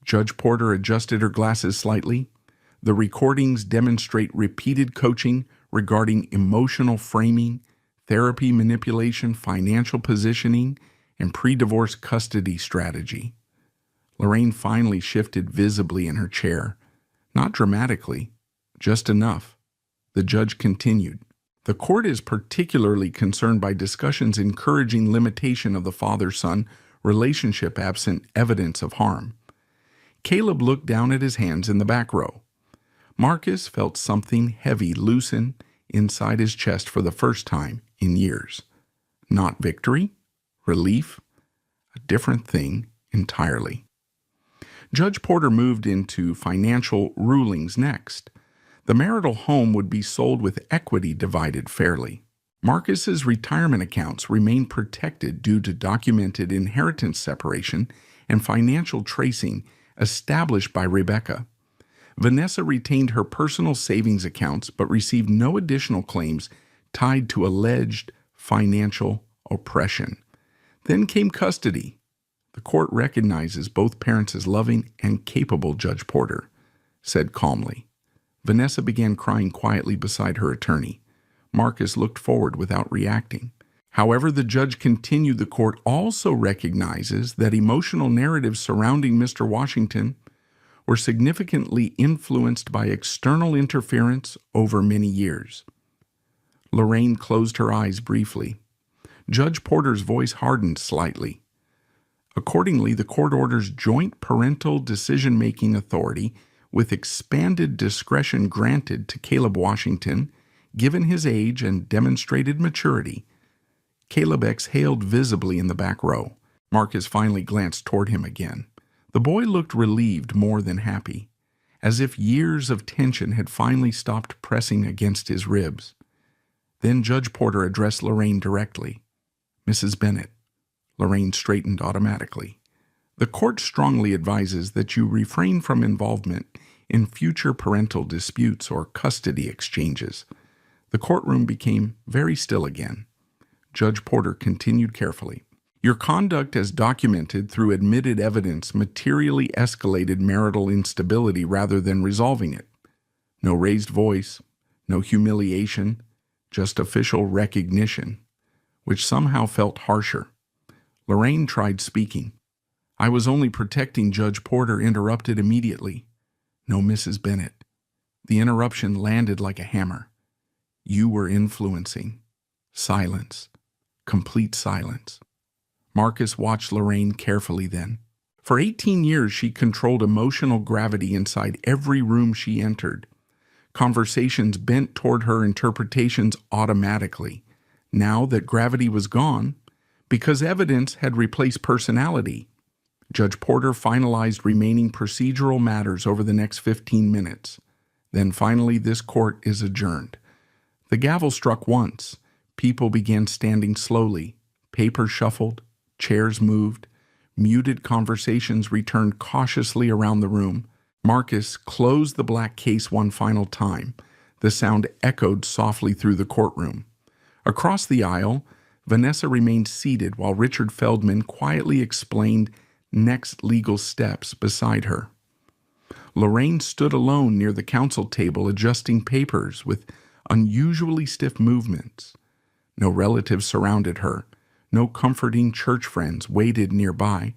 Judge Porter adjusted her glasses slightly. The recordings demonstrate repeated coaching regarding emotional framing, therapy manipulation, financial positioning, and pre-divorce custody strategy. Lorraine finally shifted visibly in her chair. Not dramatically, just enough. The judge continued. The court is particularly concerned by discussions encouraging limitation of the father-son relationship absent evidence of harm. Caleb looked down at his hands in the back row. Marcus felt something heavy loosen inside his chest for the first time in years. Not victory, relief, a different thing entirely. Judge Porter moved into financial rulings next. The marital home would be sold with equity divided fairly. Marcus's retirement accounts remained protected due to documented inheritance separation and financial tracing established by Rebecca. Vanessa retained her personal savings accounts but received no additional claims tied to alleged financial oppression. Then came custody. The court recognizes both parents as loving and capable, Judge Porter said calmly. Vanessa began crying quietly beside her attorney. Marcus looked forward without reacting. However, the judge continued, the court also recognizes that emotional narratives surrounding Mr. Washington were significantly influenced by external interference over many years. Lorraine closed her eyes briefly. Judge Porter's voice hardened slightly. Accordingly, the court orders joint parental decision-making authority with expanded discretion granted to Caleb Washington, given his age and demonstrated maturity. Caleb exhaled visibly in the back row. Marcus finally glanced toward him again. The boy looked relieved more than happy, as if years of tension had finally stopped pressing against his ribs. Then Judge Porter addressed Lorraine directly. "Mrs. Bennett." Lorraine straightened automatically. "The court strongly advises that you refrain from involvement in future parental disputes or custody exchanges." The courtroom became very still again. Judge Porter continued carefully. "Your conduct as documented through admitted evidence materially escalated marital instability rather than resolving it. No raised voice, no humiliation, just official recognition, which somehow felt harsher." Lorraine tried speaking. "I was only protecting," Judge Porter interrupted immediately. "No, Mrs. Bennett." The interruption landed like a hammer. "You were influencing." Silence. Complete silence. Marcus watched Lorraine carefully then. For 18 years, she controlled emotional gravity inside every room she entered. Conversations bent toward her interpretations automatically. Now that gravity was gone, because evidence had replaced personality, Judge Porter finalized remaining procedural matters over the next 15 minutes. Then finally, this court is adjourned. The gavel struck once. People began standing slowly. Papers shuffled. Chairs moved. Muted conversations returned cautiously around the room. Marcus closed the black case one final time. The sound echoed softly through the courtroom. Across the aisle, Vanessa remained seated while Richard Feldman quietly explained next legal steps beside her. Lorraine stood alone near the counsel table adjusting papers with unusually stiff movements. No relatives surrounded her. No comforting church friends waited nearby.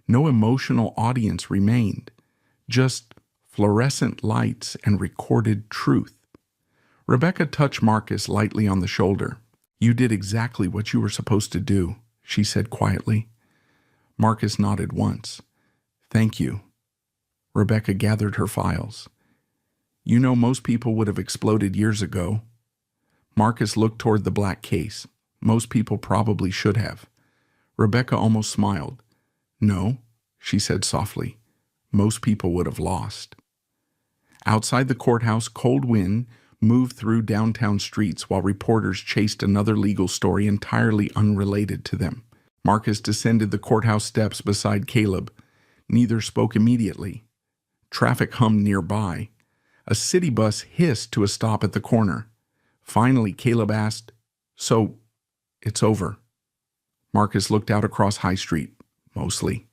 No emotional audience remained. Just fluorescent lights and recorded truth. Rebecca touched Marcus lightly on the shoulder. "You did exactly what you were supposed to do," she said quietly. Marcus nodded once. "Thank you." Rebecca gathered her files. "You know, most people would have exploded years ago." Marcus looked toward the black case. "Most people probably should have." Rebecca almost smiled. "No," she said softly. "Most people would have lost." Outside the courthouse, cold wind moved through downtown streets while reporters chased another legal story entirely unrelated to them. Marcus descended the courthouse steps beside Caleb. Neither spoke immediately. Traffic hummed nearby. A city bus hissed to a stop at the corner. Finally, Caleb asked, "So, it's over?" Marcus looked out across High Street. "Mostly."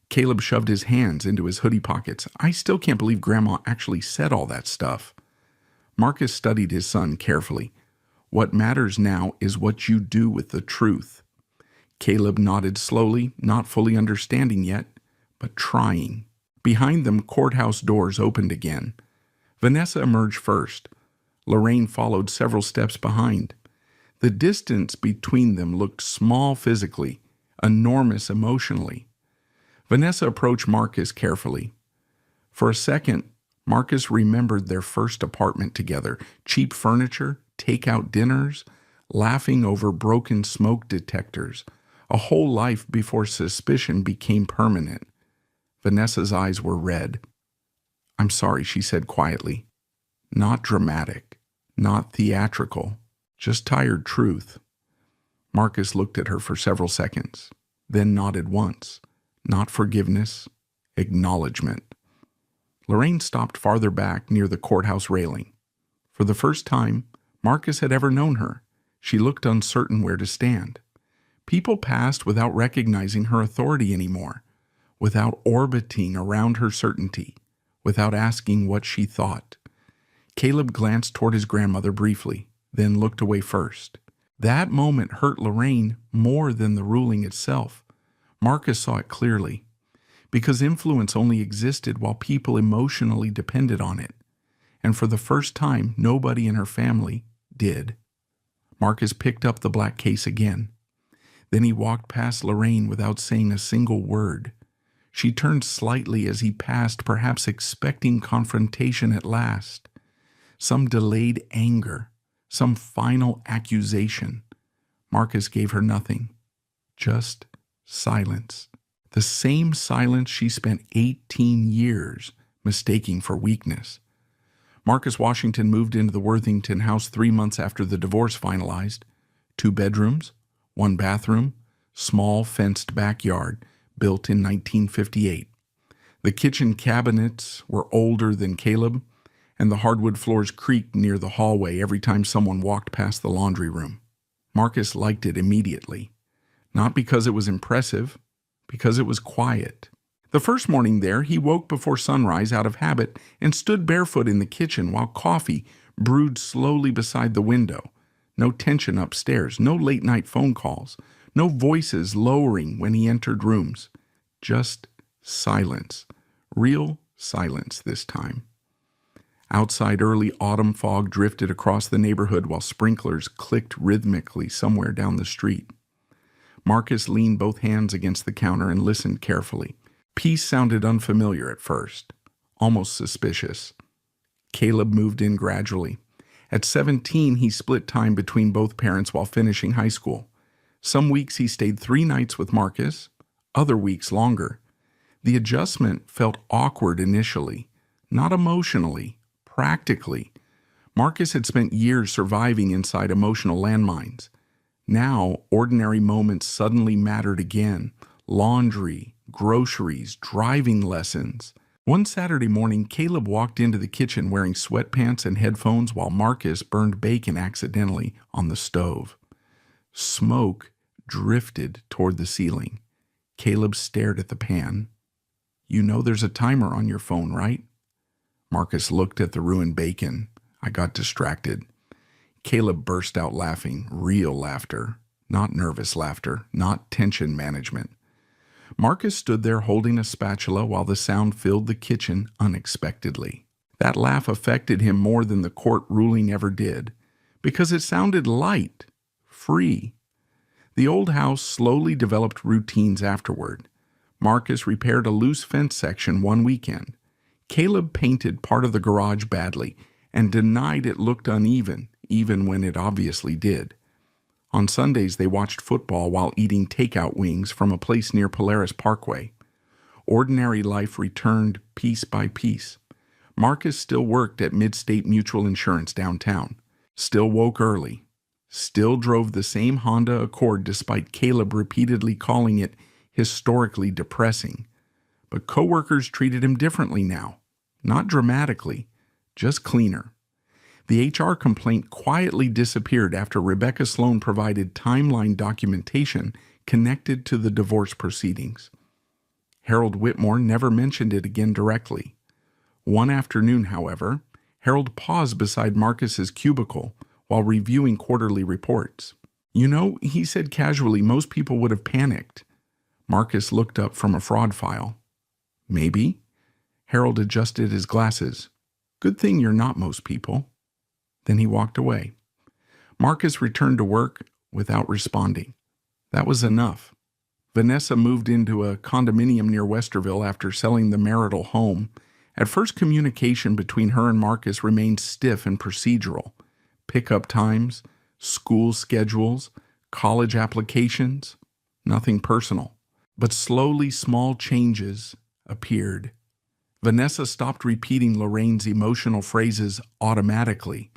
Caleb shoved his hands into his hoodie pockets. "I still can't believe Grandma actually said all that stuff." Marcus studied his son carefully. "What matters now is what you do with the truth." Caleb nodded slowly, not fully understanding yet, but trying. Behind them, courthouse doors opened again. Vanessa emerged first. Lorraine followed several steps behind. The distance between them looked small physically, enormous emotionally. Vanessa approached Marcus carefully. For a second, Marcus remembered their first apartment together, cheap furniture, takeout dinners, laughing over broken smoke detectors, a whole life before suspicion became permanent. Vanessa's eyes were red. "I'm sorry," she said quietly. Not dramatic, not theatrical, just tired truth. Marcus looked at her for several seconds, then nodded once. Not forgiveness, acknowledgement. Lorraine stopped farther back near the courthouse railing. For the first time Marcus had ever known her, she looked uncertain where to stand. People passed without recognizing her authority anymore, without orbiting around her certainty, without asking what she thought. Caleb glanced toward his grandmother briefly, then looked away first. That moment hurt Lorraine more than the ruling itself. Marcus saw it clearly, because influence only existed while people emotionally depended on it, and for the first time, nobody in her family did. Marcus picked up the black case again. Then he walked past Lorraine without saying a single word. She turned slightly as he passed, perhaps expecting confrontation at last. Some delayed anger, some final accusation. Marcus gave her nothing, just silence. The same silence she spent 18 years mistaking for weakness. Marcus Washington moved into the Worthington house 3 months after the divorce finalized. 2 bedrooms, 1 bathroom, small fenced backyard, built in 1958. The kitchen cabinets were older than Caleb, and the hardwood floors creaked near the hallway every time someone walked past the laundry room. Marcus liked it immediately, not because it was impressive, because it was quiet. The first morning there, he woke before sunrise out of habit and stood barefoot in the kitchen while coffee brewed slowly beside the window. No tension upstairs, no late-night phone calls, no voices lowering when he entered rooms. Just silence. Real silence this time. Outside, early autumn fog drifted across the neighborhood while sprinklers clicked rhythmically somewhere down the street. Marcus leaned both hands against the counter and listened carefully. Peace sounded unfamiliar at first, almost suspicious. Caleb moved in gradually. At 17, he split time between both parents while finishing high school. Some weeks he stayed 3 nights with Marcus, other weeks longer. The adjustment felt awkward initially, not emotionally, practically. Marcus had spent years surviving inside emotional landmines. Now, ordinary moments suddenly mattered again. Laundry, groceries, driving lessons. One Saturday morning, Caleb walked into the kitchen wearing sweatpants and headphones while Marcus burned bacon accidentally on the stove. Smoke drifted toward the ceiling. Caleb stared at the pan. "You know there's a timer on your phone, right?" Marcus looked at the ruined bacon. "I got distracted." Caleb burst out laughing, real laughter, not nervous laughter, not tension management. Marcus stood there holding a spatula while the sound filled the kitchen unexpectedly. That laugh affected him more than the court ruling ever did, because it sounded light, free. The old house slowly developed routines afterward. Marcus repaired a loose fence section one weekend. Caleb painted part of the garage badly and denied it looked uneven, even when it obviously did. On Sundays, they watched football while eating takeout wings from a place near Polaris Parkway. Ordinary life returned piece by piece. Marcus still worked at Mid-State Mutual Insurance downtown, still woke early, still drove the same Honda Accord despite Caleb repeatedly calling it historically depressing. But coworkers treated him differently now, not dramatically, just cleaner. The HR complaint quietly disappeared after Rebecca Sloan provided timeline documentation connected to the divorce proceedings. Harold Whitmore never mentioned it again directly. One afternoon, however, Harold paused beside Marcus's cubicle while reviewing quarterly reports. "You know," he said casually, "most people would have panicked." Marcus looked up from a fraud file. "Maybe." Harold adjusted his glasses. "Good thing you're not most people." Then he walked away. Marcus returned to work without responding. That was enough. Vanessa moved into a condominium near Westerville after selling the marital home. At first, communication between her and Marcus remained stiff and procedural. Pickup times, school schedules, college applications, nothing personal. But slowly small changes appeared. Vanessa stopped repeating Lorraine's emotional phrases automatically,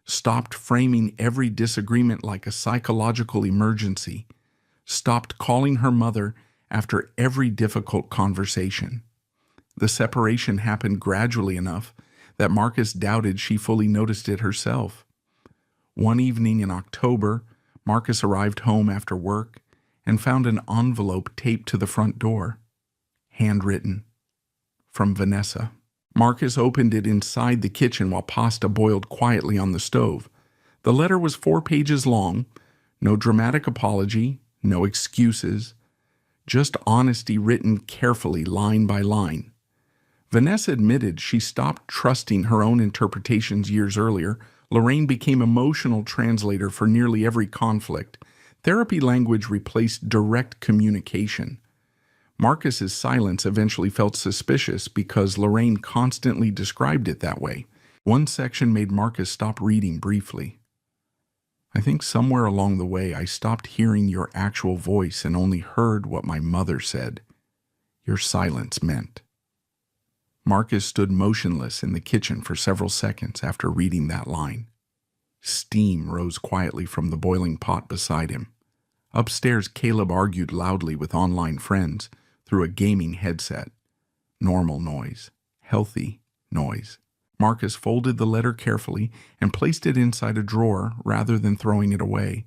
stopped framing every disagreement like a psychological emergency, stopped calling her mother after every difficult conversation. The separation happened gradually enough that Marcus doubted she fully noticed it herself. One evening in October, Marcus arrived home after work and found an envelope taped to the front door. Handwritten. From Vanessa. Marcus opened it inside the kitchen while pasta boiled quietly on the stove. The letter was 4 pages long. No dramatic apology, no excuses. Just honesty written carefully, line by line. Vanessa admitted she stopped trusting her own interpretations years earlier. Lorraine became emotional translator for nearly every conflict. Therapy language replaced direct communication. Marcus's silence eventually felt suspicious because Lorraine constantly described it that way. One section made Marcus stop reading briefly. I think somewhere along the way I stopped hearing your actual voice and only heard what my mother said. Your silence meant. Marcus stood motionless in the kitchen for several seconds after reading that line. Steam rose quietly from the boiling pot beside him. Upstairs, Caleb argued loudly with online friends through a gaming headset. Normal noise. Healthy noise. Marcus folded the letter carefully and placed it inside a drawer rather than throwing it away.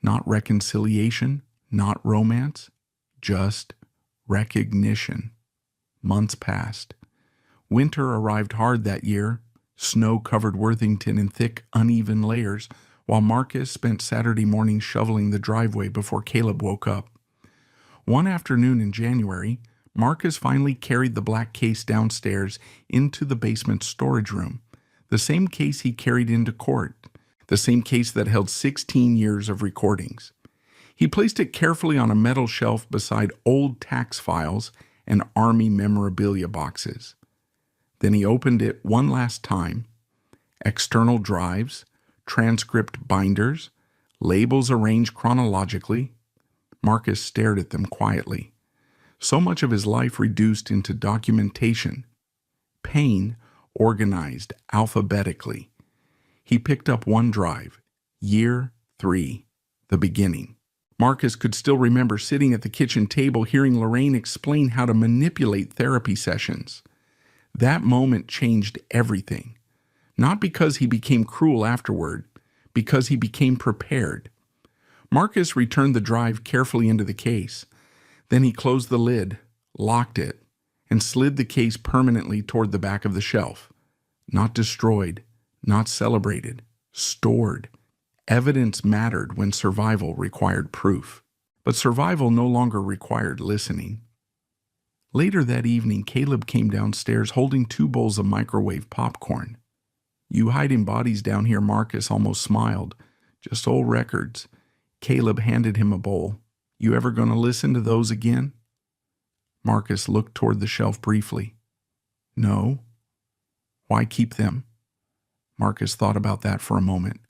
Not reconciliation, not romance, just recognition. Months passed. Winter arrived hard that year. Snow covered Worthington in thick, uneven layers, while Marcus spent Saturday morning shoveling the driveway before Caleb woke up. One afternoon in January, Marcus finally carried the black case downstairs into the basement storage room, the same case he carried into court, the same case that held 16 years of recordings. He placed it carefully on a metal shelf beside old tax files and Army memorabilia boxes. Then he opened it one last time. External drives, transcript binders, labels arranged chronologically. Marcus stared at them quietly. So much of his life reduced into documentation. Pain organized alphabetically. He picked up one drive. Year 3. The beginning. Marcus could still remember sitting at the kitchen table hearing Lorraine explain how to manipulate therapy sessions. That moment changed everything. Not because he became cruel afterward, because he became prepared. Marcus returned the drive carefully into the case. Then he closed the lid, locked it, and slid the case permanently toward the back of the shelf. Not destroyed, not celebrated, stored. Evidence mattered when survival required proof. But survival no longer required listening. Later that evening, Caleb came downstairs holding 2 bowls of microwave popcorn. You hiding bodies down here, Marcus almost smiled. Just old records. Caleb handed him a bowl. You ever gonna listen to those again? Marcus looked toward the shelf briefly. No. Why keep them? Marcus thought about that for a moment.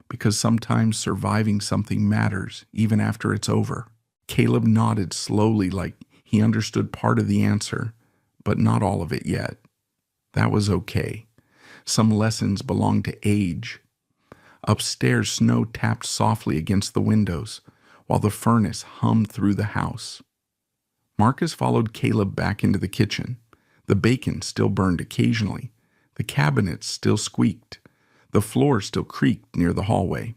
Because sometimes surviving something matters, even after it's over. Caleb nodded slowly like he understood part of the answer, but not all of it yet. That was okay. Some lessons belonged to age. Upstairs, snow tapped softly against the windows, while the furnace hummed through the house. Marcus followed Caleb back into the kitchen. The bacon still burned occasionally. The cabinets still squeaked. The floor still creaked near the hallway.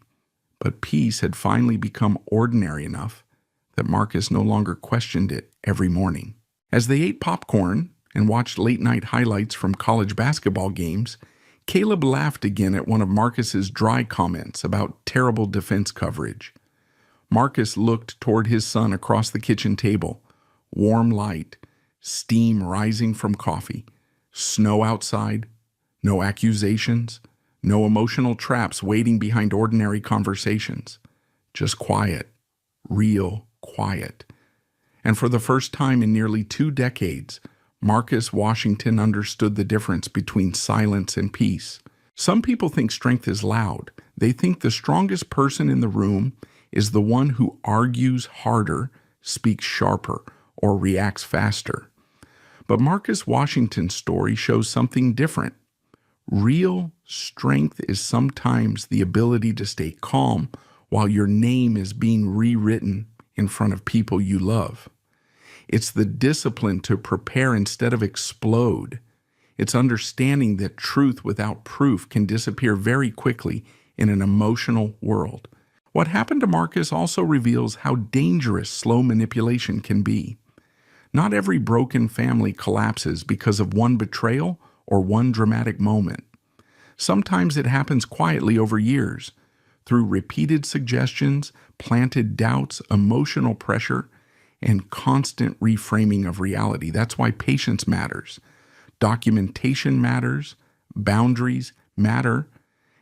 But peace had finally become ordinary enough that Marcus no longer questioned it every morning. As they ate popcorn and watched late-night highlights from college basketball games, Caleb laughed again at one of Marcus's dry comments about terrible defense coverage. Marcus looked toward his son across the kitchen table. Warm light, steam rising from coffee, snow outside, no accusations, no emotional traps waiting behind ordinary conversations. Just quiet, real quiet. And for the first time in nearly 2 decades, Marcus Washington understood the difference between silence and peace. Some people think strength is loud. They think the strongest person in the room is the one who argues harder, speaks sharper, or reacts faster. But Marcus Washington's story shows something different. Real strength is sometimes the ability to stay calm while your name is being rewritten in front of people you love. It's the discipline to prepare instead of explode. It's understanding that truth without proof can disappear very quickly in an emotional world. What happened to Marcus also reveals how dangerous slow manipulation can be. Not every broken family collapses because of one betrayal or one dramatic moment. Sometimes it happens quietly over years, through repeated suggestions, planted doubts, emotional pressure, and constant reframing of reality. That's why patience matters. Documentation matters, boundaries matter,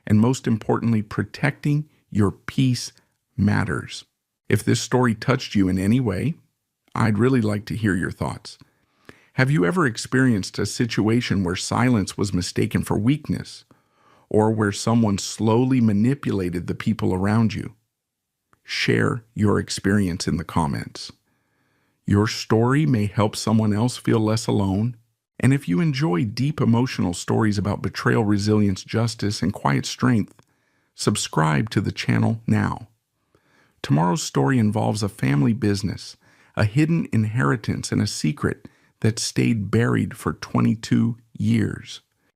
and most importantly, protecting your peace matters. If this story touched you in any way, I'd really like to hear your thoughts. Have you ever experienced a situation where silence was mistaken for weakness, or where someone slowly manipulated the people around you? Share your experience in the comments. Your story may help someone else feel less alone. And if you enjoy deep emotional stories about betrayal, resilience, justice, and quiet strength, subscribe to the channel now. Tomorrow's story involves a family business, a hidden inheritance, and a secret that stayed buried for 22 years.